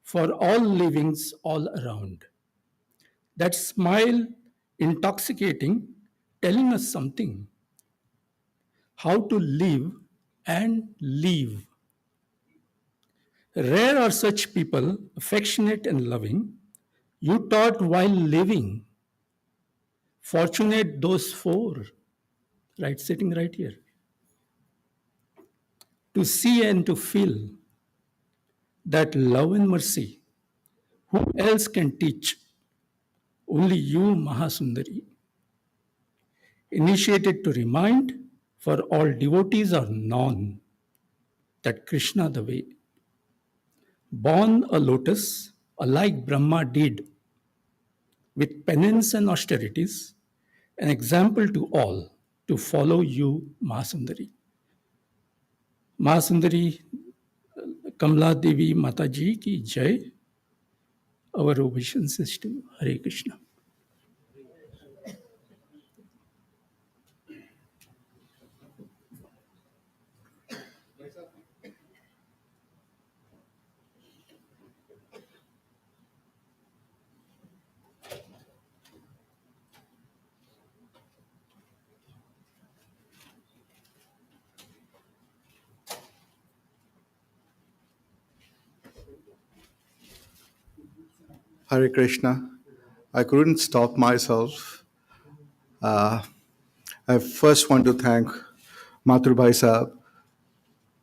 for all livings all around. That smile, intoxicating, telling us something, how to live and leave. Rare are such people, affectionate and loving, you taught while living. Fortunate those four, right, sitting right here. To see and to feel that love and mercy, who else can teach? Only you, Mahasundari. Initiated to remind, for all devotees are known, that Krishna the way. Born a lotus, alike Brahma did, with penance and austerities, an example to all to follow you, Mahasundari. Mahasundari Kamla Devi Mataji ki Jai, our obeisance to Hare Krishna. Hare Krishna. I couldn't stop myself. I first want to thank Mathur Bhai Sahab,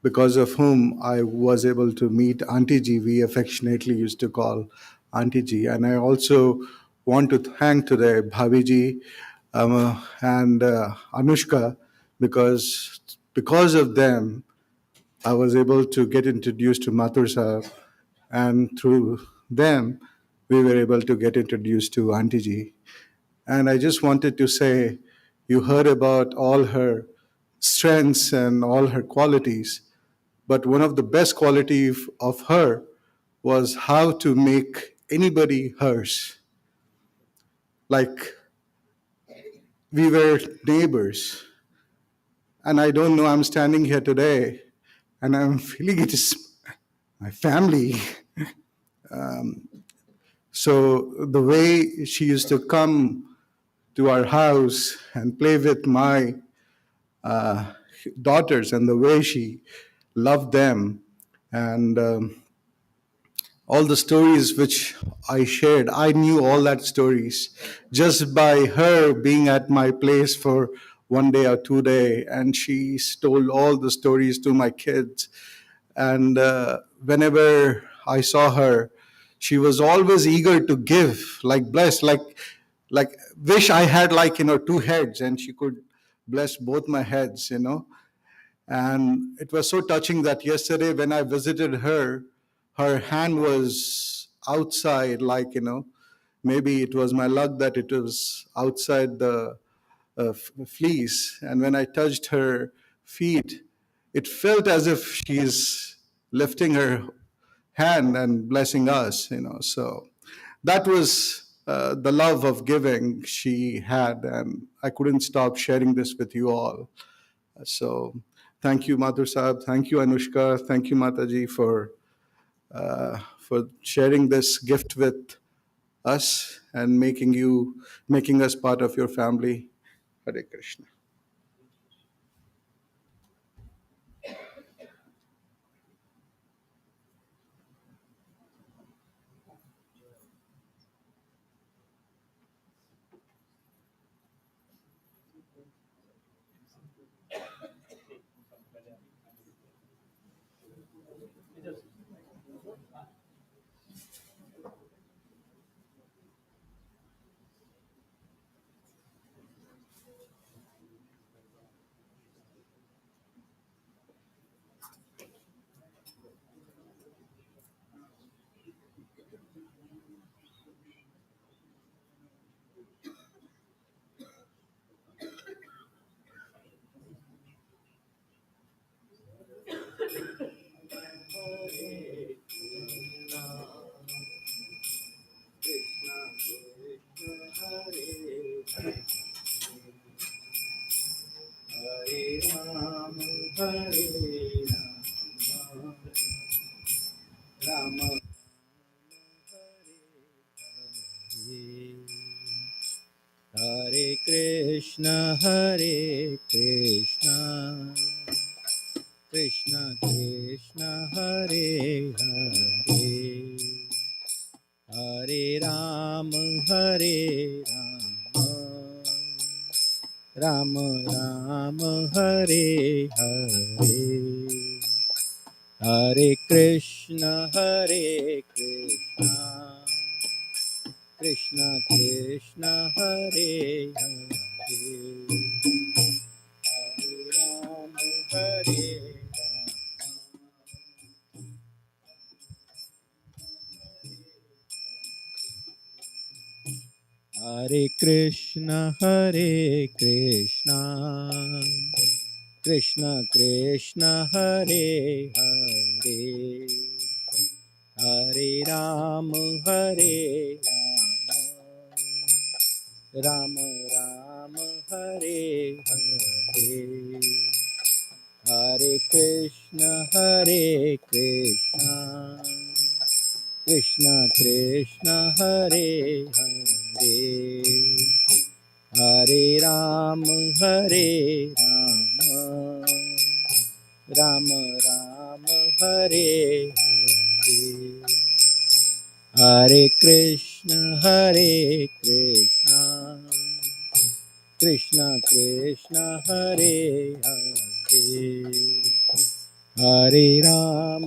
because of whom I was able to meet Auntie Ji, we affectionately used to call Auntie Ji. And I also want to thank today Bhavi Ji and Anushka, because of them, I was able to get introduced to Mathur Sahab, and through them, we were able to get introduced to Auntie Ji. And I just wanted to say, you heard about all her strengths and all her qualities, but one of the best qualities of her was how to make anybody hers. Like, we were neighbors, and I don't know, I'm standing here today, and I'm feeling it is my family. So the way she used to come to our house and play with my daughters, and the way she loved them, and all the stories which I shared, I knew all that stories just by her being at my place for 1 day or 2 day, and she told all the stories to my kids. And whenever I saw her, she was always eager to give, like bless, like wish I had, like, 2 heads, and she could bless both my heads. And it was so touching that yesterday when I visited her, her hand was outside, like, maybe it was my luck that it was outside the fleece. And when I touched her feet, it felt as if she's lifting her hand and blessing us. So that was the love of giving she had, and I couldn't stop sharing this with you all. So thank you, Mathur Sahab. Thank you, Anushka. Thank you, Mataji, for sharing this gift with us and making us part of your family. Hare Krishna. Hare Krishna, Hare Krishna, Krishna Krishna, Hare Hare, Hare Ram, Hare Ram, Ram Ram Hare Hare, Hare Krishna Krishna Krishna Hare Hare, Hare Ram Hare Hare Krishna Krishna Krishna Hare Hare, Hare Ram Ram Ram Hare Hare, Hare Krishna Krishna Krishna Hare Hare, Hare Ram Ram Ram Hare Hare, Hare Krishna Krishna Krishna Hare Hare, Hare Ram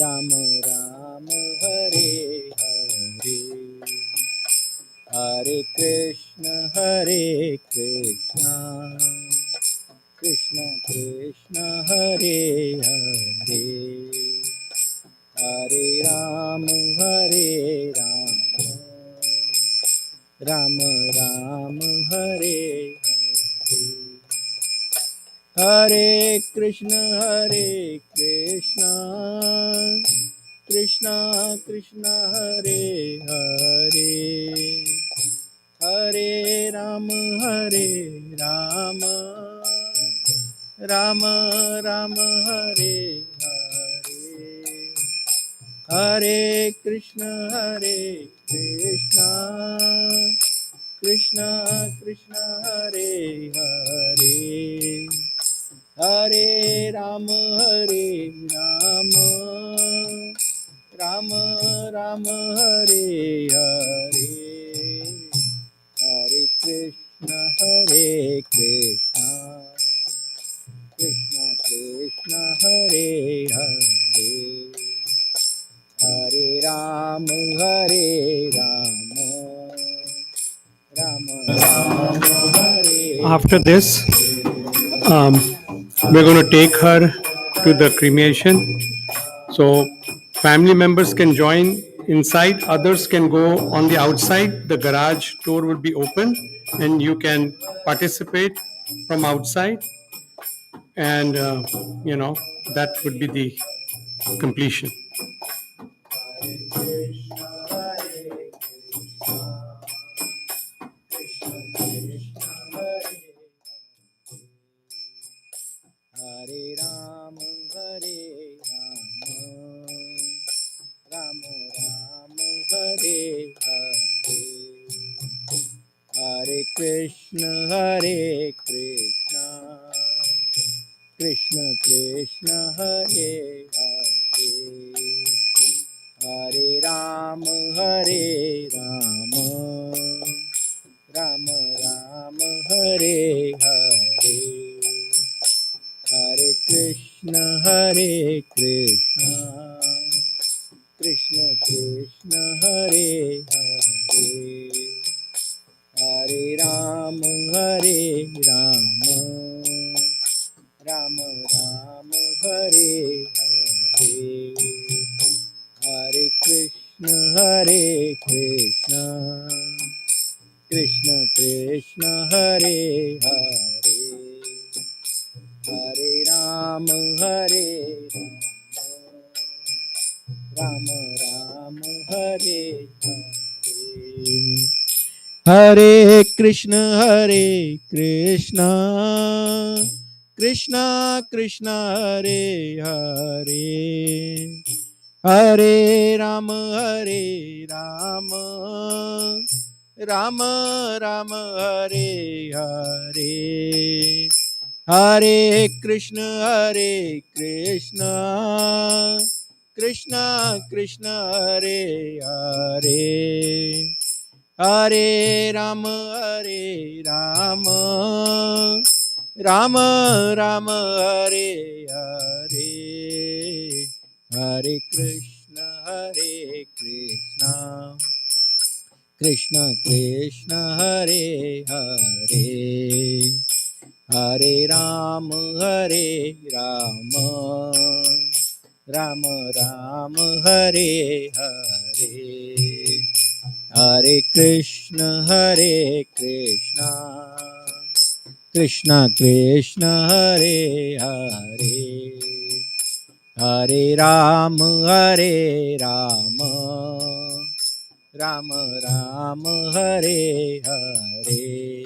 Ram Ram Hare Hare, Hare Krishna Krishna Krishna Hare Hare, Hare Ram Ram Ram Hare Hare, Hare Krishna Krishna Krishna Hare Hare, Hare Ram Ram Ram Hare Hare, Hare Krishna Krishna Krishna Hare Hare, Hare Ram Ram Ram Hare Hare, Hare Krishna Krishna Krishna Hare Hare, Hare Ram Ram Ram Hare. After this, um, we're going to take her to the cremation. So family members can join inside, others can go on the outside. The garage door will be open and you can participate from outside. And, that would be the completion. Hare Ram Ram Ram Hare Hare, Hare Krishna Krishna Krishna Hare Hare, Hare Ram Ram Ram Hare Hare, Hare Krishna Krishna Krishna Hare Hare, Hare Ram Ram Ram Hare Hare, Hare Krishna Krishna Krishna Hare Hare, Hare Ram Ram Ram Hare Hare, Hare Krishna Krishna Krishna Hare Hare, Hare Ram Ram Ram Hare Hare, Hare Krishna Krishna Krishna Hare Hare, Hare Ram, Rama Rama, Hare Hare, Hare Krishna, Krishna Krishna, Hare Hare, Hare Ram, Ram Ram, Hare Hare, Hare Krishna, Krishna Krishna, Hare Hare, Hare Ram, Ram Ram, Hare Hare,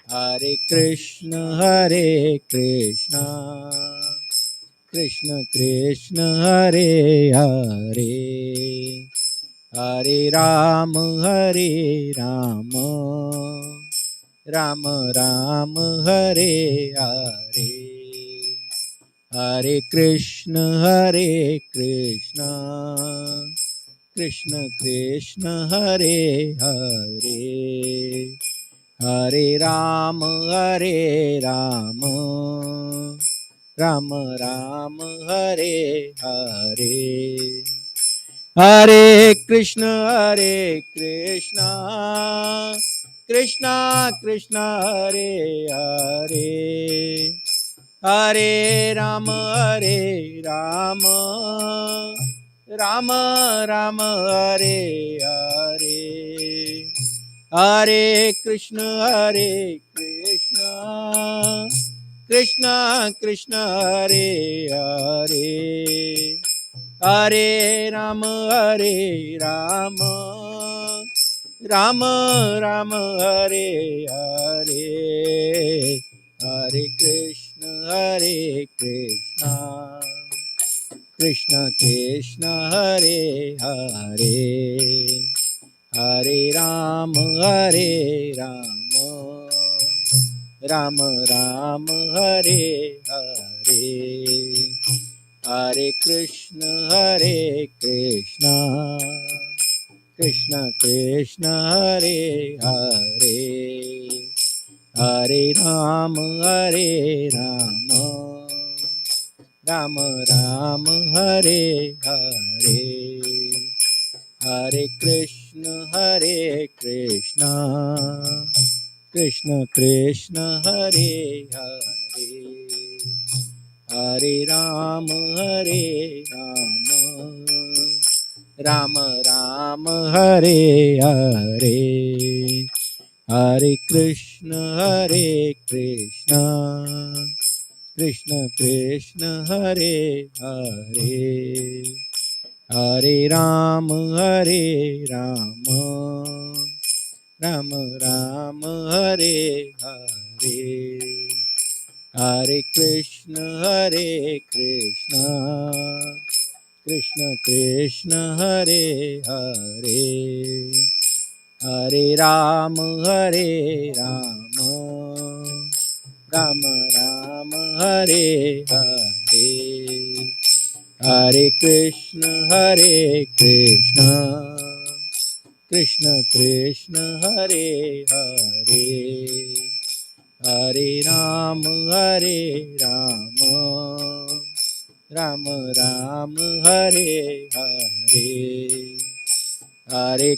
Hare Krishna, Krishna Krishna, Hare Hare, Hare Ram, Ram Ram, Hare Hare, Hare Krishna, Krishna Krishna, Hare Hare, Hare Ram, Ram Ram, Hare Hare, Hare Krishna, Krishna Krishna, Hare Hare, Hare Ram, Ram Ram, Hare Hare, Hare Krishna, Krishna Krishna, Hare Hare, Hare Ram, Ram Ram, Hare Hare, Hare Krishna, Krishna Krishna, Hare Hare, Hare Ram, Ram Ram, Hare Hare, Hare Krishna, Krishna Krishna, Hare Hare, Hare Ram, Ram Ram, Hare Hare, Hare Krishna, Krishna Krishna, Hare Hare, Hare Ram, Ram Ram, Hare Hare, Hare Krishna, Krishna Krishna, Hare Hare, Hare Ram, Ram Ram, Hare Hare, Hare Krishna, Krishna Krishna, Hare Hare, Hare Ram, Ram Ram, Hare Hare, Hare Krishna, Krishna Krishna, Hare Hare, Hare Ram, Ram Ram, Hare Hare, Hare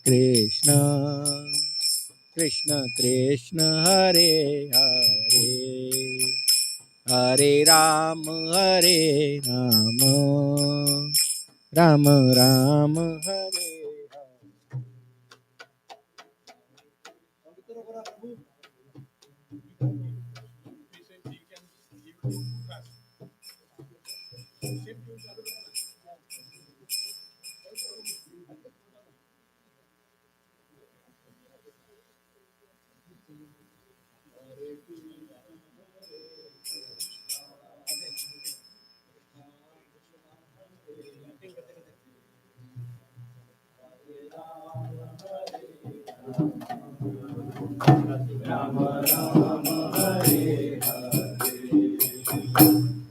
Krishna, Krishna Krishna, Hare Hare, Hare Ram, Ram Ram, Hare.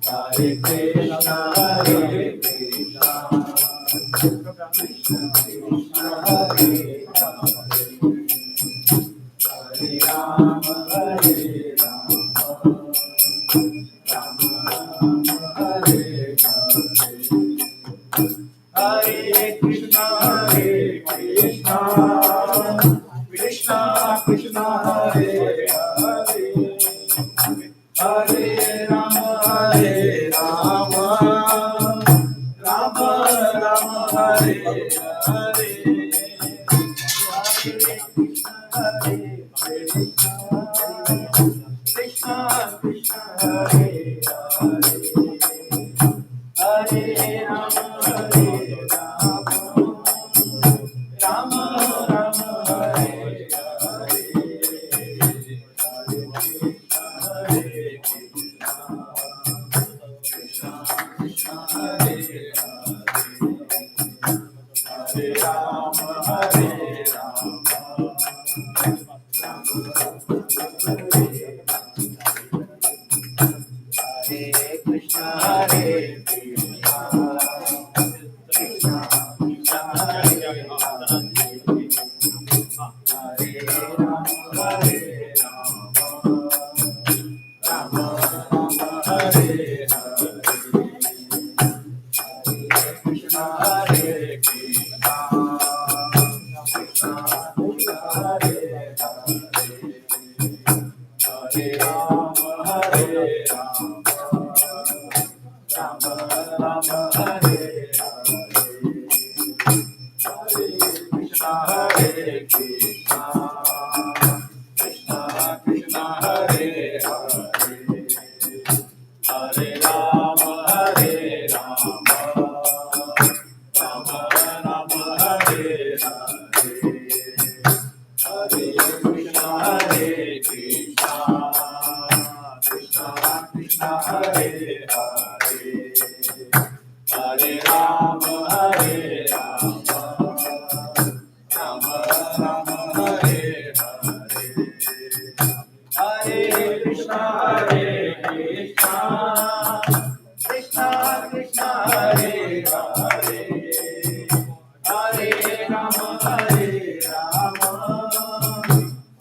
Hare Krishna, Hare Krishna, Krishna Krishna, Hare Hare Krishna, Hare Krishna, Krishna Krishna, Hare Hare, Hare Rama, Hare Rama, Rama Rama, Hare Hare. Krishna Krishna, Hare Hare Rama, Hare Rama,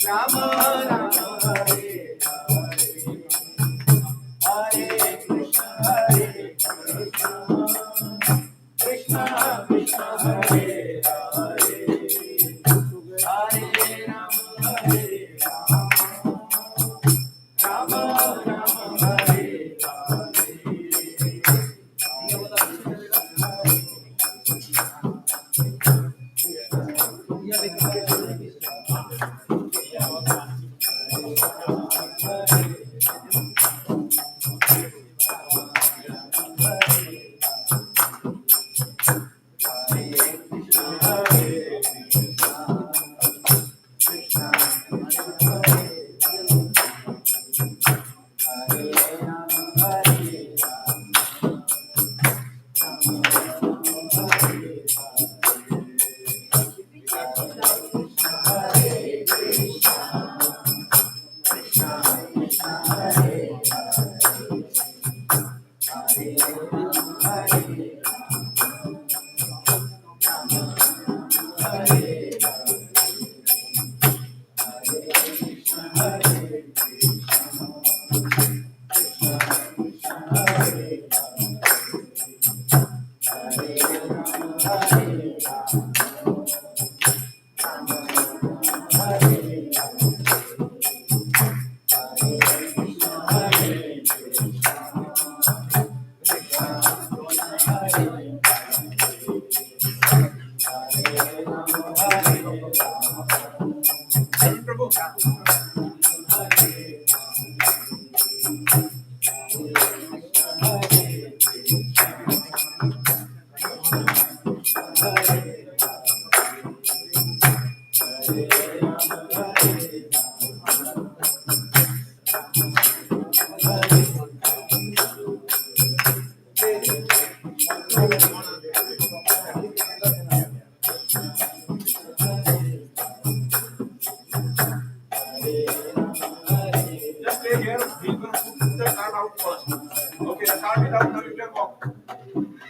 Rama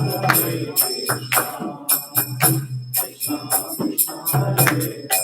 Hare